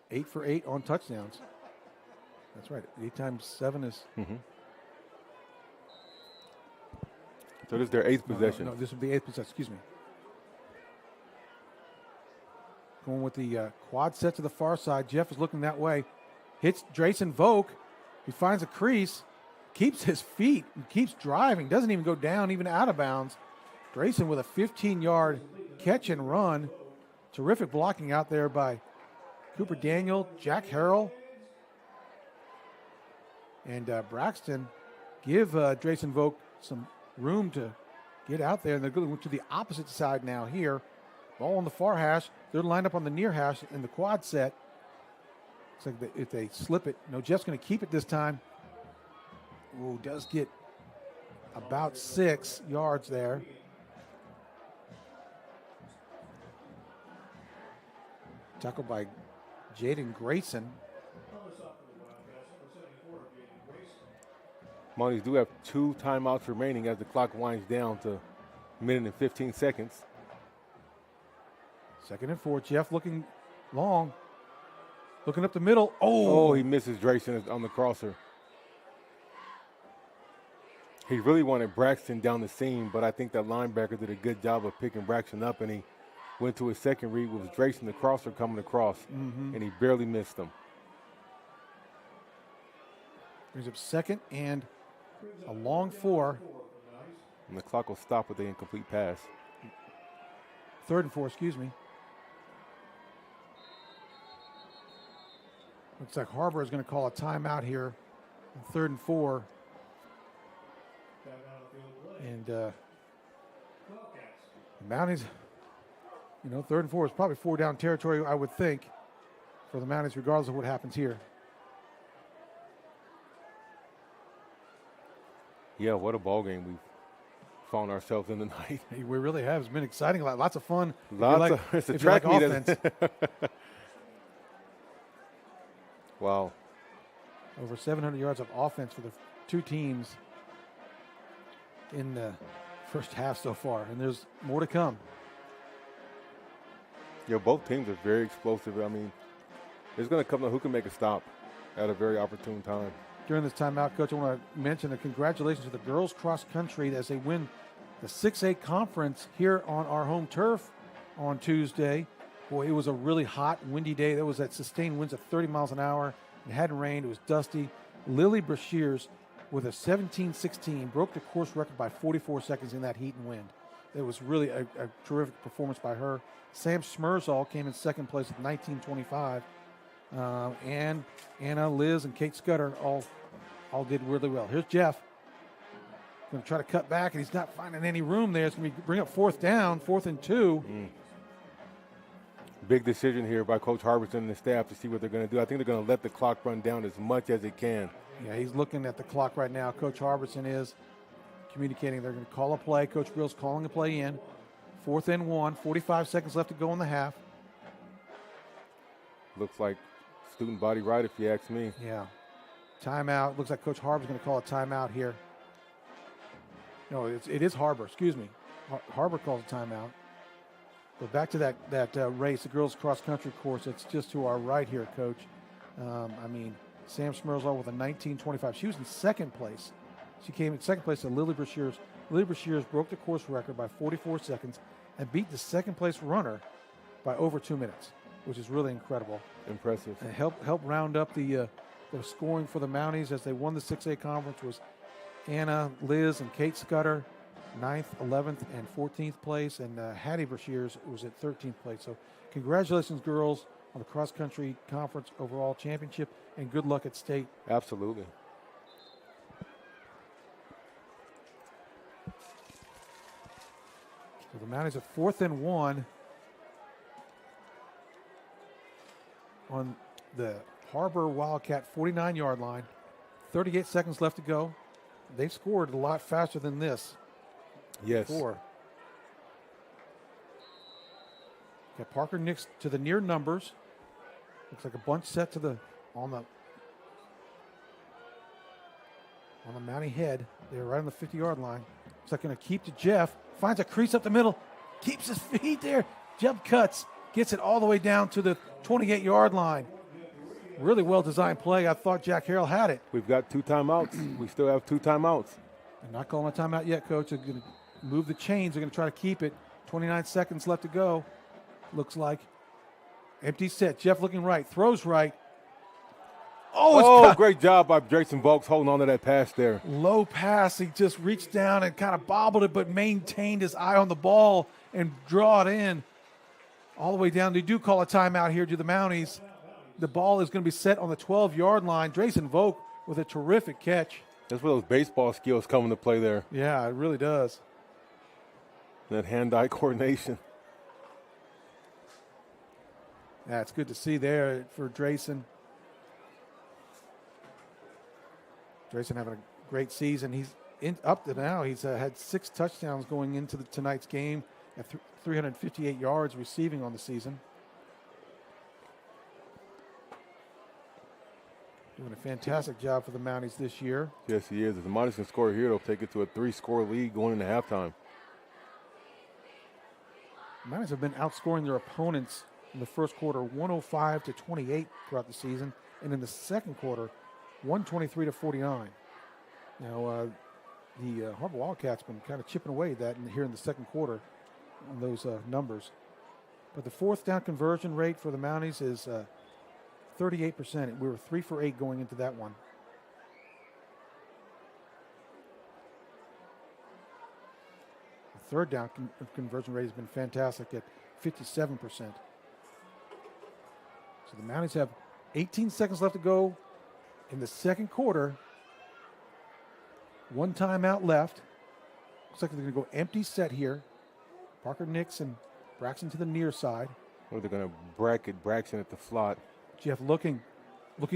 8 for 8 on touchdowns. That's right. 8 times 7 is. Mm-hmm. So this is their 8th possession. No, this would be 8th possession. Excuse me. Going with the quad set to the far side. Jeff is looking that way. Hits Drayson Vogt. He finds a crease. Keeps his feet and keeps driving. Doesn't even go down, even out of bounds. Drayson with a 15-yard catch and run. Terrific blocking out there by Cooper Daniel, Jack Harrell, and Braxton. Give Drayson Vogt some room to get out there. And they're going to the opposite side now here. Ball on the far hash. They're lined up on the near hash in the quad set. Looks like if they slip it, no, Jeff's going to keep it this time. Ooh, does get about 6 yards there. Tackled by Jaden Grayson. Mounties do have 2 timeouts remaining as the clock winds down to a minute and 15 seconds. 2nd and 4. Jeff looking long. Looking up the middle. Oh, he misses Drayson on the crosser. He really wanted Braxton down the seam, but I think that linebacker did a good job of picking Braxton up, and he went to his second read with Drayson, the crosser, coming across, and he barely missed him. Brings up 2nd and a long 4. And the clock will stop with the incomplete pass. 3rd and 4, excuse me. Looks like Har-Ber is going to call a timeout here on 3rd and 4. And the Mounties, 3rd and 4 is probably 4 down territory, I would think, for the Mounties, regardless of what happens here. Yeah, what a ball game we've found ourselves in tonight. We really have. It's been exciting. Lots of fun. It's a track meet. Offense. Wow. Over 700 yards of offense for the 2 teams in the first half so far, and there's more to come. Yeah, both teams are very explosive. I mean, it's going to come to who can make a stop at a very opportune time. during this timeout, Coach, I want to mention the congratulations to the girls cross country as they win the 6A conference here on our home turf on Tuesday. Boy, it was a really hot, windy day. There was that sustained winds of 30 miles an hour. It hadn't rained. It was dusty. Lily Brashears, with a 17-16, broke the course record by 44 seconds in that heat and wind. It was really a terrific performance by her. Sam Smersall came in second place at 19:25. And Anna, Liz, and Kate Scudder all did really well. Here's Jeff. Going to try to cut back, and he's not finding any room there. It's going to bring up fourth down, 4th and 2. Big decision here by Coach Harbison and the staff to see what they're going to do. I think they're going to let the clock run down as much as it can. Yeah, he's looking at the clock right now. Coach Harbison is communicating. They're going to call a play. Coach Grill's calling a play in. 4th and 1, 45 seconds left to go in the half. Looks like student body right, if you ask me. Yeah. Timeout. Looks like Coach Har-Ber's going to call a timeout here. No, it is Har-Ber. Excuse me. Har-Ber calls a timeout. But back to that race, the girls cross-country course. It's just to our right here, Coach. Sam Smersall with a 19:25. She was in second place. She came in second place to Lily Brashears. Lily Brashears broke the course record by 44 seconds and beat the second-place runner by over 2 minutes, which is really incredible. Impressive. And help round up the scoring for the Mounties as they won the 6A conference was Anna, Liz, and Kate Scudder, 9th, 11th, and 14th place, and Hattie Brashears was at 13th place. So congratulations, girls, on the cross-country conference overall championship, and good luck at state. Absolutely. So the Mounties at 4th and 1 on the Har-Ber Wildcat 49-yard line. 38 seconds left to go. They've scored a lot faster than this. Yes. Before. Got Parker Nix to the near numbers. Looks like a bunch set to the on the Mountie head. They're right on the 50-yard line. Looks like going to keep to Jeff. Finds a crease up the middle. Keeps his feet there. Jeff cuts. Gets it all the way down to the 28-yard line. Really well-designed play. I thought Jack Harrell had it. We've got 2 timeouts. We still have 2 timeouts. They're not calling a timeout yet, Coach. They're going to move the chains. They're going to try to keep it. 29 seconds left to go. Looks like. Empty set. Jeff looking right. Throws right. Oh, it's great job by Jason Volks holding on to that pass there. Low pass. He just reached down and kind of bobbled it, but maintained his eye on the ball and draw it in all the way down. They do call a timeout here to the Mounties. The ball is going to be set on the 12-yard line. Jason Volk with a terrific catch. That's where those baseball skills come into play there. Yeah, it really does. That hand-eye coordination. Yeah, it's good to see there for Drayson. Drayson having a great season. He's up to now. He's had 6 touchdowns going into tonight's game at 358 yards receiving on the season. Doing a fantastic job for the Mounties this year. Yes, he is. If the Mounties can score here, they'll take it to a 3-score lead going into halftime. The Mounties have been outscoring their opponents in the first quarter 105-28 throughout the season, and in the second quarter 123-49. Now the Har-Ber Wildcats been kind of chipping away at that here in the second quarter on those numbers. But the 4th down conversion rate for the Mounties is 38%. We were 3 for 8 going into that one. The 3rd down conversion rate has been fantastic at 57%. So the Mounties have 18 seconds left to go in the second quarter. 1 timeout left. Looks like they're going to go empty set here. Parker Nix and Braxton to the near side. Or they're going to bracket Braxton at the slot. Jeff looking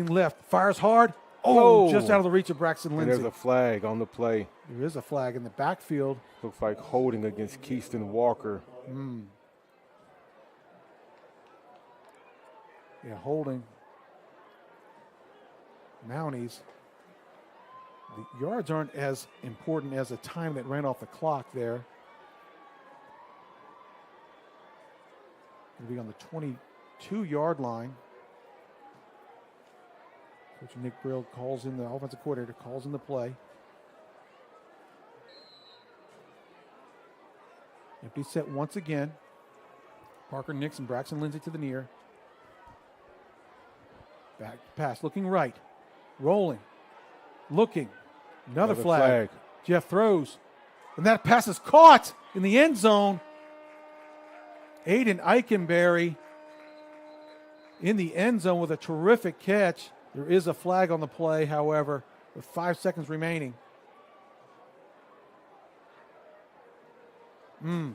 left, fires hard. Oh, just out of the reach of Braxton Lindsay. And there's a flag on the play. There is a flag in the backfield. Looks like holding against Keyston Walker. Yeah, holding. Mounties. The yards aren't as important as the time that ran off the clock there. It'll be on the 22-yard line. Coach Nick Brill calls in, the offensive coordinator calls in the play. Empty set once again. Parker Nix and Braxton Lindsay to the near. Back pass, looking right. Rolling. Looking. Another flag. Jeff throws. And that pass is caught in the end zone. Aiden Eikenberry in the end zone with a terrific catch. There is a flag on the play, however, with 5 seconds remaining. A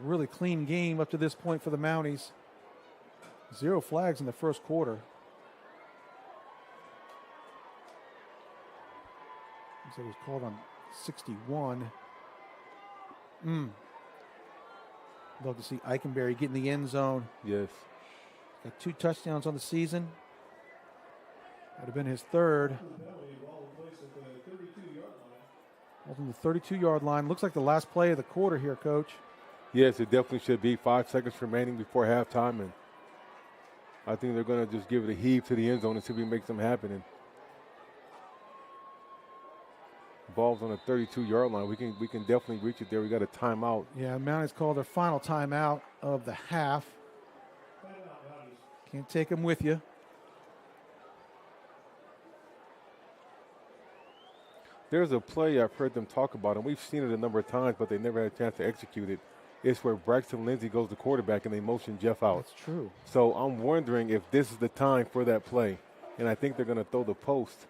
really clean game up to this point for the Mounties. 0 flags in the first quarter. It was called on 61. Love to see Eikenberry get in the end zone. Yes. Got 2 touchdowns on the season. That would have been his third. On the 32-yard line. Looks like the last play of the quarter here, Coach. Yes, it definitely should be. 5 seconds remaining before halftime, and I think they're going to just give it a heave to the end zone and see if we can make something happen. And ball's on the 32-yard line. We can definitely reach it there. We got a timeout. Yeah, Mounties called their final timeout of the half. Can't take them with you. There's a play I've heard them talk about, and we've seen it a number of times, but they never had a chance to execute it. It's where Braxton Lindsay goes to quarterback and they motion Jeff out. That's true. So I'm wondering if this is the time for that play, and I think they're going to throw the post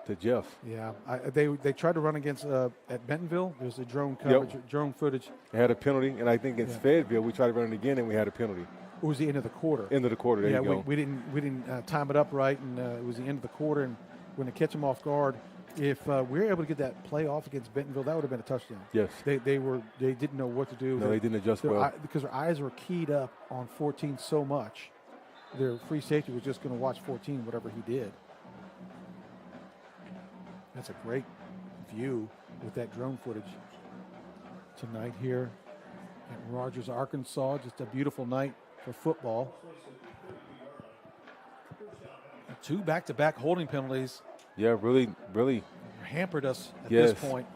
to Jeff. Yeah, they tried to run against at Bentonville. There's a drone coverage, drone footage. They had a penalty, and I think in Fayetteville we tried to run it again and we had a penalty. It was the end of the quarter. End of the quarter. There you go. We didn't time it up right, and it was the end of the quarter. And we're going to catch them off guard. If we were able to get that play off against Bentonville, that would have been a touchdown. Yes. They didn't know what to do. No, they didn't adjust well. Because their eyes were keyed up on 14 so much. Their free safety was just going to watch 14, whatever he did. That's a great view with that drone footage tonight here at Rogers, Arkansas. Just a beautiful night for football. 2 back-to-back holding penalties. Yeah, really hampered us at this point.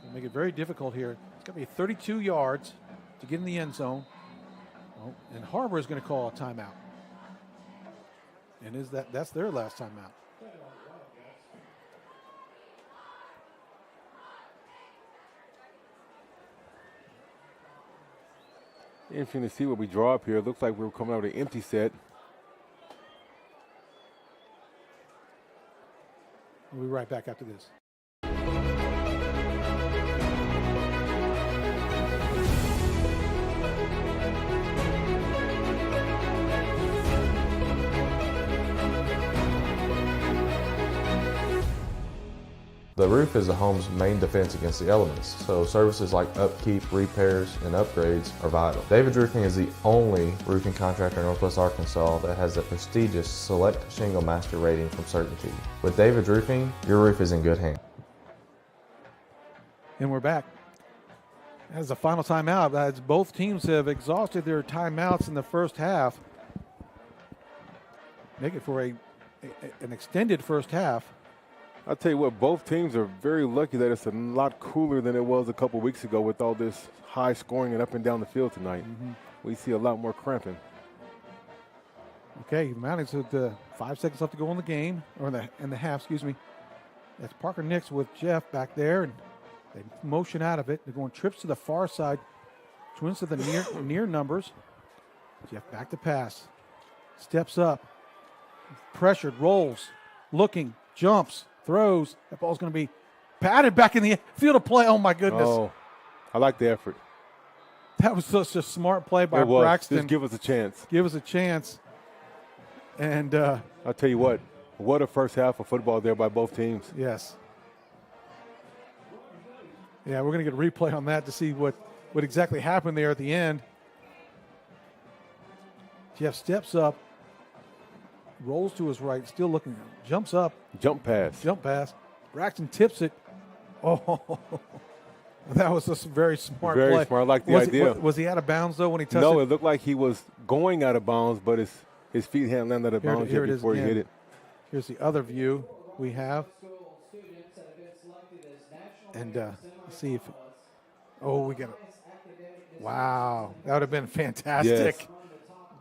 It'll make it very difficult here. It's going to be 32 yards to get in the end zone. Oh, and Har-Ber is going to call a timeout. And that's their last timeout. Interesting to see what we draw up here. It looks like we're coming out with an empty set. We'll be right back after this. The roof is the home's main defense against the elements, so services like upkeep, repairs, and upgrades are vital. David's Roofing is the only roofing contractor in Northwest Arkansas that has the prestigious Select Shingle Master rating from Certainty. With David's Roofing, your roof is in good hands. And we're back. As the final timeout, as both teams have exhausted their timeouts in the first half, make it for an extended first half. I'll tell you what, both teams are very lucky that it's a lot cooler than it was a couple weeks ago with all this high scoring and up and down the field tonight. We see a lot more cramping. Okay, Mounties with 5 seconds left to go in the game, or in the half, excuse me. That's Parker Nix with Jeff back there, and they motion out of it. They're going trips to the far side, twins to the near numbers. Jeff back to pass, steps up, pressured, rolls, looking, jumps, throws. That ball's going to be patted back in the field of play. Oh, my goodness. Oh, I like the effort. That was such a smart play by It was. Braxton. Just give us a chance. Give us a chance. And I'll tell you what a first half of football there by both teams. Yes. Yeah, we're going to get a replay on that to see what exactly happened there at the end. Jeff steps up, rolls to his right, still looking, jumps up. Jump pass. Braxton tips it. Oh, that was a very smart play. Very smart. I like the idea. Was he out of bounds, though, when he touched it? No, it looked like he was going out of bounds, but his feet hadn't landed at bounds Here yet it is before he again. hit it. Here's the other view we have. And see if, oh, we got it. Wow, that would have been fantastic. Yes.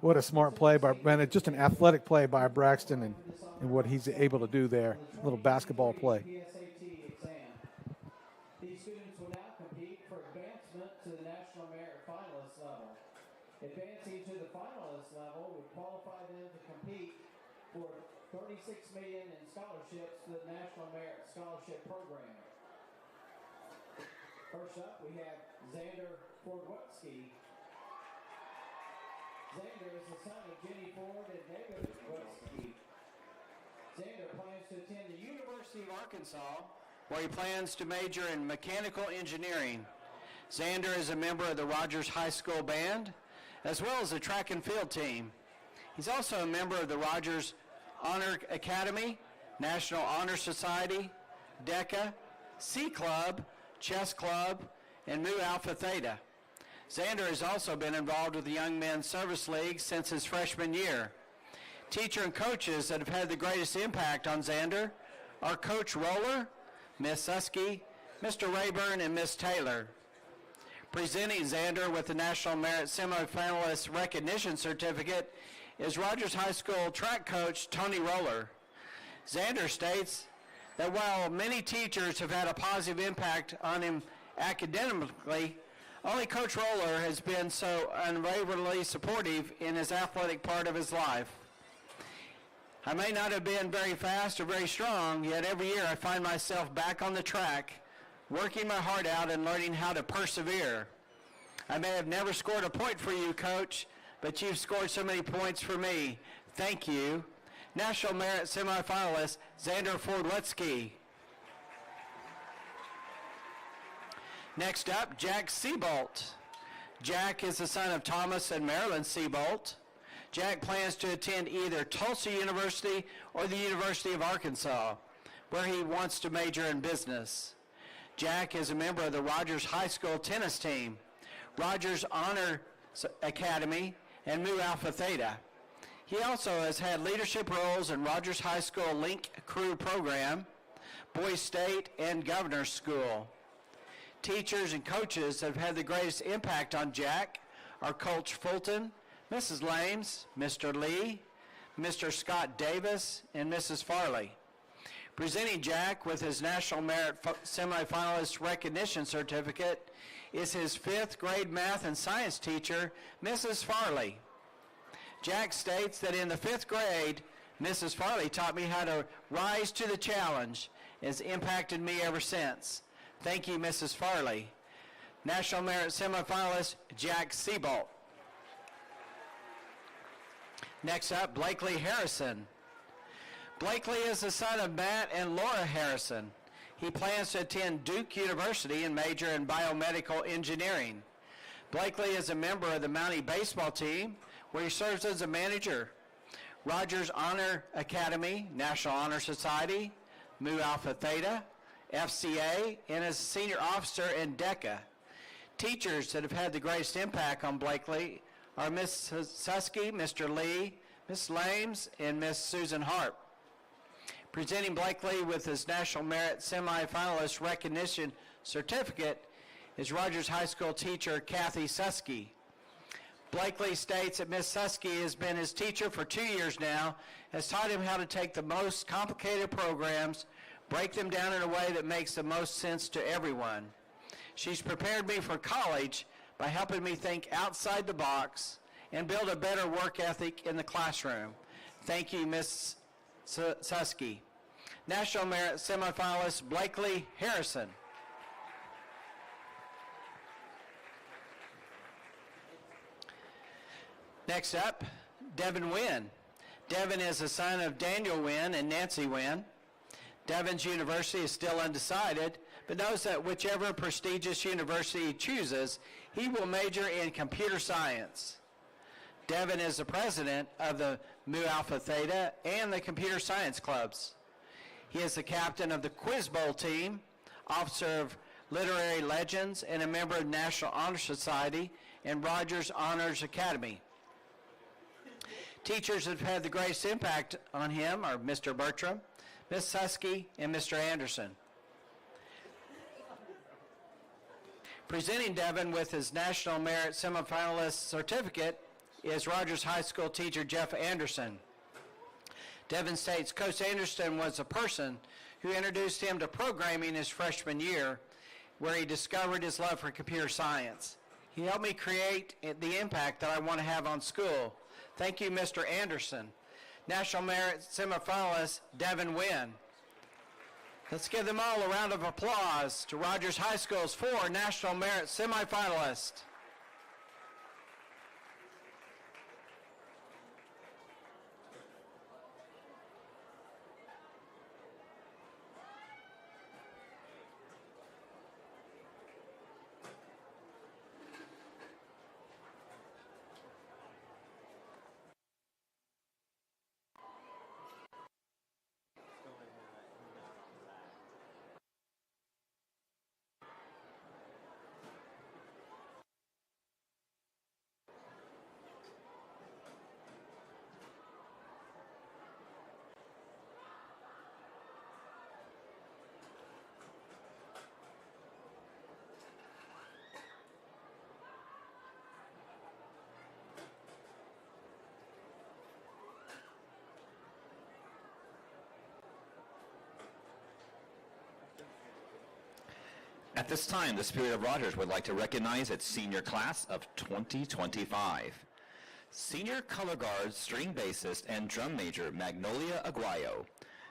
What a smart play by, man, just an athletic play by Braxton and what he's able to do there. A little basketball play. These students will now compete for advancement to the National Merit Finalist level. Advancing to the finalist level would qualify them to compete for $36 million in scholarships to the National Merit Scholarship Program. First up, we have Xander Fordwetsky. Xander is the son of Jenny Ford and David Fordwetsky. Xander plans to attend the University of Arkansas, where he plans to major in mechanical engineering. Xander is a member of the Rogers High School Band, as well as the track and field team. He's also a member of the Rogers Honor Academy, National Honor Society, DECA, C Club, Chess Club, and Mu Alpha Theta. Xander has also been involved with the Young Men's Service League since his freshman year. Teacher and coaches that have had the greatest impact on Xander are Coach Roller, Miss Susky, Mr. Rayburn, and Miss Taylor. Presenting Xander with the National Merit Semifinalist Recognition Certificate is Rogers High School track coach Tony Roller. Xander states that while many teachers have had a positive impact on him academically, only Coach Roller has been so unwaveringly supportive in his athletic part of his life. I may not have been very fast or very strong, yet every year I find myself back on the track, working my heart out and learning how to persevere. I may have never scored a point for you, Coach, but you've scored so many points for me. Thank you. National Merit Semifinalist, Xander Fordwetsky. Next up, Jack Seabolt. Jack is the son of Thomas and Marilyn Seabolt. Jack plans to attend either Tulsa University or the University of Arkansas, where he wants to major in business. Jack is a member of the Rogers High School tennis team, Rogers Honor Academy, and Mu Alpha Theta. He also has had leadership roles in Rogers High School Link Crew Program, Boys State, and Governor's School. Teachers and coaches that have had the greatest impact on Jack are Coach Fulton, Mrs. Lames, Mr. Lee, Mr. Scott Davis, and Mrs. Farley. Presenting Jack with his National Merit Semifinalist Recognition Certificate is his 5th grade math and science teacher, Mrs. Farley. Jack states that in the 5th grade, Mrs. Farley taught me how to rise to the challenge and has impacted me ever since. Thank you, Mrs. Farley. National Merit Semifinalist, Jack Seabolt. Next up, Blakely Harrison. Blakely is the son of Matt and Laura Harrison. He plans to attend Duke University and major in biomedical engineering. Blakely is a member of the Mountie baseball team, where he serves as a manager. Rogers Honor Academy, National Honor Society, Mu Alpha Theta, FCA, and as a senior officer in DECA. Teachers that have had the greatest impact on Blakely are Miss Susky, Mr. Lee, Miss Lames, and Miss Susan Harp. Presenting Blakely with his National Merit Semifinalist Recognition Certificate is Rogers High School teacher Kathy Susky. Blakely states that Miss Susky has been his teacher for 2 years now, has taught him how to take the most complicated programs, break them down in a way that makes the most sense to everyone. She's prepared me for college by helping me think outside the box and build a better work ethic in the classroom. Thank you, Miss Susky. National Merit Semifinalist, Blakely Harrison. Next up, Devin Wynn. Devin is the son of Daniel Wynn and Nancy Wynn. Devon's university is still undecided, but knows that whichever prestigious university he chooses, he will major in computer science. Devin is the president of the Mu Alpha Theta and the computer science clubs. He is the captain of the Quiz Bowl team, officer of Literary Legends, and a member of the National Honor Society and Rogers Honors Academy. Teachers that have had the greatest impact on him are Mr. Bertram, Miss Husky, and Mr. Anderson. Presenting Devin with his National Merit Semifinalist certificate is Rogers High School teacher Jeff Anderson. Devin states Coach Anderson was a person who introduced him to programming his freshman year, where he discovered his love for computer science. He helped me create the impact that I want to have on school. Thank you, Mr. Anderson. National Merit Semifinalist Devin Wynn. Let's give them all a round of applause to Rogers High School's 4 National Merit Semifinalists. At this time, the Spirit of Rogers would like to recognize its senior class of 2025. Senior color guard, string bassist, and drum major Magnolia Aguayo.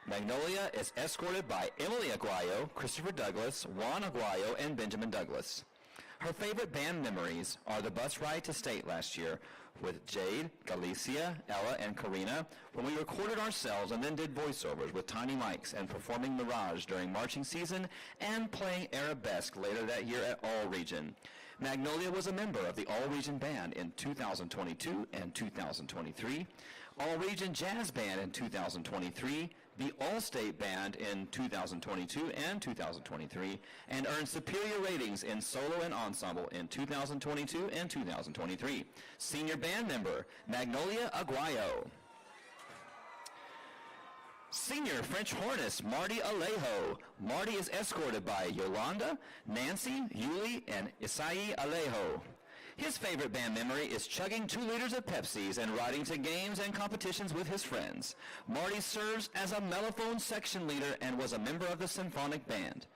Magnolia is escorted by Emily Aguayo, Christopher Douglas, Juan Aguayo, and Benjamin Douglas. Her favorite band memories are the bus ride to state last year with Jade, Galicia, Ella, and Karina when we recorded ourselves and then did voiceovers with tiny mics and performing Mirage during marching season and playing Arabesque later that year at All Region. Magnolia was a member of the All Region Band in 2022 and 2023, All Region Jazz Band in 2023, the All-State Band in 2022 and 2023, and earned superior ratings in solo and ensemble in 2022 and 2023. Senior band member, Magnolia Aguayo. Senior French hornist, Marty Alejo. Marty is escorted by Yolanda, Nancy, Yuli, and Isai Alejo. His favorite band memory is chugging 2 liters of Pepsis and riding to games and competitions with his friends. Marty serves as a mellophone section leader and was a member of the symphonic band.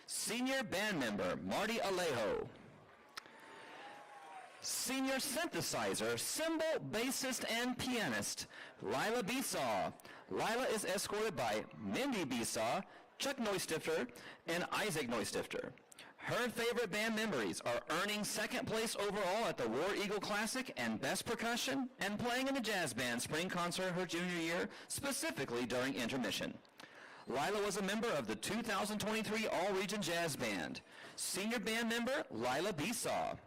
Senior band member, Marty Alejo. Senior synthesizer, cymbal, bassist, and pianist, Lila Besaw. Lila is escorted by Mindy Besaw, Chuck Neustifter, and Isaac Neustifter. Her favorite band memories are earning 2nd place overall at the War Eagle Classic and Best Percussion, and playing in the jazz band spring concert her junior year, specifically during intermission. Lila was a member of the 2023 All Region Jazz Band. Senior band member, Lila Besaw.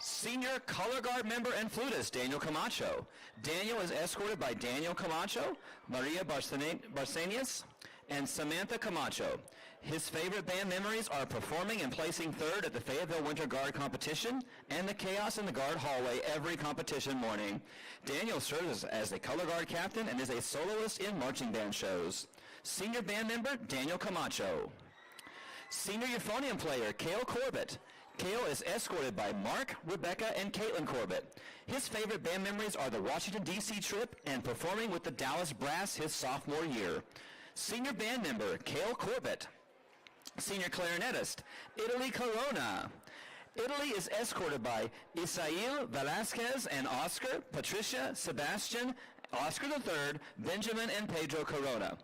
Senior color guard member and flutist, Daniel Camacho. Daniel is escorted by Daniel Camacho, Maria Barcenius, and Samantha Camacho. His favorite band memories are performing and placing 3rd at the Fayetteville Winter Guard Competition and the chaos in the guard hallway every competition morning. Daniel serves as the color guard captain and is a soloist in marching band shows. Senior band member, Daniel Camacho. Senior euphonium player, Cale Corbett. Cale is escorted by Mark, Rebecca, and Caitlin Corbett. His favorite band memories are the Washington, D.C. trip and performing with the Dallas Brass his sophomore year. Senior band member, Cale Corbett. Senior clarinetist, Italy Corona. Italy is escorted by Isail Velasquez and Oscar, Patricia, Sebastian, Oscar III, Benjamin, and Pedro Corona.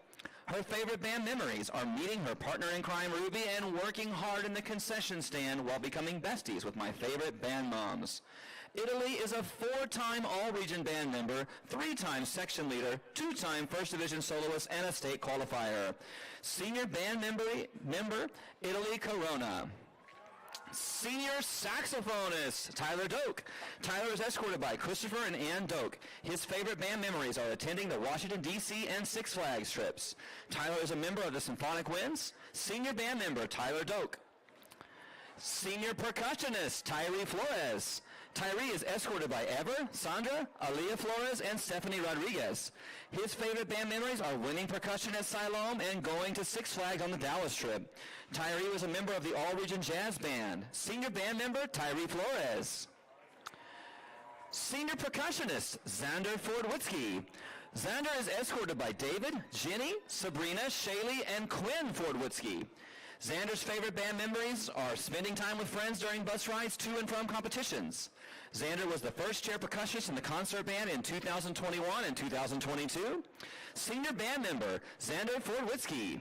Her favorite band memories are meeting her partner in crime, Ruby, and working hard in the concession stand while becoming besties with my favorite band moms. Italy is a 4-time All-Region Band member, 3-time section leader, 2-time First Division soloist, and a state qualifier. Senior band member Italy Corona. Senior saxophonist, Tyler Doak. Tyler is escorted by Christopher and Ann Doak. His favorite band memories are attending the Washington, D.C. and Six Flags trips. Tyler is a member of the Symphonic Winds. Senior band member, Tyler Doak. Senior percussionist, Tyree Flores. Tyree is escorted by Ever, Sandra, Aaliyah Flores, and Stephanie Rodriguez. His favorite band memories are winning percussion at Siloam and going to Six Flags on the Dallas trip. Tyree was a member of the All-Region Jazz Band. Senior band member, Tyree Flores. Senior percussionist, Xander Fordwitzky. Xander is escorted by David, Jenny, Sabrina, Shaylee, and Quinn Fordwitzky. Xander's favorite band memories are spending time with friends during bus rides to and from competitions. Xander was the first chair percussionist in the concert band in 2021 and 2022. Senior band member, Xander Fordwitzky.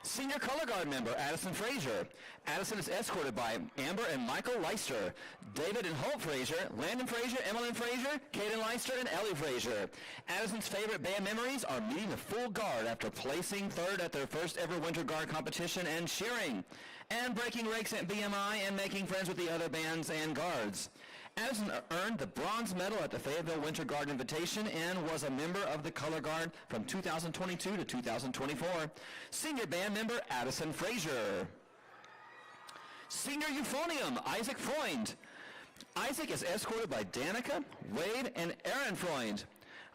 Senior color guard member, Addison Frazier. Addison is escorted by Amber and Michael Leister, David and Hope Frazier, Landon Frazier, Emmeline Frazier, Caden Leister, and Ellie Frazier. Addison's favorite band memories are meeting the full guard after placing third at their first ever winter guard competition and cheering, and breaking rakes at BMI and making friends with the other bands and guards. Addison earned the bronze medal at the Fayetteville Winter Guard Invitation and was a member of the Color Guard from 2022 to 2024. Senior band member, Addison Frazier. Senior euphonium, Isaac Freund. Isaac is escorted by Danica, Wade, and Aaron Freund.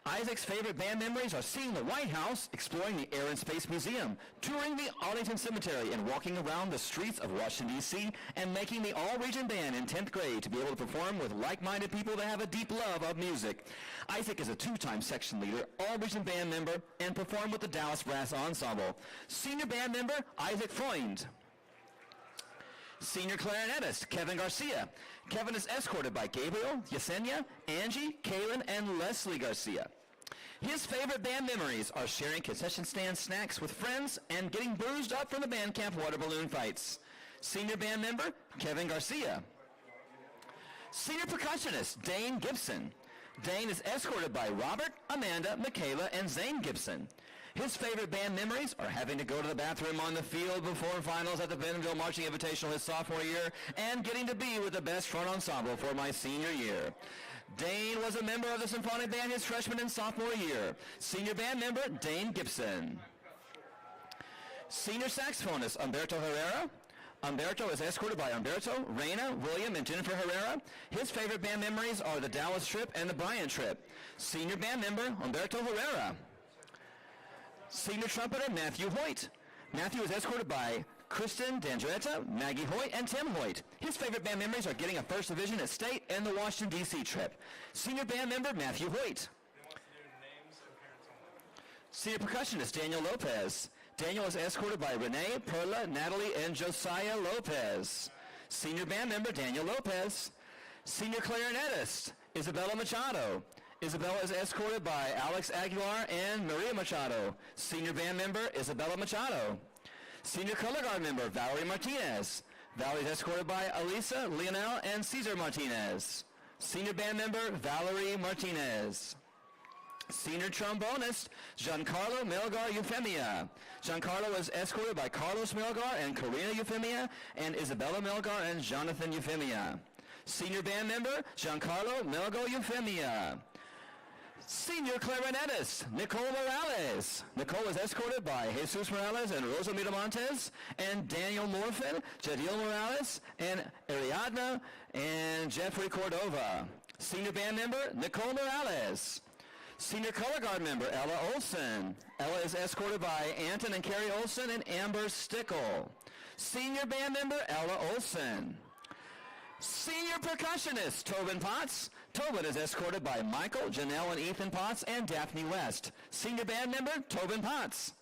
Isaac's favorite band memories are seeing the White House, exploring the Air and Space Museum, touring the Arlington Cemetery, and walking around the streets of Washington, D.C., and making the all-region band in 10th grade to be able to perform with like-minded people that have a deep love of music. Isaac is a two-time section leader, all-region band member, and performed with the Dallas Brass Ensemble. Senior band member, Isaac Freund. Senior clarinetist, Kevin Garcia. Kevin is escorted by Gabriel, Yesenia, Angie, Kaylin, and Leslie Garcia. His favorite band memories are sharing concession stand snacks with friends and getting bruised up from the band camp water balloon fights. Senior band member, Kevin Garcia. Senior percussionist, Dane Gibson. Dane is escorted by Robert, Amanda, Michaela, and Zane Gibson. His favorite band memories are having to go to the bathroom on the field before finals at the Bentonville Marching Invitational his sophomore year and getting to be with the best front ensemble for my senior year. Dane was a member of the symphonic band his freshman and sophomore year. Senior band member, Dane Gibson. Senior saxophonist, Humberto Herrera. Humberto is escorted by Humberto, Reina, William, and Jennifer Herrera. His favorite band memories are the Dallas trip and the Bryant trip. Senior band member, Humberto Herrera. Senior trumpeter, Matthew Hoyt. Matthew is escorted by Kristen D'Andretta, Maggie Hoyt, and Tim Hoyt. His favorite band memories are getting a first division at state and the Washington, D.C. trip. Senior band member, Matthew Hoyt. Senior percussionist, Daniel Lopez. Daniel is escorted by Renee, Perla, Natalie, and Josiah Lopez. Senior band member, Daniel Lopez. Senior clarinetist, Isabella Machado. Isabella is escorted by Alex Aguilar and Maria Machado. Senior band member, Isabella Machado. Senior color guard member, Valerie Martinez. Valerie is escorted by Elisa, Leonel, and Cesar Martinez. Senior band member, Valerie Martinez. Senior trombonist, Giancarlo Melgar Euphemia. Giancarlo is escorted by Carlos Melgar and Karina Euphemia, and Isabella Melgar and Jonathan Euphemia. Senior band member, Giancarlo Melgar Euphemia. Senior clarinetist, Nicole Morales. Nicole is escorted by Jesus Morales and Rosa Miramontes, and Daniel Morfin, Jadiel Morales, and Ariadna, and Jeffrey Cordova. Senior band member, Nicole Morales. Senior color guard member, Ella Olson. Ella is escorted by Anton and Carrie Olson and Amber Stickle. Senior band member, Ella Olson. Senior percussionist, Tobin Potts. Tobin is escorted by Michael, Janelle, and Ethan Potts, and Daphne West. Senior band member, Tobin Potts.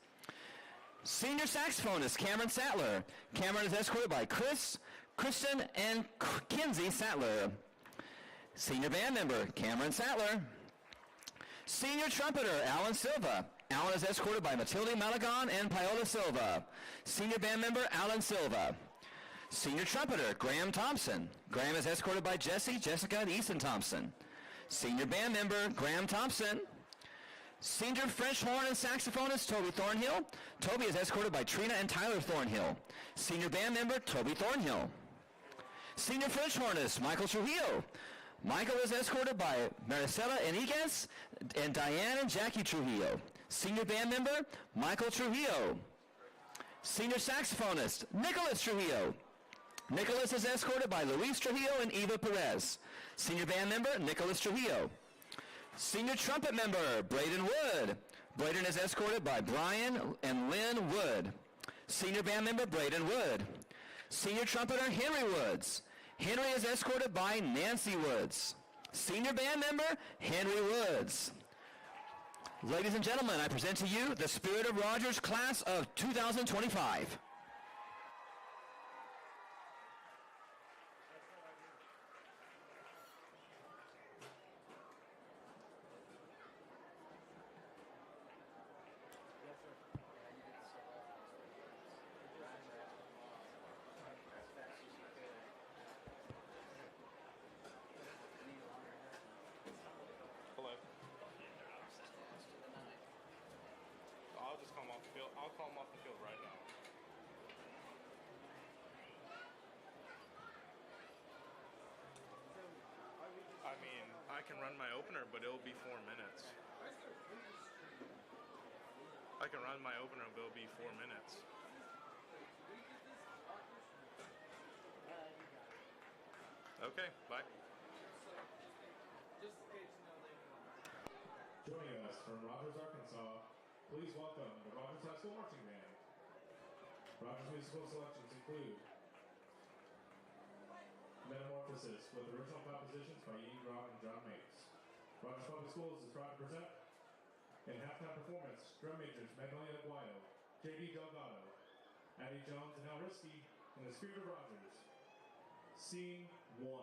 Senior saxophonist, Cameron Sattler. Cameron is escorted by Kristen, and Kinsey Sattler. Senior band member, Cameron Sattler. Senior trumpeter, Alan Silva. Alan is escorted by Matilde Malagon and Paola Silva. Senior band member, Alan Silva. Senior trumpeter, Graham Thompson. Graham is escorted by Jesse, Jessica, and Easton Thompson. Senior band member, Graham Thompson. Senior French horn and saxophonist, Toby Thornhill. Toby is escorted by Trina and Tyler Thornhill. Senior band member, Toby Thornhill. Senior French hornist, Michael Trujillo. Michael is escorted by Maricela Enriquez and Diane and Jackie Trujillo. Senior band member, Michael Trujillo. Senior saxophonist, Nicholas Trujillo. Nicholas is escorted by Luis Trujillo and Eva Perez. Senior band member, Nicholas Trujillo. Senior trumpet member, Braden Wood. Braden is escorted by Brian and Lynn Wood. Senior band member, Braden Wood. Senior trumpeter, Henry Woods. Henry is escorted by Nancy Woods. Senior band member, Henry Woods. Ladies and gentlemen, I present to you the Spirit of Rogers class of 2025. Hello. I'll just call him off the field. I'll call him off the field right now. I mean, I can run my opener, but it'll be 4 minutes. I can run my opener, but it'll be 4 minutes. Okay, bye. Joining us from Rogers, Arkansas, please welcome the Rogers High School Marching Band. Rogers musical selections include Metamorphosis with original compositions by E. Rock and John Mates. Rogers Public Schools is proud to present in halftime performance drum majors Magdalena Aguayo, J.D. Delgado, Addie Jones, and Al Risky in the Spirit of Rogers. Scene 1.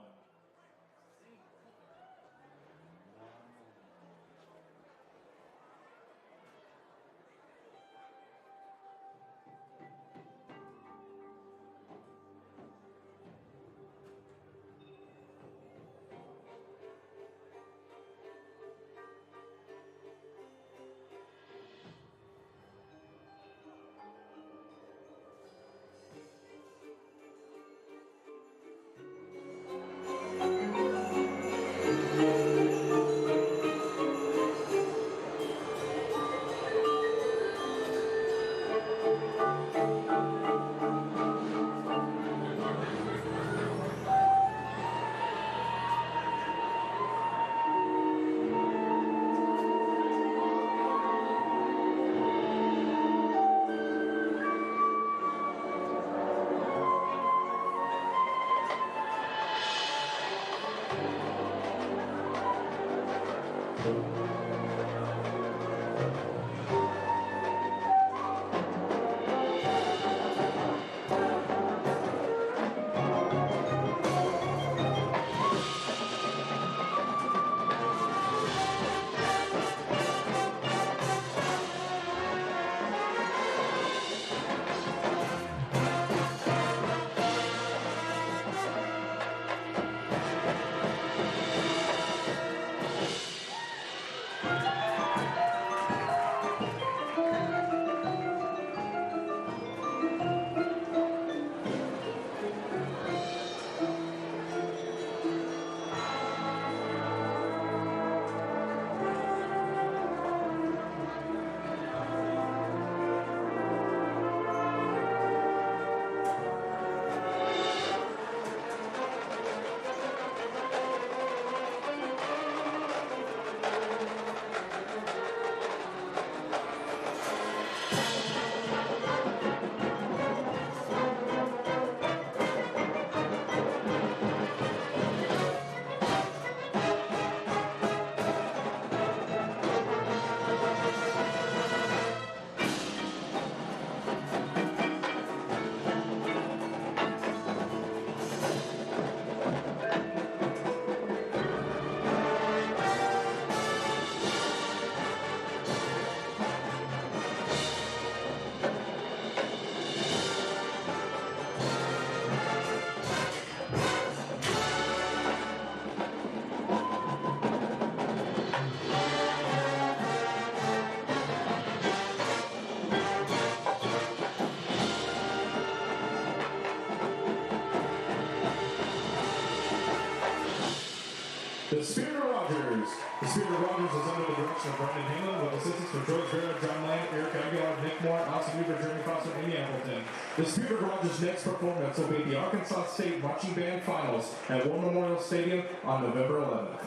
Rogers is under the direction of Brendan Hingham with assistance from George Vera, John Lang, Eric Aguilar, Nick Moore, Austin Weaver, Jeremy Foster, and Amy Appleton. The Spirit of Rogers' next performance will be at the Arkansas State Marching Band Finals at War Memorial Stadium on November 11th.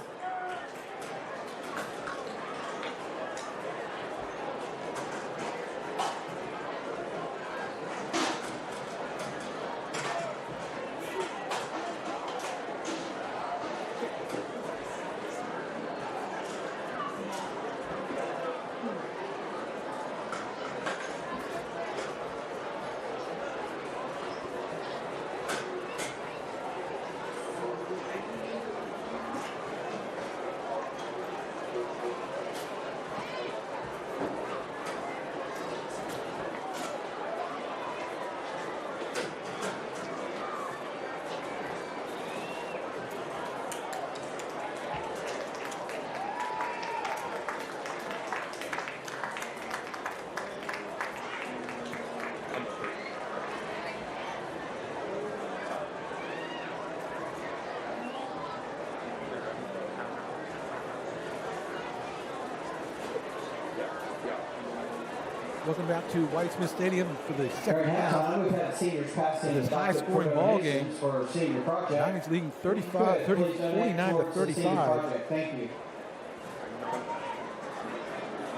Welcome back to Whitey Smith Stadium for the second half. We've had seniors passing This high-scoring ball game. for senior project. Mounties leading 49 to 35. Thank you.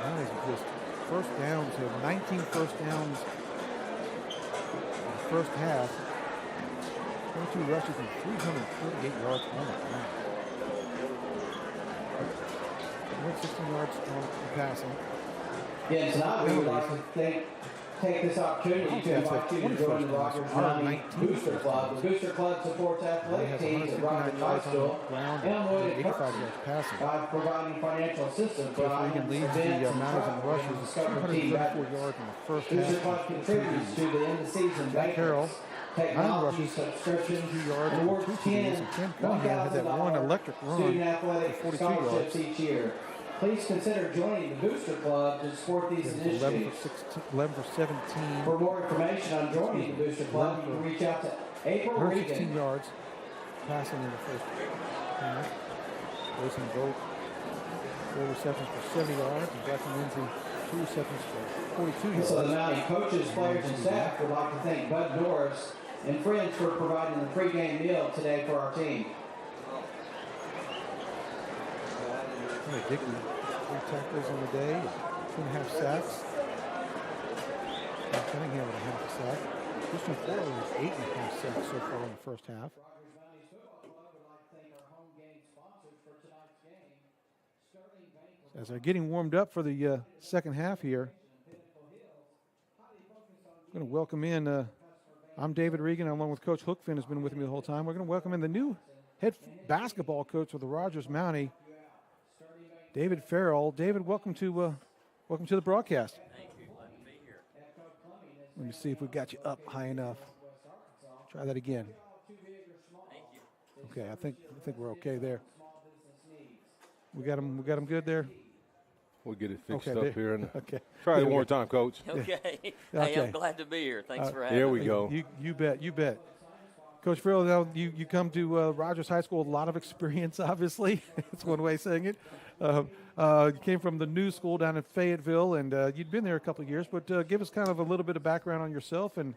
Mounties just first downs, have 19 first downs in the first half. 22 rushes and 338 yards on the ground. 116 yards on passing. Yeah, tonight we would like to take this opportunity to invite you to join the Rogers Mountie Booster Club. The Booster Club supports athletic teams at Rogers High School and Lloyd by providing financial assistance for items, events, and tournaments and discover team badges. Booster Club contributes to the end-of-season banquets, technology subscriptions, awards 10 $1,000 student athletic scholarships each year. Please consider joining the Booster Club to support these initiatives. 11 for 17. For more information on joining the Booster Club, you can reach out to April 116 Regan. yards passing in the first half. Grayson Vogt, 4 receptions for 70 yards, and Jackson Lindsay, 2 receptions for 42 yards. So the Mountie coaches, players, and staff would like to thank Bud Norris and friends for providing the pregame meal today for our team. Dickey, 3 tackles on the day, 2.5 sacks. Cunningham with a half a sack. Christian Ford with 8.5 sacks so far in the first half. As they're getting warmed up for the second half here, I'm going to welcome in, I'm David Regan, along with Coach Hookfin has been with me the whole time. We're going to welcome in the new head basketball coach of the Rogers Mountie, David Farrell. David, welcome to the broadcast. Thank you. Glad to be here. Let me see if we got you up high enough. Try that again. Thank you. Okay, I think we're okay there. We got them good there. We'll get it fixed Okay, up here. And okay. Try it one more time, Coach. Okay. Yeah. Hey, Okay. I'm glad to be here. Thanks for having There me. we go. You bet. Coach Farrell, now you come to Rogers High School with a lot of experience, obviously. That's one way of saying it. You came from the new school down in Fayetteville, and you'd been there a couple of years, but give us kind of a little bit of background on yourself and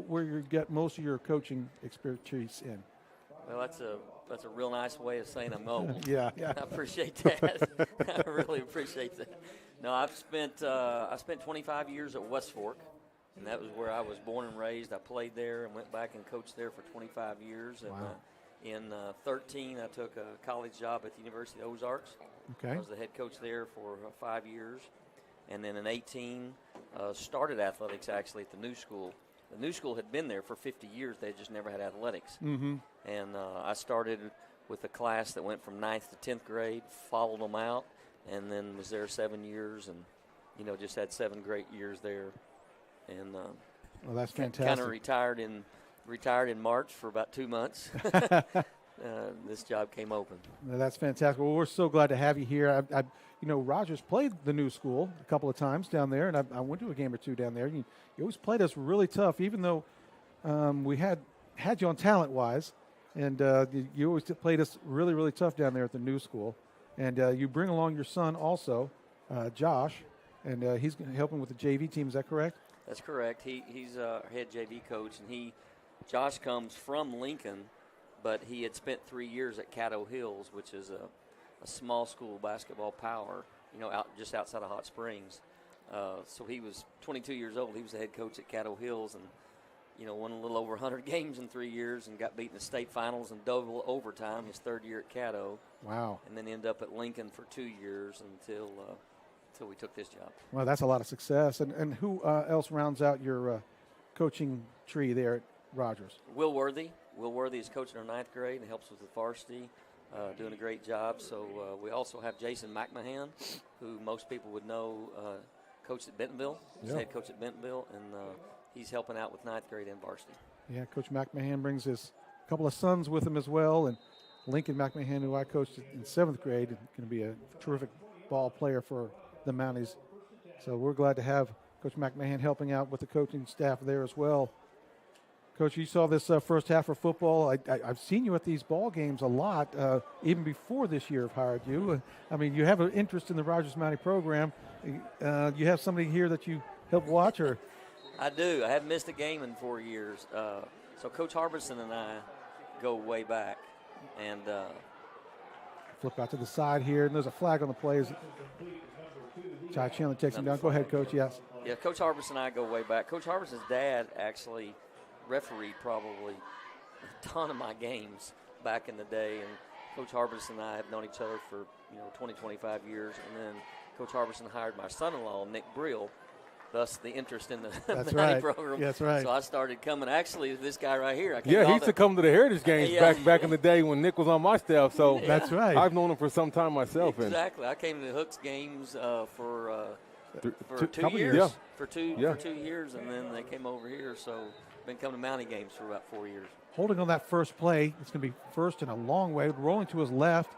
where you get most of your coaching expertise in. Well, that's a real nice way of saying I'm old. Yeah. I appreciate that. I really appreciate that. No, I've spent 25 years at West Fork, and that was where I was born and raised. I played there and went back and coached there for 25 years. And Wow. in 13, I took a college job at the University of Ozarks. Okay. I was the head coach there for 5 years. And then in 18, started athletics actually at the new school. The new school had been there for 50 years. They just never had athletics. Mm-hmm. And I started with a class that went from 9th to 10th grade, followed them out, and then was there 7 years and, just had 7 great years there. And Well, that's fantastic. kind of retired in March for about 2 months. This job came open. Well, that's fantastic. Well, we're so glad to have you here. Rogers played the new school a couple of times down there, and I went to a game or two down there. You always played us really tough, even though we had you on talent-wise, and you always played us really, really tough down there at the new school. And you bring along your son also, Josh, and he's helping with the JV team. Is that correct? That's correct. He's our head JV coach, and Josh comes from Lincoln, but he had spent 3 years at Caddo Hills, which is a small school basketball power, just outside of Hot Springs. So he was 22 years old. He was the head coach at Caddo Hills, and won a little over 100 games in 3 years, and got beat in the state finals in double overtime his third year at Caddo. Wow! And then ended up at Lincoln for 2 years until we took this job. Well, that's a lot of success. And who else rounds out your coaching tree there at Rogers? Will Worthy. Will Worthy is coaching our 9th grade and helps with the varsity, doing a great job. So we also have Jason McMahon, who most people would know coached at Bentonville. He's head coach at Bentonville, and he's helping out with 9th grade and varsity. Yeah, Coach McMahon brings his couple of sons with him as well. And Lincoln McMahon, who I coached in 7th grade, is going to be a terrific ball player for the Mounties. So we're glad to have Coach McMahon helping out with the coaching staff there as well. Coach, you saw this first half of football. I've seen you at these ball games a lot, even before this year I've hired you. I mean, you have an interest in the Rogers Mountie program. You have somebody here that you help watch, or? I do. I haven't missed a game in 4 years. So Coach Harbison and I go way back. And flip out to the side here, and there's a flag on the plays. Ty Chandler takes him down. Go ahead, Coach. Yes. Yeah, Coach Harbison and I go way back. Coach Harbison's dad actually refereed probably a ton of my games back in the day, and Coach Harbison and I have known each other for 20, 25 years. And then Coach Harbison hired my son-in-law, Nick Brill, thus the interest in the Mountie program. That's right. So I started coming. Actually, this guy right here. He used to come to the Heritage games back in the day when Nick was on my staff. So that's right. I've known him for some time myself. Exactly. I came to the Hooks games for 2 years. years. For two years, and then they came over here. So been coming to Mountie games for about 4 years. Holding on that first play, it's going to be first and a long way. Rolling to his left,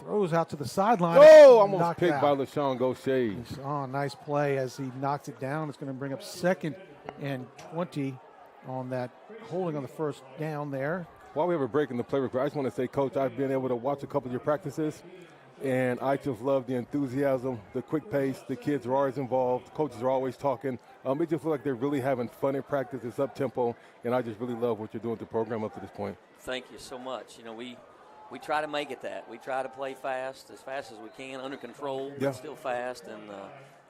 throws out to the sideline. Oh, almost picked by LaShawn Gaucher. Oh, nice play as he knocks it down. It's going to bring up 2nd and 20 on that, holding on the first down there. While we have a break in the play report, I just want to say, Coach, I've been able to watch a couple of your practices, and I just love the enthusiasm, the quick pace. The kids are always involved. Coaches are always talking. It just feels like they're really having fun in practice. It's up-tempo, and I just really love what you're doing with the program up to this point. Thank you so much. We try to make it that. We try to play fast as we can, under control, but still fast.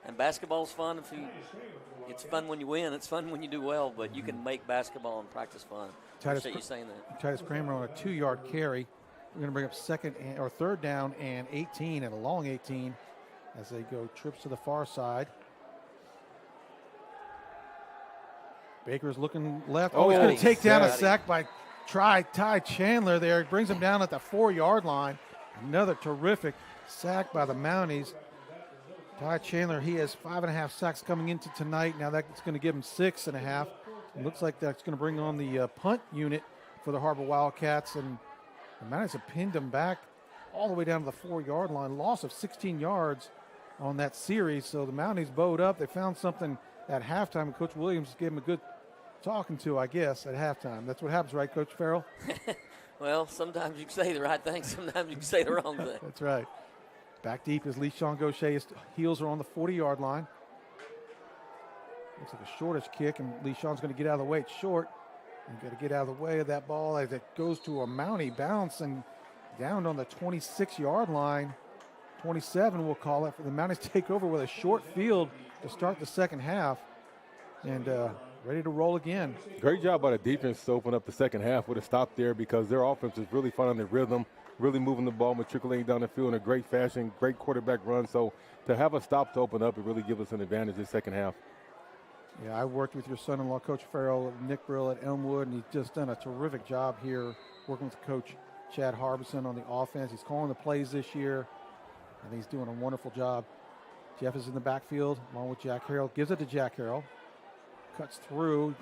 And basketball's fun. It's fun when you win. It's fun when you do well, but you can make basketball and practice fun. Appreciate you saying that. Titus Kramer on a 2-yard carry. We're going to bring up 3rd down and 18, and a long 18 as they go trips to the far side. Baker's looking left. Oh, he's going to take down a sack by Ty Chandler there. He brings him down at the 4-yard line. Another terrific sack by the Mounties. Ty Chandler, he has 5.5 sacks coming into tonight. Now that's going to give him 6.5. It looks like that's going to bring on the punt unit for the Har-Ber Wildcats. And the Mounties have pinned him back all the way down to the 4-yard line. Loss of 16 yards on that series. So the Mounties bowed up. They found something at halftime. Coach Williams gave him a good talking to, I guess, at halftime. That's what happens, right, Coach Farrell? Well, sometimes you can say the right thing, sometimes you can say the wrong thing. That's right. Back deep as LaShawn Gaucher's heels are on the 40-yard line. Looks like a shortish kick, and LaShawn's going to get out of the way. It's short. And got to get out of the way of that ball as it goes to a Mountie bounce and down on the 26-yard line. 27, we'll call it. For the Mounties take over with a short field to start the second half. And ready to roll again. Great job by the defense to open up the second half with a stop there, because their offense is really finding their rhythm, really moving the ball, matriculating down the field in a great fashion, great quarterback run. So to have a stop to open up, it really gives us an advantage this second half. Yeah, I worked with your son-in-law, Coach Farrell, Nick Brill at Elmwood, and he's just done a terrific job here working with Coach Chad Harbison on the offense. He's calling the plays this year, and he's doing a wonderful job. Jeff is in the backfield along with Jack Harrell. Gives it to Jack Harrell. Cuts through,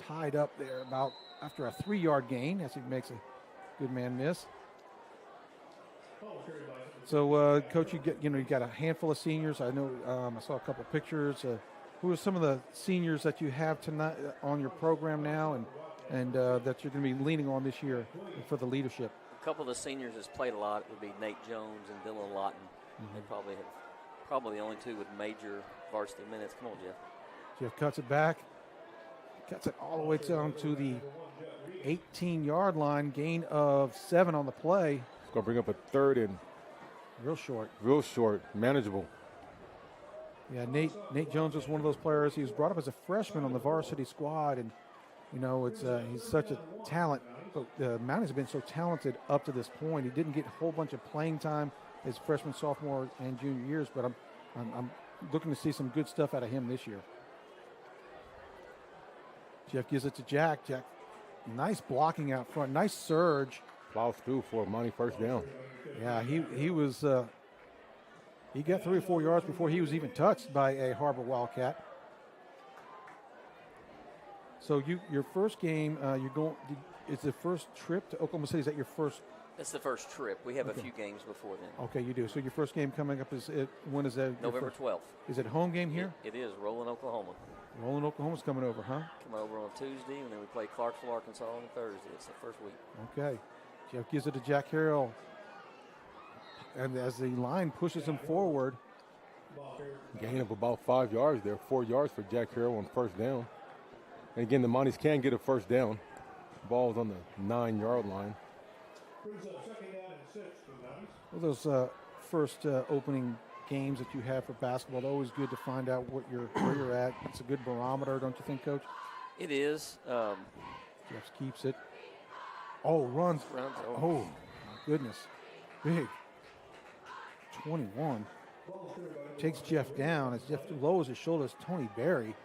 tied up there about after a 3-yard gain as he makes a good man miss. So, Coach, you got a handful of seniors. I know I saw a couple of pictures. Who are some of the seniors that you have tonight on your program now, and that you're going to be leaning on this year for the leadership? couple of the seniors that's played a lot would be Nate Jones and Dylan Lawton. They probably the only two with major varsity minutes. Come on, Jeff. Jeff cuts it back. Cuts it all the way down to the 18-yard line. Gain of 7 on the play. It's going to bring up a third and real short. Real short, manageable. Yeah, Nate Jones was one of those players. He was brought up as a freshman on the varsity squad, and you know he's such a talent. But the Mounties have been so talented up to this point. He didn't get a whole bunch of playing time his freshman, sophomore, and junior years, but I'm looking to see some good stuff out of him this year. Jeff gives it to Jack. Jack, nice blocking out front, nice surge. Plows through for a Mountie first down. Yeah, he was. He got 3 or 4 yards before he was even touched by a Har-Ber Wildcat. So your first game, is the first trip to Oklahoma City? Is that your first? That's the first trip. We have a few games before then. Okay, you do. So your first game coming up when is that? November 12th. Is it a home game here? It is. Roland, Oklahoma. Roland, Oklahoma's coming over, huh? Coming over on Tuesday, and then we play Clarksville, Arkansas on Thursday. It's the first week. Okay. Jeff gives it to Jack Harrell. And as the line pushes him forward. Gain of about 5 yards there. 4 yards for Jack Harrell on first down. And again, the Mounties can get a first down. Ball's on the 9-yard line. Well, those first opening games that you have for basketball, it's always good to find out where you're at. It's a good barometer, don't you think, Coach? It is. Jeff keeps it. Oh, runs. Oh, my goodness. Big. 21. Takes Jeff down. As Jeff lowers his shoulders, Tony Berry.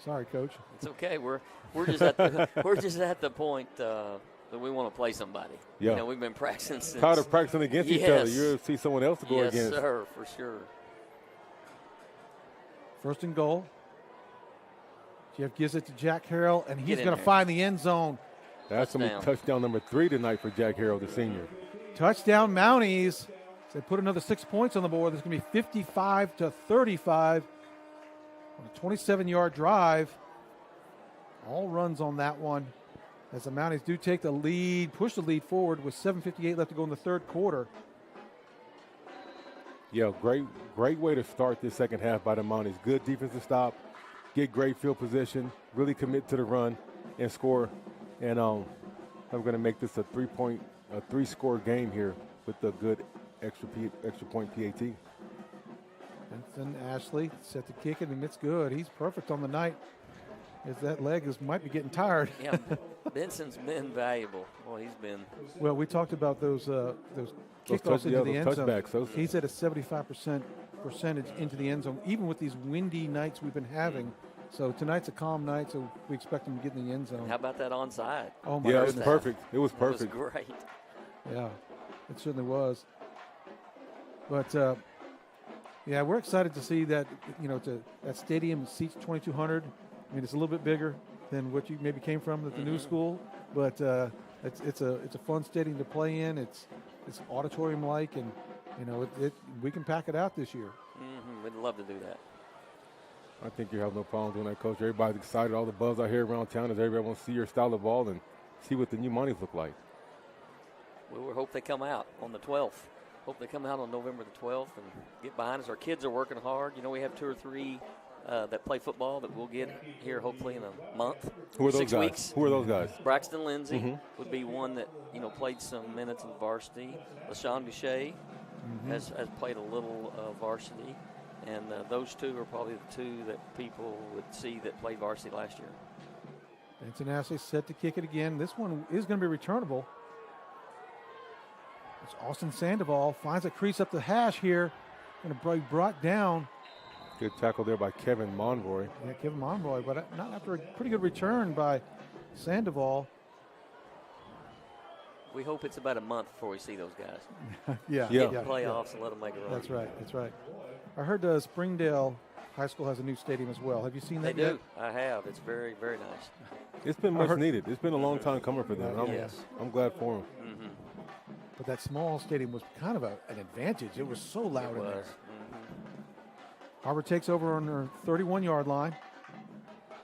Sorry, Coach. It's okay. We're just at the point that we want to play somebody. Yeah. You know, we've been practicing since. Tired of practicing against each other. You'll see someone else to go against. Yes, sir, for sure. First and goal. Jeff gives it to Jack Harrell, and he's going to find the end zone. That's going to be touchdown number 3 tonight for Jack Harrell, the senior. Touchdown Mounties. They put another 6 points on the board. There's going to be 55-35 on a 27-yard drive. All runs on that one. As the Mounties do take the lead, push the lead forward with 7:58 left to go in the third quarter. Yeah, great way to start this second half by the Mounties. Good defensive stop, get great field position, really commit to the run, and score. And I'm going to make this a 3-score game here with the good extra point PAT. Benson Ashley set to kick it, and it's good. He's perfect on the night. As that leg might be getting tired. Yeah, Benson's been valuable. Well, he's been. Well, we talked about those kickoffs into the end zone. Touchbacks. He's at a 75% percentage into the end zone, even with these windy nights we've been having. So tonight's a calm night, so we expect him to get in the end zone. How about that onside? Oh my! Yeah, goodness. it was perfect. It was perfect. It was great. Yeah, it certainly was. But yeah, we're excited to see that. You know, that stadium seats 2,200. I mean, it's a little bit bigger than what you maybe came from at the new school, but it's a fun stadium to play in. It's auditorium-like, and you know we can pack it out this year. Mm-hmm. We'd love to do that. I think you have no problem doing that, Coach. Everybody's excited. All the buzz I hear around town is everybody wants to see your style of ball and see what the new Mounties look like. We hope they come out on the 12th. Hope they come out on November the 12th and get behind us. Our kids are working hard. You know, we have 2 or 3 that play football that we'll get here hopefully in a month. Who are those 6 guys? weeks. Who are those guys? Braxton Lindsay would be one that, you know, played some minutes in varsity. LaShawn Boucher has played a little varsity. And those 2 are probably the 2 that people would see that played varsity last year. Benson Ashley set to kick it again. This one is going to be returnable. It's Austin Sandoval finds a crease up the hash here. Going to be brought down. Good tackle there by Kevin Monroy. Yeah, Kevin Monroy, but not after a pretty good return by Sandoval. We hope it's about a month before we see those guys. Yeah. Get in playoffs and let them make a run. That's right. That's right. I heard Springdale High School has a new stadium as well. Have you seen that yet? They do. I have. It's very, very nice. It's been much needed. It's been a long time coming for them. I'm glad for them. Mm-hmm. But that small stadium was kind of an advantage. It was so loud in there. Har-Ber takes over on their 31-yard line.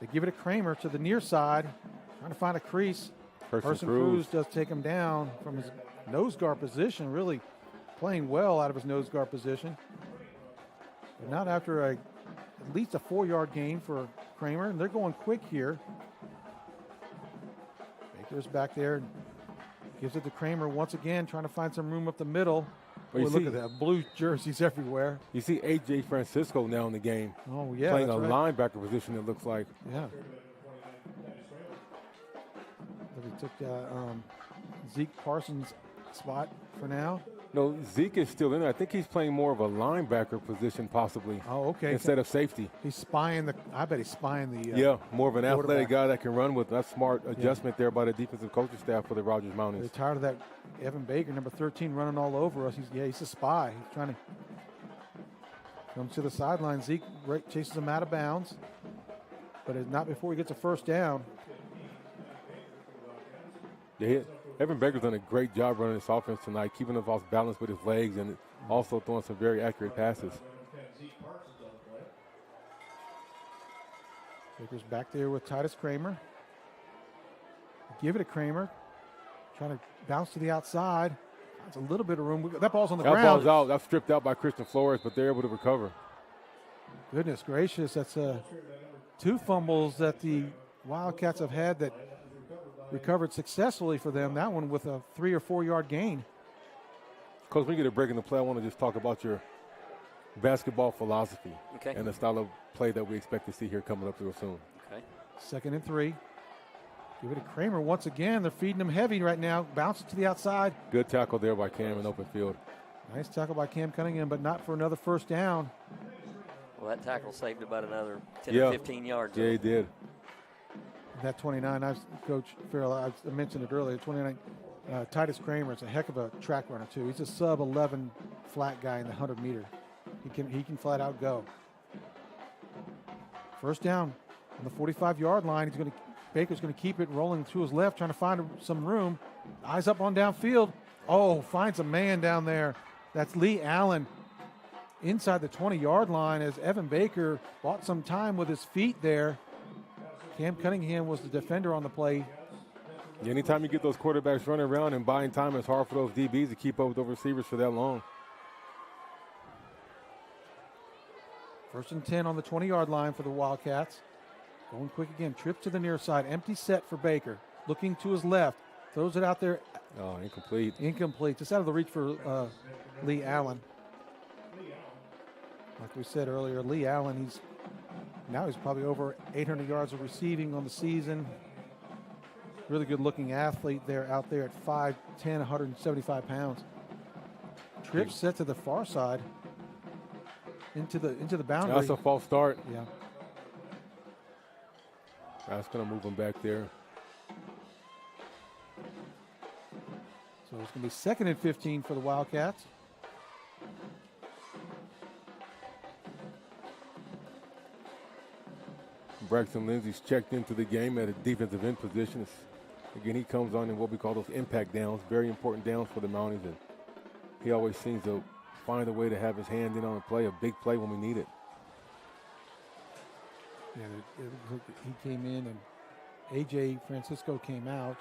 They give it to Kramer to the near side, trying to find a crease. Person Cruz does take him down from his nose guard position, really playing well out of his nose guard position. But not after at least a 4-yard gain for Kramer, and they're going quick here. Baker's back there, and gives it to Kramer once again, trying to find some room up the middle. Well, Boy, look at that, blue jerseys everywhere. You see A.J. Francisco now in the game. Oh, yeah. Playing a that's right. linebacker position, it looks like. Yeah. He took Zeke Parsons' spot for now. No, Zeke is still in there. I think he's playing more of a linebacker position possibly. Oh, okay. Instead of safety. He's spying I bet he's spying the yeah, more of an athletic quarterback. guy that can run with. That's smart adjustment there by the defensive coaching staff for the Rogers Mounties. They're tired of that Evan Baker, number 13, running all over us. He's a spy. He's trying to come to the sideline. Zeke chases him out of bounds, but it's not before he gets a first down. Evan Baker's done a great job running this offense tonight, keeping us off balance with his legs and also throwing some very accurate passes. Baker's back there with Titus Kramer. Give it to Kramer. Trying to bounce to the outside. That's a little bit of room. That ball's on the ground. That ball's out. That's stripped out by Christian Flores, but they're able to recover. Goodness gracious. That's 2 fumbles that the Wildcats have had that recovered successfully for them. That one with a 3 or 4 yard gain. Coach, when you get a break in the play, I want to just talk about your basketball philosophy and the style of play that we expect to see here coming up real soon. Okay. 2nd and 3. Give it to Kramer once again. They're feeding him heavy right now. Bounces to the outside. Good tackle there by Cam in open field. Nice tackle by Cam Cunningham, but not for another first down. Well, that tackle saved about another 10 or 15 yards. Yeah, he did. That 29, Coach Farrell, I mentioned it earlier, 29, Titus Kramer is a heck of a track runner, too. He's a sub-11 flat guy in the 100-meter. He can flat out go. First down on the 45-yard line. Baker's going to keep it rolling to his left, trying to find some room. Eyes up on downfield. Oh, finds a man down there. That's Lee Allen inside the 20-yard line as Evan Baker bought some time with his feet there. Cam Cunningham was the defender on the play. Anytime you get those quarterbacks running around and buying time, it's hard for those DBs to keep up with those receivers for that long. 1st and 10 on the 20-yard line for the Wildcats. Going quick again. Trip to the near side. Empty set for Baker. Looking to his left. Throws it out there. Oh, incomplete. Incomplete. Just out of the reach for Lee Allen. Like we said earlier, Lee Allen, he's probably over 800 yards of receiving on the season. Really good looking athlete there out there at 5'10", 175 pounds. Trip set to the far side. Into the boundary. That's a false start. Yeah. That's going to move him back there. So it's going to be 2nd and 15 for the Wildcats. Braxton Lindsey's checked into the game at a defensive end position. Again, he comes on in what we call those impact downs, very important downs for the Mounties, and he always seems to find a way to have his hand in on a play, a big play when we need it. Yeah, he came in and A.J. Francisco came out.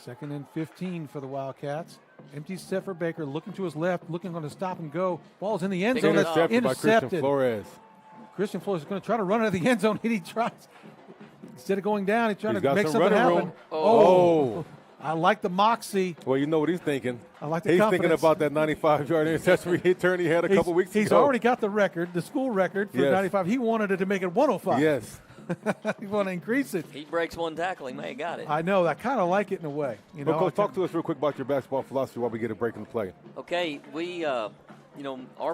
2nd and 15 for the Wildcats. Empty set for Baker, looking to his left, looking on the stop and go. Ball's in the end zone. Intercepted by Christian Flores. Christian Flores is going to try to run out of the end zone, and he tries. Instead of going down, he's trying to make something happen. Room. Oh. I like the moxie. Well, you know what he's thinking. I like the He's confidence. thinking about that 95-yard interception return he had a couple weeks ago. He's already got the record, the school record for 95. He wanted it to make it 105. Yes. He want to increase it. He breaks one tackle, he may have got it. I know. I kind of like it in a way. You know, well, Coach, talk to us real quick about your basketball philosophy while we get a break in the play. Okay, we, our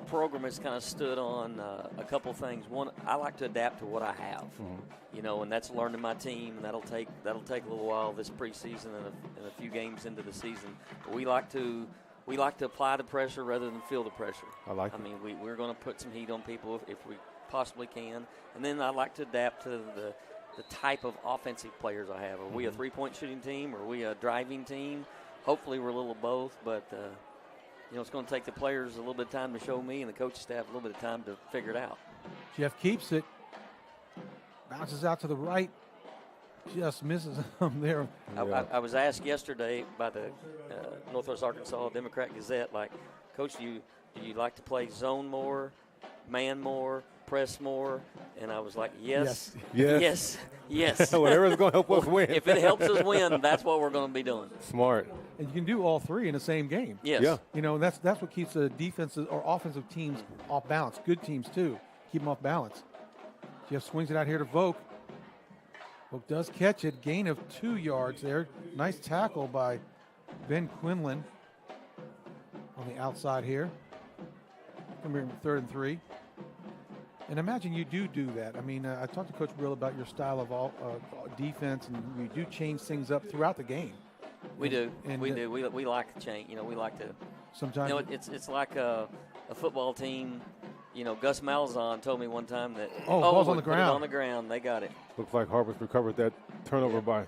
program has kind of stood on a couple things. One, I like to adapt to what I have, and that's learning my team, and that'll take a little while this preseason and a few games into the season. But we like to apply the pressure rather than feel the pressure. I like it. I mean, we're going to put some heat on people if we possibly can, and then I like to adapt to the type of offensive players I have. Are we a three-point shooting team? Are we a driving team? Hopefully we're a little of both, but it's going to take the players a little bit of time to show me and the coaching staff a little bit of time to figure it out. Jeff keeps it. Bounces out to the right. just misses him there. I was asked yesterday by the Northwest Arkansas Democrat Gazette, like, Coach, do you like to play zone more, man more, press more? And I was like, yes. Whatever's going to help us win. If it helps us win, that's what we're going to be doing. Smart. And you can do all three in the same game. Yes. Yeah. You know, that's what keeps the defensive or offensive teams off balance. Good teams, too. Keep them off balance. Jeff swings it out here to Volk. Volk does catch it. Gain of 2 yards there. Nice tackle by Ben Quinlan on the outside here. Come here, 3rd and 3. And imagine you do that. I mean, I talked to Coach Brill about your style of defense, and you do change things up throughout the game. We do. We like to change. You know, we like to. Sometimes. You know, it's like a football team. You know, Gus Malzahn told me one time that. Ball's on the ground. Put it on the ground. They got it. Looks like Har-Ber's recovered that turnover by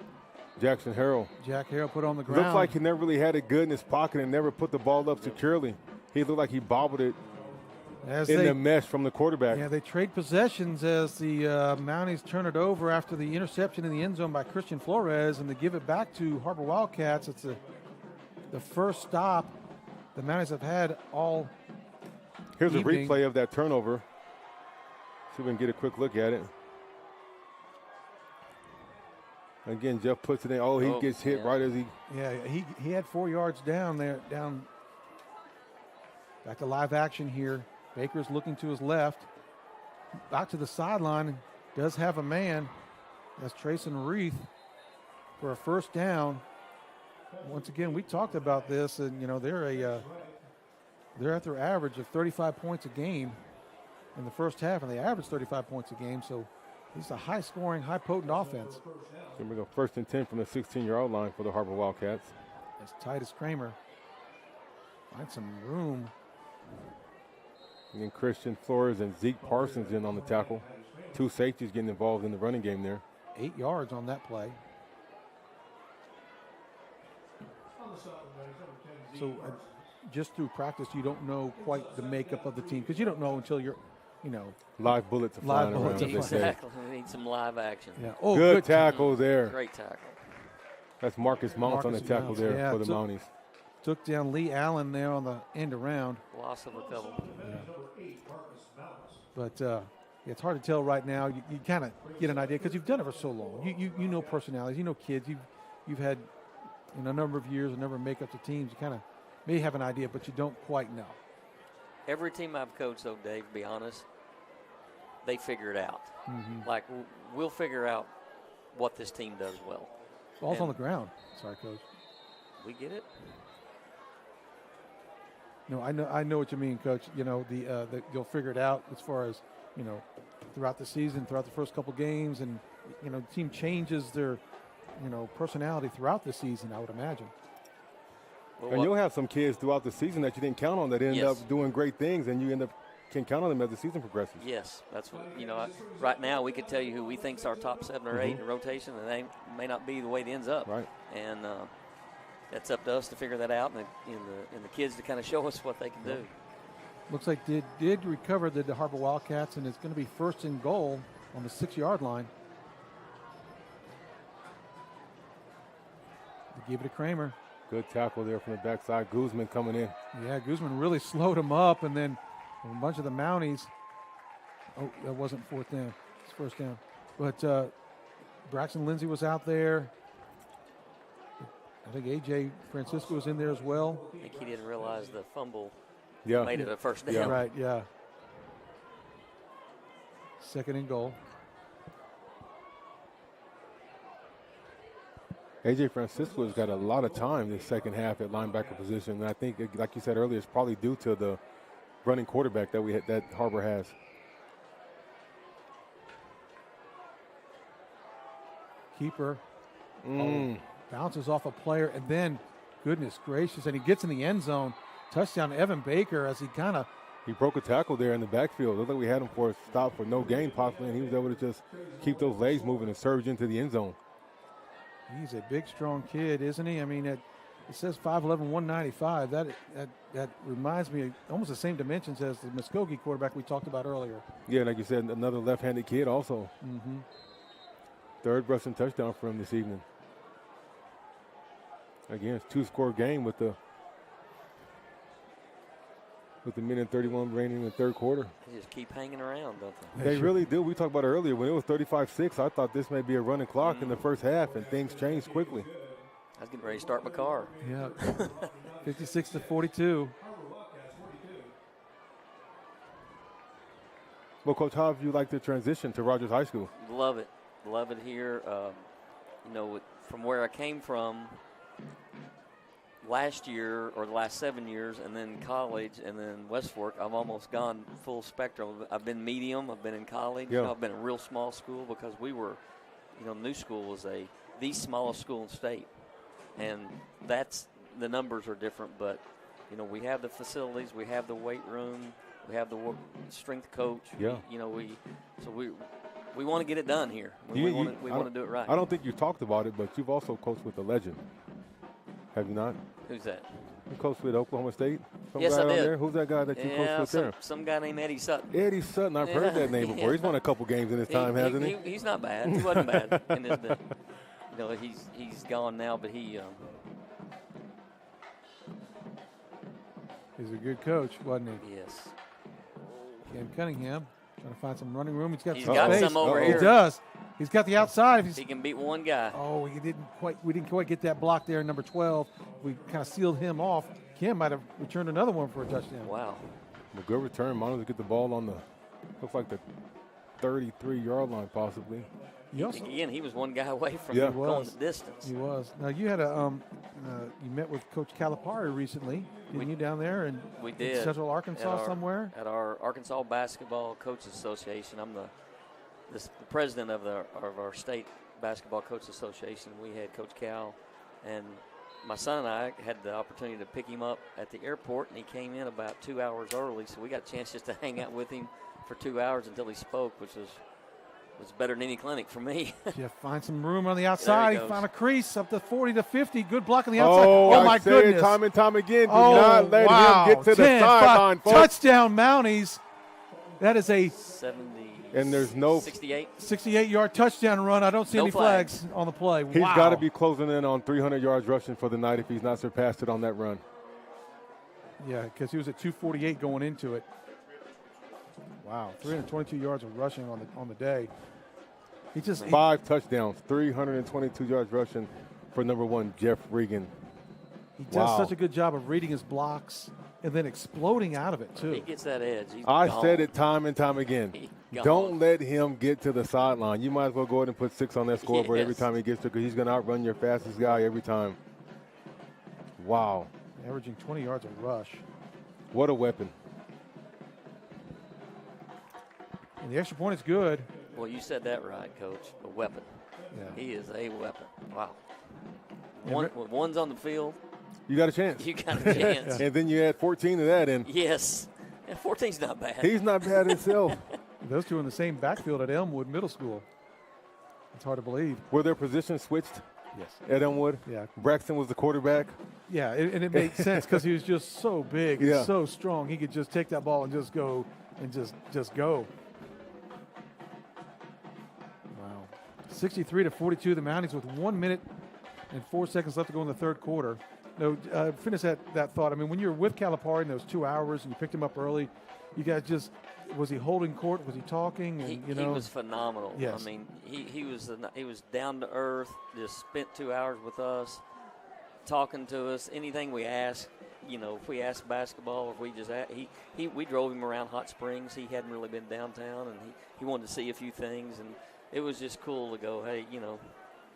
Jackson Harrell. Jack Harrell put it on the ground. Looks like he never really had it good in his pocket and never put the ball up securely. He looked like he bobbled it the mesh from the quarterback. Yeah, they trade possessions as the Mounties turn it over after the interception in the end zone by Christian Flores, and they give it back to Har-Ber Wildcats. It's the first stop the Mounties have had all Here's evening. a replay of that turnover. See if we can get a quick look at it. Again, Jeff puts it in. Oh, he gets hit right as he. Yeah, he had 4 yards down there. Back to live action here. Baker's looking to his left. Out to the sideline. Does have a man. That's Trayson Reith for a first down. Once again, we talked about this, and you know they're at their average of 35 points a game in the first half, and they average 35 points a game. So it's a high-scoring, high-potent offense. Here we go, 1st and 10 from the 16-yard line for the Har-Ber Wildcats. As Titus Kramer finds some room. And then Christian Flores and Zeke Parsons in on the tackle. 2 safeties getting involved in the running game there. 8 yards on that play. So just through practice, you don't know quite the makeup of the team because you don't know until you're, live bullets are flying around. Exactly. We need some live action. Yeah. Oh, good tackle there. Great tackle. That's Marcus Mounts on the tackle there for the Mounties. Took down Lee Allen there on the end around. Loss of a couple. Yeah. But it's hard to tell right now. You kind of get an idea because you've done it for so long. You know personalities. You know kids. You've had a number of years, a number of makeups of teams. You kind of may have an idea, but you don't quite know. Every team I've coached, though, Dave, to be honest, they figure it out. Mm-hmm. Like, we'll figure out what this team does well. Ball's on the ground. Sorry, Coach. We get it. No, I know what you mean, Coach. You know, you'll figure it out as far as, throughout the season, throughout the first couple games, and, the team changes their, personality throughout the season, I would imagine. Well, and you'll have some kids throughout the season that you didn't count on that end up doing great things, and you can count on them as the season progresses. Yes, that's what, right now we could tell you who we think's our top 7 or 8 in rotation, and they may not be the way it ends up. Right. And that's up to us to figure that out, and the kids to kind of show us what they can do. Looks like did recover the Har-Ber Wildcats, and it's going to be 1st and goal on the 6-yard line. They give it to Kramer. Good tackle there from the backside. Guzman coming in. Yeah, Guzman really slowed him up, and then a bunch of the Mounties. Oh, that wasn't 4th down. It's 1st down. But Braxton Lindsay was out there. I think A.J. Francisco was in there as well. I think he didn't realize the fumble made it a 1st down. Yeah. Right, yeah. 2nd and goal. A.J. Francisco has got a lot of time this second half at linebacker position. And I think, like you said earlier, it's probably due to the running quarterback that Har-Ber has. Keeper. Bounces off a player, and then, goodness gracious, and he gets in the end zone. Touchdown to Evan Baker as he broke a tackle there in the backfield. Looked like we had him for a stop for no gain possibly, and he was able to just keep those legs moving and surge into the end zone. He's a big, strong kid, isn't he? I mean, it says 5'11", 195. That reminds me of almost the same dimensions as the Muskogee quarterback we talked about earlier. Yeah, like you said, another left-handed kid also. Mm-hmm. Third rushing touchdown for him this evening. Again, it's 2-score game with the minute 31 remaining in the third quarter. They just keep hanging around, don't they? They really do. We talked about it earlier. When it was 35-6, I thought this may be a running clock in the first half, and things changed quickly. I was getting ready to start my car. Yeah. 56-42. Well, Coach, how have you liked the transition to Rogers High School? Love it. Love it here. You know, from where I came from last year or the last 7 years, and then college, and then West Fork, I've almost gone full spectrum. I've been medium. I've been in college. Yeah. You know, I've been a real small school because we were, you know, New School was the smallest school in state. And the numbers are different, but, you know, we have the facilities, we have the weight room, we have the strength coach. Yeah. We want to get it done here. We want to do it right. I don't think you talked about it, but you've also coached with a legend. Have you not? Who's that? You coached with Oklahoma State? Yes, I guy did. There? Who's that guy that you coached with there? Some guy named Eddie Sutton. Eddie Sutton. I've heard that name before. He's won a couple games in his time, hasn't he? He's not bad. He wasn't bad in his day. You know, he's gone now, but he. He's a good coach, wasn't he? Yes. Cam Cunningham trying to find some running room. He's got some over here. He does. He's got the outside. He can beat one guy. Oh, we didn't quite get that block there, number 12. We kind of sealed him off. Cam might have returned another one for a touchdown. Wow. A good return. Mounties get the ball on looks like the 33-yard line possibly. Again, he was one guy away from going the distance. He was. Now, you had you met with Coach Calipari recently, didn't you, down there? And we did. In Central Arkansas somewhere? At our Arkansas Basketball Coaches Association. I'm the president of our state basketball coaches association. We had Coach Cal, and my son and I had the opportunity to pick him up at the airport, and he came in about 2 hours early, so we got a chance just to hang out with him for 2 hours until he spoke, which was better than any clinic for me. Jeff find some room on the outside. He found a crease up to 40 to 50. Good block on the outside. Oh, my goodness. Time and time again. Do not let him get to the sideline, folks. Touchdown, Mounties. That is a 70. And there's no 68-yard touchdown run. I don't see any flags on the play. He's got to be closing in on 300 yards rushing for the night if he's not surpassed it on that run. Yeah, because he was at 248 going into it. Wow, 322 yards of rushing on the day. He just 5 touchdowns, 322 yards rushing for number 1, Jeff Regan. He does such a good job of reading his blocks and then exploding out of it, too. He gets that edge. I said it time and time again. Don't let him get to the sideline. You might as well go ahead and put 6 on that scoreboard every time he gets to, because he's going to outrun your fastest guy every time. Wow. Averaging 20 yards a rush. What a weapon. And the extra point is good. Well, you said that right, Coach. A weapon. Yeah. He is a weapon. Wow. When one's on the field, you got a chance. You got a chance. And then you add 14 to that, and yes, 14's not bad. He's not bad himself. Those two in the same backfield at Elmwood Middle School. It's hard to believe. Were their positions switched? Yes. At Elmwood? Yeah. Braxton was the quarterback? Yeah, and it made sense because he was just so big and so strong. He could just take that ball and just go and just go. Wow. 63-42, the Mounties with 1 minute and 4 seconds left to go in the third quarter. No, finish that thought. I mean, when you were with Calipari in those 2 hours and you picked him up early, you guys just – was he holding court? Was he talking? And, he was phenomenal. Yes. I mean, he was down to earth. Just spent 2 hours with us, talking to us. Anything we asked, you know, if we asked basketball, if we just we drove him around Hot Springs. He hadn't really been downtown, and he wanted to see a few things, and it was just cool to go. Hey, you know,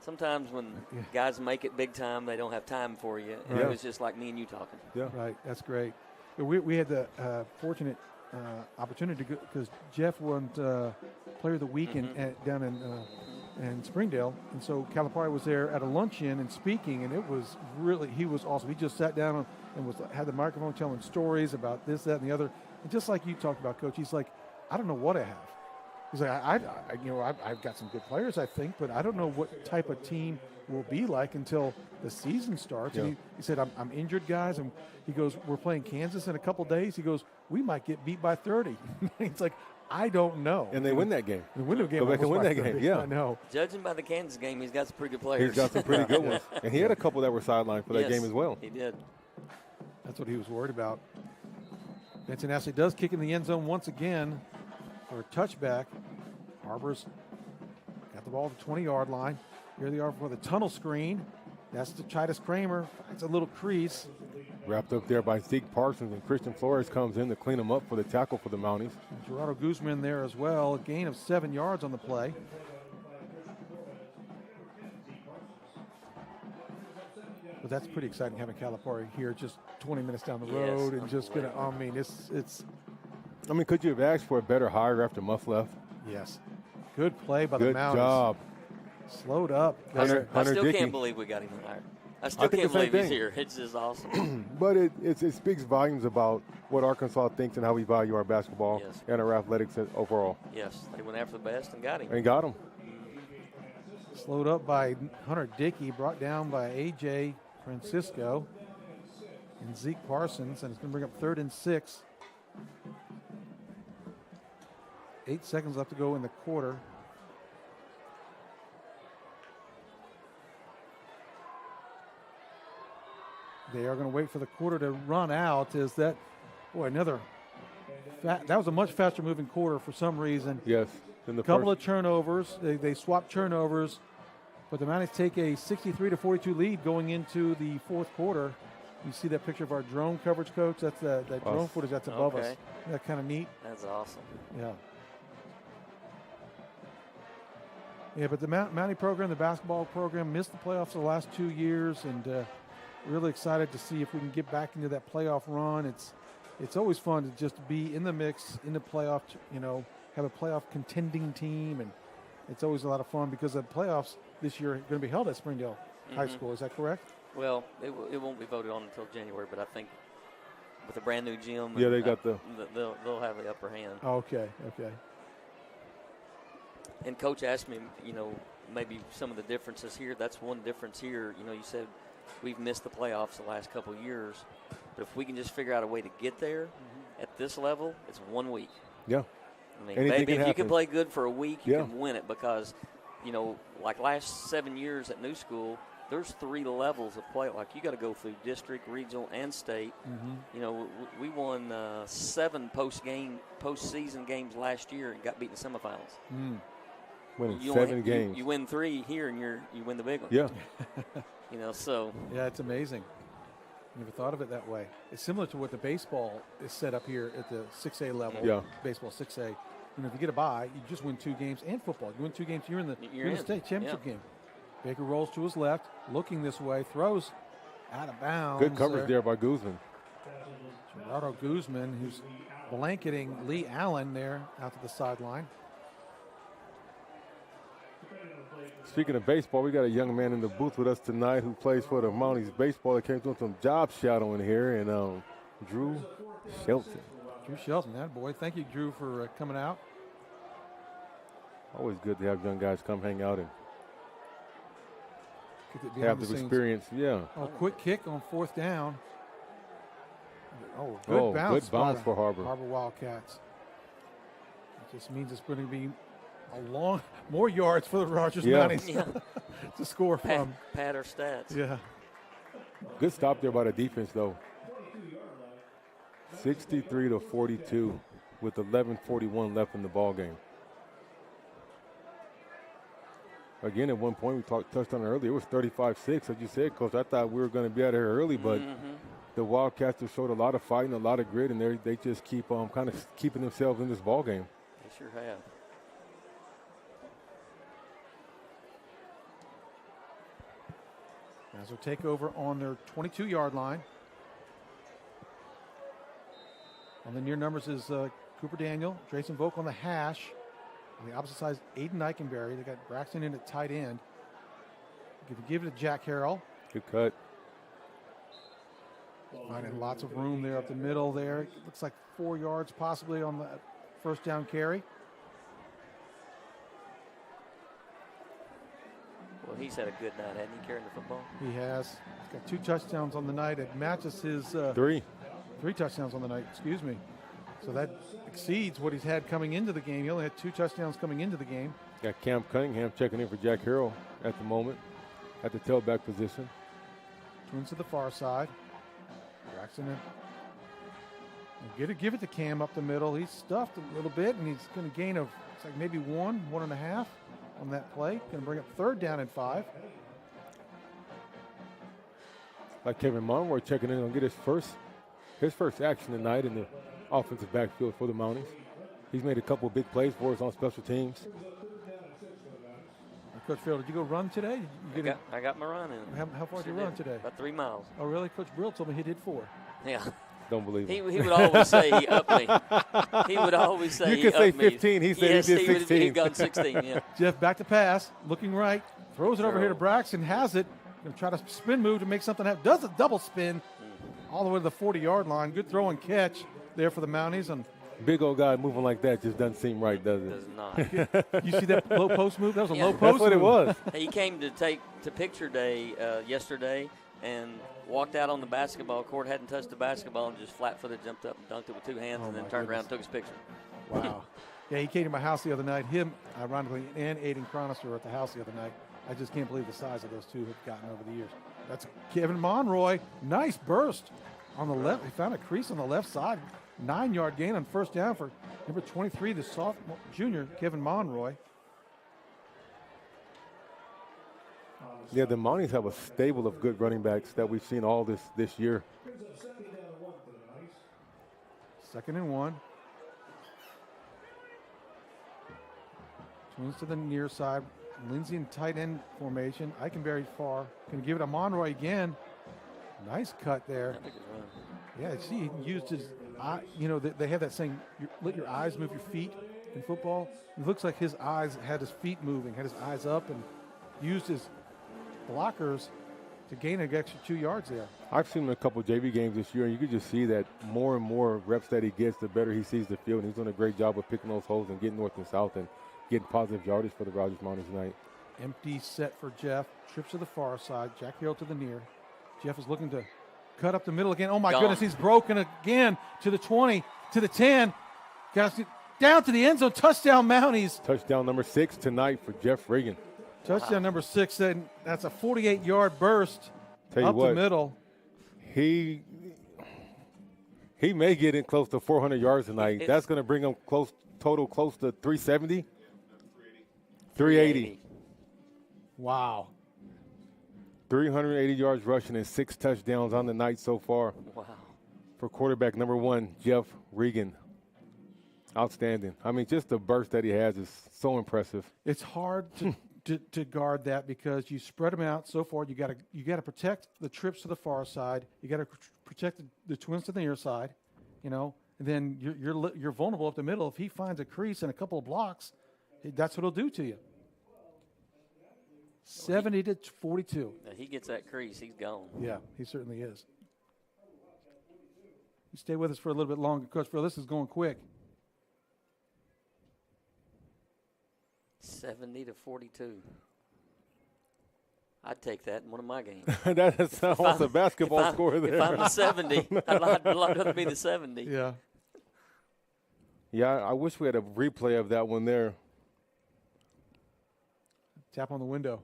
sometimes when guys make it big time, they don't have time for you. And it was just like me and you talking. Yeah. Right. That's great. We had the fortunate opportunity to go because Jeff won Player of the Week down in Springdale, and so Calipari was there at a luncheon and speaking, and it was really, he was awesome. He just sat down and had the microphone telling stories about this, that, and the other, and just like you talked about, Coach, he's like, I don't know what I have. He's like, I've got some good players, I think, but I don't know what type of team will be like until the season starts. Yeah. And he said, I'm injured, guys. And he goes, we're playing Kansas in a couple days. He goes, we might get beat by 30. He's like, I don't know. And they win that game. They win the game. Go back and win almost that by game. 30. Yeah. I know. Judging by the Kansas game, he's got some pretty good players. He's got some pretty good ones. And he had a couple that were sidelined for that Yes, game as well. He did. That's what he was worried about. Benson Ashley does kick in the end zone once again for a touchback. Har-Ber's got the ball at the 20-yard line. Here they are for the tunnel screen. That's to Titus Kramer. It's a little crease. Wrapped up there by Zeke Parsons, and Christian Flores comes in to clean him up for the tackle for the Mounties. And Gerardo Guzman there as well. A gain of 7 yards on the play. But that's pretty exciting having Calipari here just 20 minutes down the road and just going to, I mean, it's. I mean, could you have asked for a better hire after Muff left? Yes. Good play by the Mounties. Good job. Slowed up. I still can't believe we got him hired. I still can't believe he's here. It's just awesome. But it speaks volumes about what Arkansas thinks and how we value our basketball and our athletics overall. Yes, they went after the best and got him. And got him. Slowed up by Hunter Dickey, brought down by A.J. Francisco and Zeke Parsons, and it's going to bring up 3rd and 6. 8 seconds left to go in the quarter. They are going to wait for the quarter to run out. Is that, boy, another, that was a much faster moving quarter for some reason. Yes. A couple of turnovers. They swapped turnovers, but the Mounties take a 63-42 lead going into the 4th quarter. You see that picture of our drone coverage coach? That's that drone footage that's above us. Isn't that kind of neat? That's awesome. Yeah. Yeah, but the Mountie program, the basketball program, missed the playoffs the last 2 years, and really excited to see if we can get back into that playoff run. It's always fun to just be in the mix, in the playoff, have a playoff contending team, and it's always a lot of fun because the playoffs this year are going to be held at Springdale High School. Is that correct? Well, it won't be voted on until January, but I think with a brand new gym, yeah, they got they'll have the upper hand. Okay. And Coach asked me, maybe some of the differences here. That's one difference here. You said we've missed the playoffs the last couple of years, but if we can just figure out a way to get there at this level, it's 1 week. Yeah. I mean, maybe if you can play good for a week, you can win it because, like last 7 years at New School, there's 3 levels of play. Like you got to go through district, regional, and state. We won 7 postseason games last year and got beat in the semifinals. Winning 7 games. You win 3 here and you win the big one. Yeah. So. Yeah, it's amazing. Never thought of it that way. It's similar to what the baseball is set up here at the 6A level. Yeah. Baseball 6A. If you get a bye, you just win 2 games, and football. You win 2 games, you're in the state championship game. Baker rolls to his left, looking this way, throws out of bounds. Good coverage there by Guzman. Gerardo Guzman, who's blanketing Lee Allen there out to the sideline. Speaking of baseball, we got a young man in the booth with us tonight who plays for the Mounties baseball. That came through some job shadowing here, and Drew Shelton. Drew Shelton, that boy. Thank you, Drew, for coming out. Always good to have young guys come hang out and have the scenes. Experience. Yeah. Oh, quick kick on 4th down. Oh, good bounce. Good bounce for Har-Ber. Har-Ber Wildcats. It just means it's going to be more yards for the Rogers Mounties to score from. Pad our stats. Yeah. Good stop there by the defense, though. 63-42 with 11:41 left in the ball game. Again, at one point we touched on it earlier. It was 35-6, as you said, Coach. I thought we were going to be out of here early, but the Wildcats have showed a lot of fight and a lot of grit, and they just keep kind of keeping themselves in this ball game. They sure have. As we take over on their 22-yard line. On the near numbers is Cooper Daniel, Drayson Volk on the hash. On the opposite side, Aiden Eichenberry. They got Braxton in at tight end. Give it to Jack Harrell. Good cut. Finding lots of room there up the middle there. It looks like 4 yards possibly on the 1st down carry. Well, he's had a good night, hasn't he, carrying the football? He has. He's got 2 touchdowns on the night. It matches his 3 touchdowns on the night, excuse me. So that exceeds what he's had coming into the game. He only had 2 touchdowns coming into the game. Got Cam Cunningham checking in for Jack Harrell at the moment at the tailback position. Twins to the far side. Braxton give it to Cam up the middle. He's stuffed a little bit, and he's going to gain it's like maybe 1.5 on that play. Going to bring up 3rd down and 5. Like Kevin Monroy checking in, going to get his first action tonight in the offensive backfield for the Mounties. He's made a couple of big plays for us on special teams. Coach Farrell, did you go run today? I got my run in. How far did you run today? About 3 miles. Oh, really? Coach Brill told me he did 4. Yeah. Don't believe He it. would always say he upped me. He would always say you he could say upped me. 15. He said Yes, he did 16. He'd gone 16, yeah. Jeff back to pass, looking right, throws it over here to Braxton, has it. Going to try to spin move to make something happen. Does a double spin all the way to the 40-yard line. Good throw and catch there for the Mounties. And big old guy moving like that just doesn't seem right, does it? Does not. you see that low post move? That was a low post That's what move. it was. He came to picture day yesterday and walked out on the basketball court, hadn't touched the basketball, and just flat-footed jumped up and dunked it with 2 hands, and then turned around and took his picture. Wow. Yeah, he came to my house the other night. Him, ironically, and Aiden Chronister were at the house the other night. I just can't believe the size of those two have gotten over the years. That's Kevin Monroy. Nice burst on the left. He found a crease on the left side. 9-yard gain on 1st down for number 23, the sophomore junior, Kevin Monroy. Yeah, the Mounties have a stable of good running backs that we've seen all this year. 2nd and 1. Twins to the near side. Lindsey in tight end formation. Eikenberry far. Going to give it to Monroy again. Nice cut there. Yeah, see, he used his eye. You know, they have that saying, let your eyes move your feet in football. It looks like his eyes had his feet moving, had his eyes up, and used his blockers to gain an extra 2 yards there. I've seen him in a couple of JV games this year, and you can just see that more and more reps that he gets, the better he sees the field. And he's doing a great job of picking those holes and getting north and south and getting positive yardage for the Rogers Mounties tonight. Empty set for Jeff. Trips to the far side. Jack Hill to the near. Jeff is looking to cut up the middle again. Oh, my goodness. He's broken again to the 20, to the 10. Down to the end zone. Touchdown, Mounties. Touchdown number 6 tonight for Jeff Reagan. Touchdown number 6. That's a 48-yard burst up the middle. He may get in close to 400 yards tonight. That's going to bring him close to 370. 380. Wow. 380 yards rushing and 6 touchdowns on the night so far. Wow. For quarterback number 1, Jeff Reagan. Outstanding. I mean, just the burst that he has is so impressive. It's hard to guard that because you spread them out so far. You got to protect the trips to the far side. You got to protect the twins to the near side. You know, and then you're vulnerable up the middle. If he finds a crease and a couple of blocks, that's what he'll do to you. 70 to 42. He gets that crease, he's gone. Yeah, he certainly is. You stay with us for a little bit longer, Coach Phil. This is going quick. 70 to 42. I'd take that in one of my games. That's almost a basketball score there. If I'm the 70, I'd rather be the 70. Yeah. Yeah, I wish we had a replay of that one there. Tap on the window.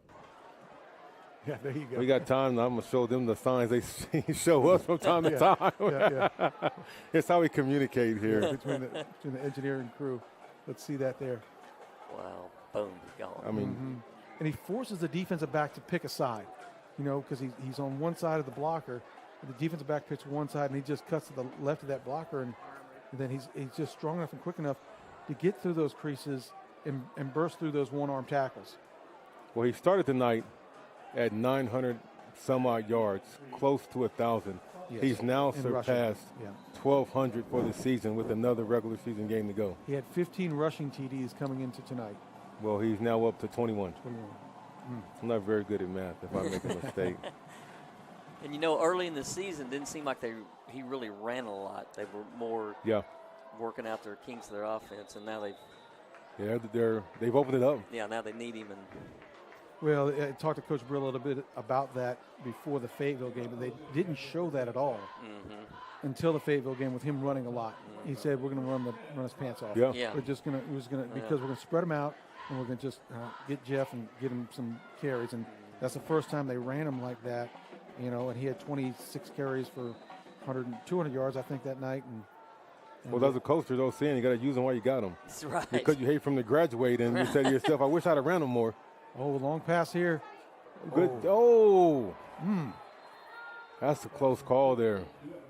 Yeah, there you go. We got time. I'm going to show them the signs they show us from time to time. Yeah. It's how we communicate here. Between the engineering crew. Let's see that there. Wow. Boom. Gone. I mean. And he forces the defensive back to pick a side, you know, because he's on one side of the blocker. The defensive back picks one side, and he just cuts to the left of that blocker, and then he's just strong enough and quick enough to get through those creases and burst through those one-arm tackles. Well, he started the night at 900 some odd yards, close to 1,000. Yes. He's now surpassed 1,200 for the season with another regular season game to go. He had 15 rushing TDs coming into tonight. Well, he's now up to 21. I'm not very good at math if I make a mistake. And, you know, early in the season, didn't seem like he really ran a lot. They were more working out their kinks of their offense, and now they've opened it up. Yeah, now they need him. And Well, I talked to Coach Brill a little bit about that before the Fayetteville game, but they didn't show that at all until the Fayetteville game with him running a lot. He said, "We're going to run his pants off. Yeah. We're just going to because we're going to spread him out and we're going to just get Jeff and get him some carries." And that's the first time they ran him like that, And he had 26 carries for 200 yards, I think, that night. And well, as a coach, there's those saying you got to use them while you got them. That's right. Because you hate from to graduate, and you say to yourself, "I wish I'd have ran them more." Oh, long pass here. Good. Oh. That's a close call there.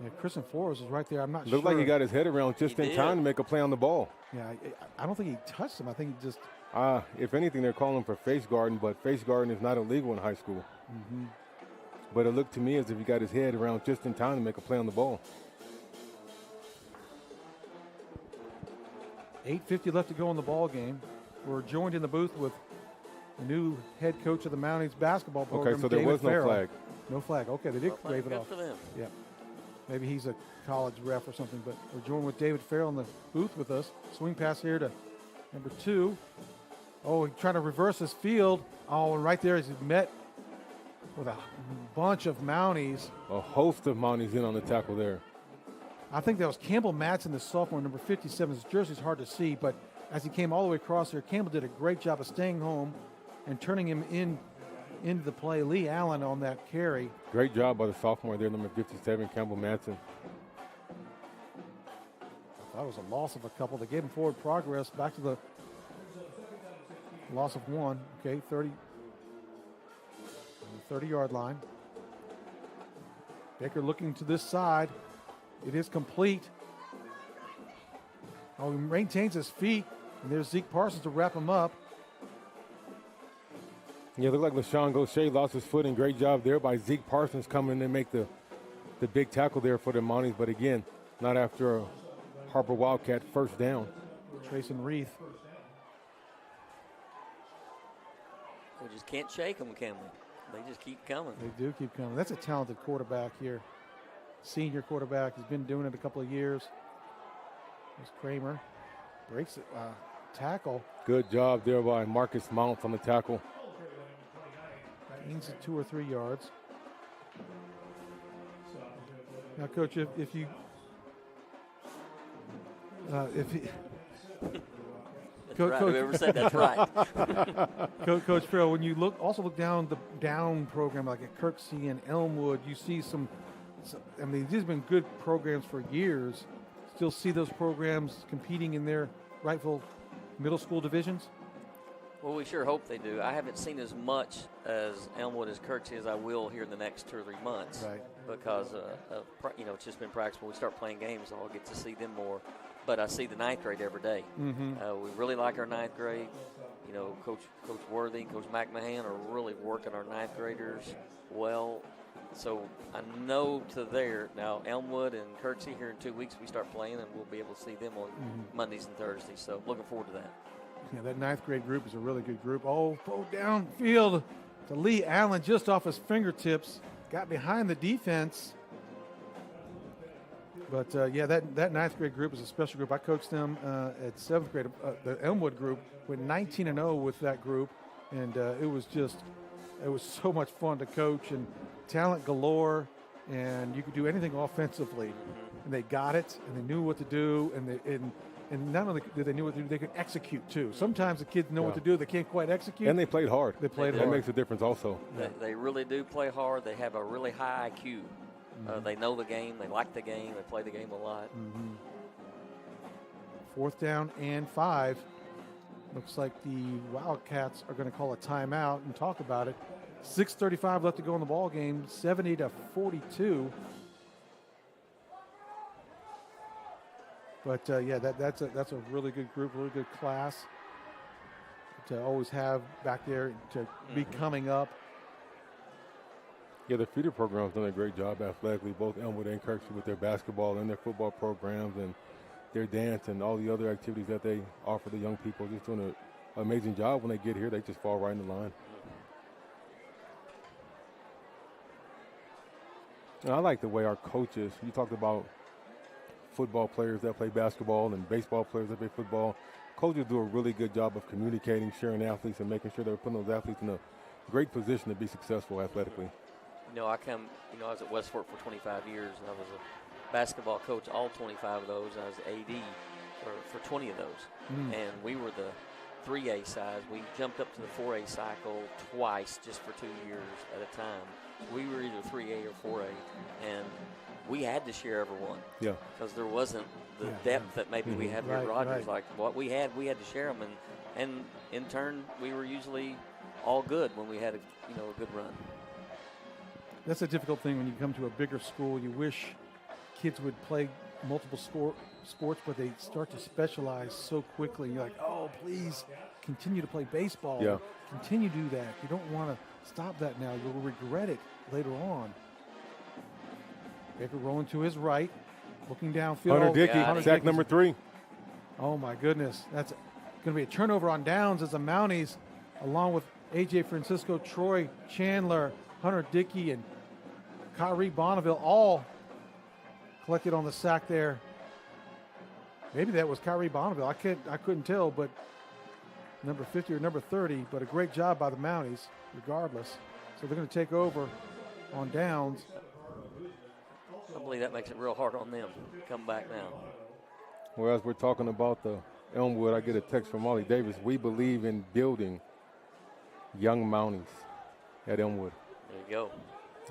Yeah, Christian Flores is right there. I'm not sure. Looked like he got his head around just in time to make a play on the ball. Yeah, I don't think he touched him. I think he just. If anything, they're calling for face guarding, but face guarding is not illegal in high school. But it looked to me as if he got his head around just in time to make a play on the ball. 8:50 left to go in the ball game. We're joined in the booth with the new head coach of the Mounties basketball program. Okay, so there David was no Farrell. flag. No flag. Okay, they did wave it Good off. for them. Yeah. Maybe he's a college ref or something, but we're joined with David Farrell in the booth with us. Swing pass here to number 2. Oh, he's trying to reverse his field. Oh, and right there he's met with a bunch of Mounties. A host of Mounties in on the tackle there. I think that was Campbell Matson, the sophomore, number 57. His jersey's hard to see, but as he came all the way across here, Campbell did a great job of staying home and turning him into the play. Lee Allen on that carry. Great job by the sophomore there, number 57, Campbell Matson. That was a loss of a couple. They gave him forward progress back to the loss of 1. Okay, 30-yard line. Baker looking to this side. It is complete. Oh, he maintains his feet. And there's Zeke Parsons to wrap him up. Yeah, it looked like LaShawn Gaucher lost his foot, and great job there by Zeke Parsons coming in and make the big tackle there for the Mounties. But again, not after a Har-Ber Wildcat first down. Trayson Reith. We just can't shake them, can we? They just keep coming. They do keep coming. That's a talented quarterback here. Senior quarterback. He's been doing it a couple of years. There's Kramer. Breaks it. Tackle. Good job there by Marcus Mounts on the tackle. Gains 2 or 3 yards. Now, Coach, if you Right. Whoever said that's right. Coach Farrell, when you look down the down program like at Kirksey and Elmwood, you see some. I mean, these have been good programs for years. Still see those programs competing in their rightful middle school divisions? Well, we sure hope they do. I haven't seen as much as Elmwood as Kirksey as I will here in the next 2 or 3 months. Right. Because it's just been practice. When we start playing games, I'll get to see them more. But I see the 9th grade every day. We really like our 9th grade. Coach Worthy, Coach McMahon are really working our 9th graders well. So I know to there. Now, Elmwood and Kirksey here in 2 weeks, we start playing, and we'll be able to see them on Mondays and Thursdays. So looking forward to that. Yeah, that 9th grade group is a really good group. Oh, throw downfield to Lee Allen just off his fingertips. Got behind the defense. But, that 9th grade group is a special group. I coached them at 7th grade. The Elmwood group went 19-0 with that group. And it was so much fun to coach and talent galore. And you could do anything offensively. And they got it, and they knew what to do. And not only did they know what to do, they could execute too. Sometimes the kids know what to do, they can't quite execute. And they played hard. They played hard. hard. That makes a difference also. They really do play hard. They have a really high IQ. They know the game. They like the game. They play the game a lot. 4th down and 5. Looks like the Wildcats are going to call a timeout and talk about it. 6:35 left to go in the ball game. 70-42. But that's a really good group, really good class to always have back there to be coming up. Yeah, the feeder program's done a great job athletically, both Elmwood and Kirksey, with their basketball and their football programs and their dance and all the other activities that they offer the young people. Just doing an amazing job. When they get here, they just fall right in the line. And I like the way our coaches, you talked about football players that play basketball and baseball players that play football. Coaches do a really good job of communicating, sharing athletes, and making sure they're putting those athletes great position to be successful athletically. You know, I was at West Fork for 25 years, and I was a basketball coach all 25 of those. I was AD for 20 of those. And we were the 3A size. We jumped up to the 4A cycle twice just for 2 years at a time. We were either 3A or 4A, and we had to share everyone. Yeah. Because there wasn't the depth that maybe we had with Rogers. Like what we had to share them, and in turn, we were usually all good when we had a good run. That's a difficult thing when you come to a bigger school. You wish kids would play multiple sports, but they start to specialize so quickly. You're like, oh, please continue to play baseball. Yeah. Continue to do that. You don't want to stop that now. You'll regret it later on. Baker rolling to his right, looking downfield. Hunter Dickey, Hunter sack Dickey's- number 3. Oh, my goodness. That's going to be a turnover on downs as the Mounties, along with A.J. Francisco, Troy Chandler, Hunter Dickey, and Kyrie Bonneville all collected on the sack there. Maybe that was Kyrie Bonneville. I couldn't tell, but number 50 or number 30, but a great job by the Mounties regardless. So they're going to take over on downs. I believe that makes it real hard on them to come back now. Well, as we're talking about the Elmwood, I get a text from Molly Davis. We believe in building young Mounties at Elmwood. There you go.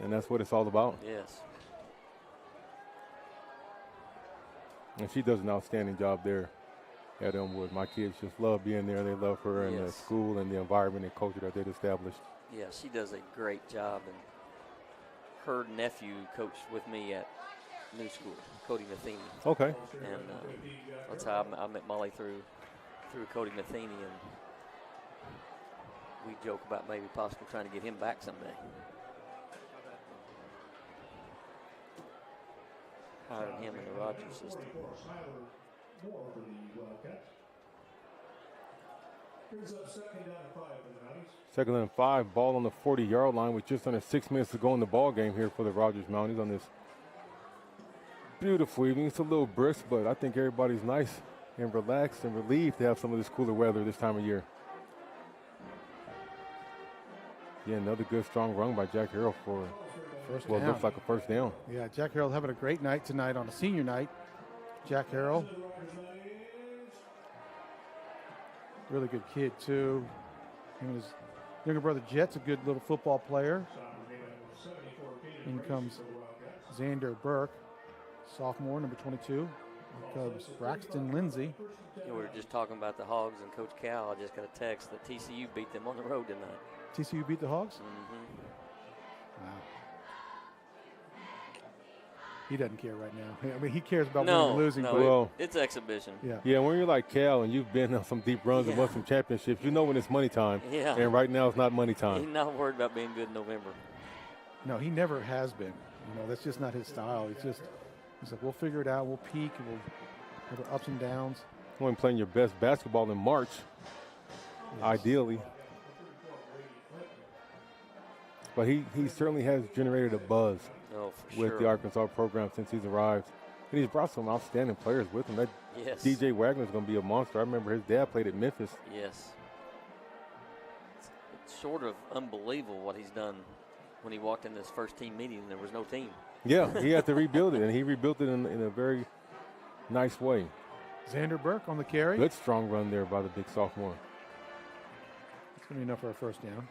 And that's what it's all about. Yes. And she does an outstanding job there at Elmwood. My kids just love being there. They love her and the school and the environment and culture that they've established. Yeah, she does a great job. And her nephew coached with me at New School, Cody Matheny. Okay. And that's how I met Molly through Cody Matheny. And we joke about maybe possibly trying to get him back someday. Hiring him in the Rogers system. Second and 5, ball on the 40-yard line with just under 6 minutes to go in the ball game here for the Rogers Mounties on this beautiful evening. It's a little brisk, but I think everybody's nice and relaxed and relieved to have some of this cooler weather this time of year. Yeah, another good strong run by Jack Harrell for First what down. looks like a first down. Yeah, Jack Harrell having a great night tonight on a senior night. Jack Harrell. Really good kid, too. Him and his younger brother Jet's a good little football player. In comes Xander Burke, sophomore, number 22. In comes Braxton Lindsay. We were just talking about the Hogs and Coach Cal. I just got a text that TCU beat them on the road tonight. TCU beat the Hogs? Mm-hmm. Wow. He doesn't care right now. I mean, he cares about winning and losing. No, but Well, it's exhibition. Yeah, when you're like Cal and you've been on some deep runs and won some championships, you know when it's money time. Yeah. And right now it's not money He's time. not worried about being good in November. no, he never has been. You know, that's just not his style. He's like, we'll figure it out. We'll peak. And we'll have our ups and downs. When playing your best basketball in March, ideally. But he certainly has generated a buzz with the Arkansas program since he's arrived. And he's brought some outstanding players with him. That DJ Wagner's going to be a monster. I remember his dad played at Memphis. Yes. It's sort of unbelievable what he's done when he walked in this first team meeting and there was no team. Yeah, he had to rebuild it, and he rebuilt it in a very nice way. Xander Burke on the carry. Good strong run there by the big sophomore. It's going to be enough for a first down.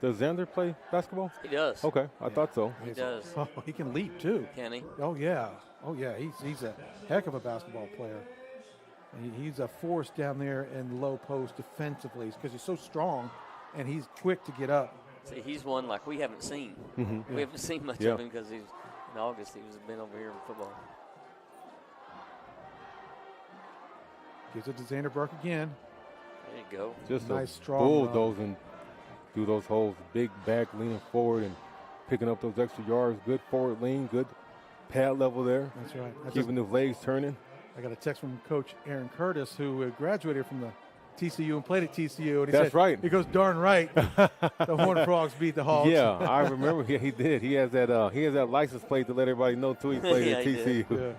Does Xander play basketball? He does. Okay, I thought so. He does. Oh, he can leap too. Can he? Oh yeah. He's a heck of a basketball player. And he's a force down there in the low post defensively because he's so strong, and he's quick to get up. See, he's one like we haven't seen. Mm-hmm. We haven't seen much of him because he's in August. He's been over here in football. Gives it to Xander Burke again. There you go. Just nice a strong bulldozing through those holes. Big back leaning forward and picking up those extra yards. Good forward lean. Good pad level there. That's right. Keeping the legs turning. I got a text from Coach Aaron Curtis, who graduated from the TCU and played at TCU. And he That's said, right. He goes, darn right. The Horned Frogs beat the Hogs. Yeah, I remember. Yeah, he did. He has that license plate to let everybody know too. He played at TCU. Yeah.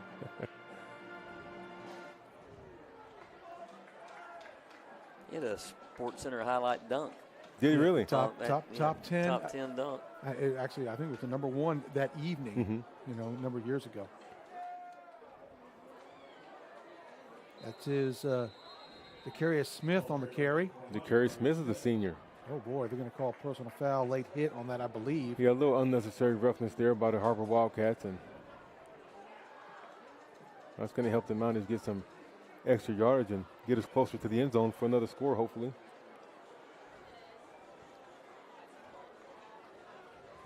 He had a Sports Center highlight dunk. Did he really? Top 10. Top 10 dunk. Actually, I think it was the number one that evening, a number of years ago. That's his Decarius Smith on the carry. Decarius Smith is a senior. Oh, boy, they're going to call a personal foul, late hit on that, I believe. Yeah, a little unnecessary roughness there by the Har-Ber Wildcats, and that's going to help the Mounties get some extra yardage and get us closer to the end zone for another score, hopefully.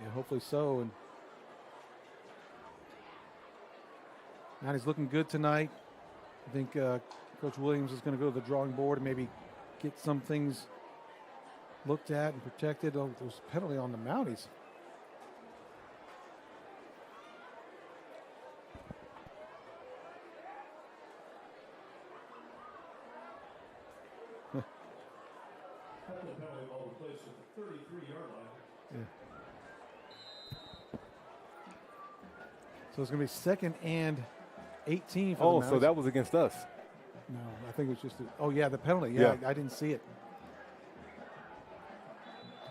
Yeah, hopefully so. And Mounties looking good tonight. I think Coach Williams is going to go to the drawing board and maybe get some things looked at and protected. Oh, there's a penalty on the Mounties. Yeah. So it's going to be 2nd and 18 for the Mounties. So that was against us. No, I think it was just the penalty. Yeah. I didn't see it.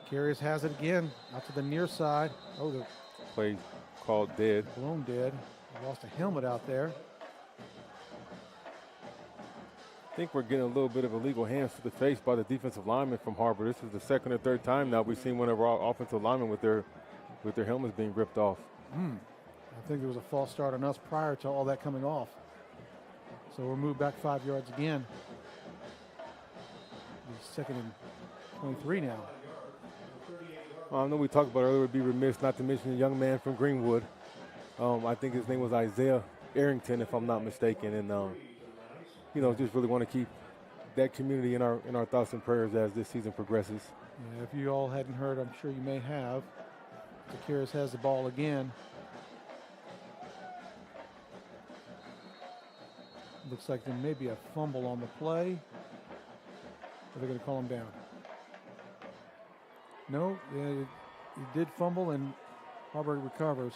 Decarius has it again, out to the near side. Oh, the play called dead. Blown dead. Lost a helmet out there. I think we're getting a little bit of illegal hands to the face by the defensive lineman from Har-Ber. This is the 2nd or 3rd time now we've seen one of our offensive linemen with their helmets being ripped off. I think there was a false start on us prior to all that coming off. So we'll move back 5 yards again. 2nd and 23 now. I know we talked about earlier, we'd be remiss not to mention a young man from Greenwood. I think his name was Isaiah Arrington, if I'm not mistaken. And, just really want to keep that community in our thoughts and prayers as this season progresses. Yeah, if you all hadn't heard, I'm sure you may have. Decarius has the ball again. Looks like there may be a fumble on the play. Or they're going to call him down. No, he did fumble and Har-Ber recovers.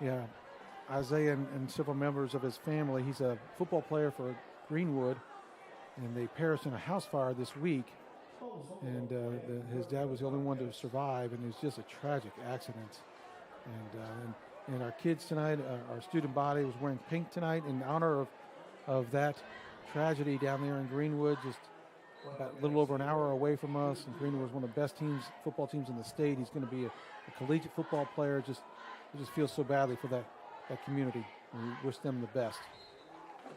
Yeah, Isaiah and several members of his family. He's a football player for Greenwood, and they perished in a house fire this week. And his dad was the only one to survive, and it was just a tragic accident. And our kids tonight, our student body was wearing pink tonight in honor of that tragedy down there in Greenwood, just about a little over an hour away from us. And Greenwood was one of the best football teams in the state. He's going to be a collegiate football player. I just feel so badly for that community, and we wish them the best.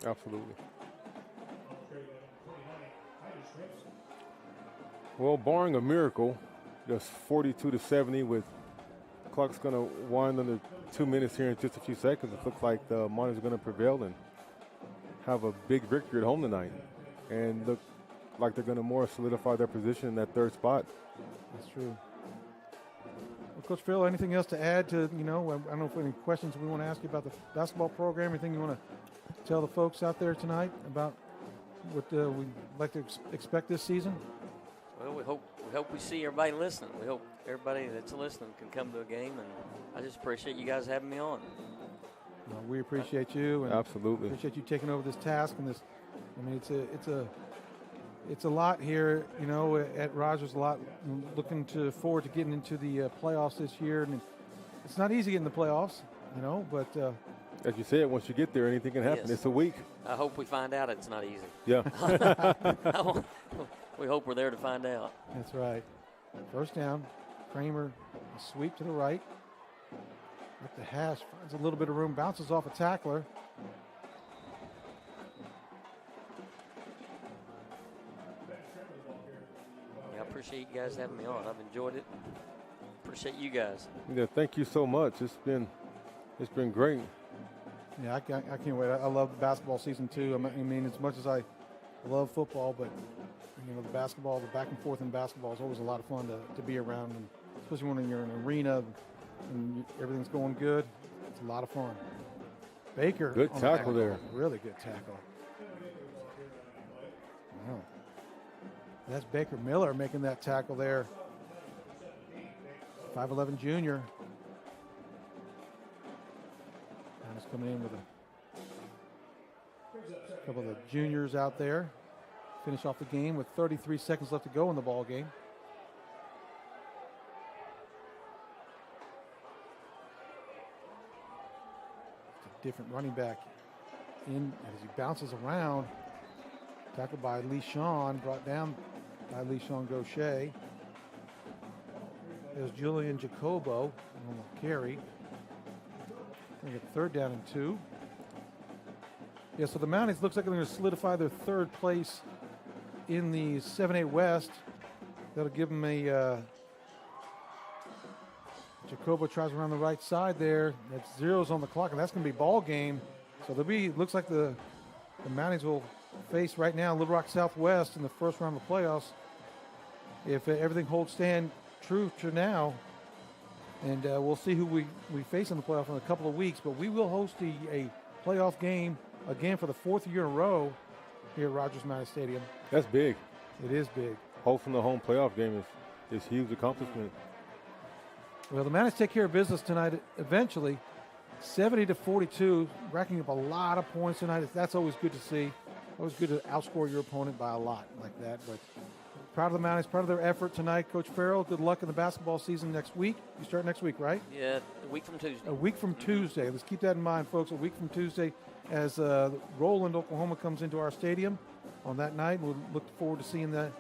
Absolutely. Well, barring a miracle, just 42-70 with clock's going to wind under 2 minutes here in just a few seconds. It looks like the Mounties are going to prevail and have a big victory at home tonight, and look like they're going to more solidify their position in that 3rd spot. That's true. Well, Coach Phil, anything else to add to, I don't know if any questions we want to ask you about the basketball program, anything you want to tell the folks out there tonight about what we'd like to expect this season? Well, we hope we see everybody listening. We hope everybody that's listening can come to a game, and I just appreciate you guys having me on. We appreciate you, and absolutely appreciate you taking over this task and this. I mean, it's a lot here, at Rogers. A lot looking forward to getting into the playoffs this year, and it's not easy getting the playoffs, But as you said, once you get there, anything can happen. Yes. It's a week. I hope we find out it's not easy. Yeah. We hope we're there to find out. That's right. First down, Kramer, a sweep to the right. At the hash, finds a little bit of room, bounces off a tackler. Yeah, I appreciate you guys having me on. I've enjoyed it. Appreciate you guys. Yeah, thank you so much. It's been great. Yeah, I can't wait. I love basketball season too. I mean, as much as I love football, but the basketball, the back and forth in basketball is always a lot of fun to be around, and especially when you're in an arena and everything's going good. It's a lot of fun. Baker. Good tackle there. Really good tackle. Wow. That's Baker Miller making that tackle there. 5'11" junior. And he's coming in with a couple of the juniors out there. finish off the game with 33 seconds left to go in the ball game. It's a different running back in as he bounces around. Tackled by Lee Sean, brought down by Lee Sean Gaucher. There's Julian Jacobo on the carry. Going to get third down and 2. Yeah, so the Mounties looks like they're going to solidify their third place in the 7A West. That'll give them a Jacobo tries around the right side there. That's zeros on the clock, and that's going to be ball game. So there'll be, looks like the Mounties will face right now Little Rock Southwest in the first round of the playoffs. If everything holds stand true to now, and we'll see who we face in the playoff in a couple of weeks, but we will host a playoff game again for the 4th year in a row here at Rogers Mounties Stadium. That's big. It is big. Hosting the home playoff game is huge accomplishment. Well, the Mounties take care of business tonight eventually, 70-42, racking up a lot of points tonight. That's always good to see. Always good to outscore your opponent by a lot like that. But proud of the Mounties, proud of their effort tonight. Coach Farrell, good luck in the basketball season next week. You start next week, right? Yeah, a week from Tuesday. A week from Tuesday. Let's keep that in mind, folks. A week from Tuesday as Roland, Oklahoma comes into our stadium on that night. We'll look forward to seeing the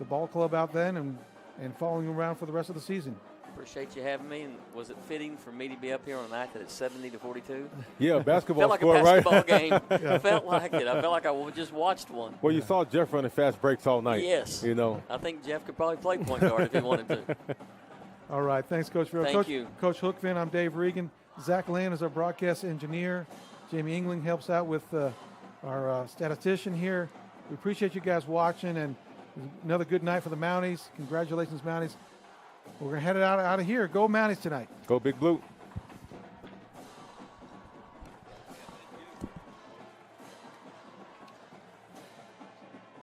ball club out then and following around for the rest of the season. Appreciate you having me. And was it fitting for me to be up here on a night that it's 70-42? Yeah, basketball felt like score, a basketball right? game. Yeah. Felt like it. I felt like I just watched one. Well, you saw Jeff running fast breaks all night. Yes. You know. I think Jeff could probably play point guard if he wanted to. All right. Thanks, Coach Farrell. Thank you. Coach Hookfin, I'm Dave Regan. Zach Land is our broadcast engineer. Jamie Engling helps out with our statistician here. We appreciate you guys watching, and another good night for the Mounties. Congratulations, Mounties. We're going to head it out of here. Go Mounties tonight. Go Big Blue.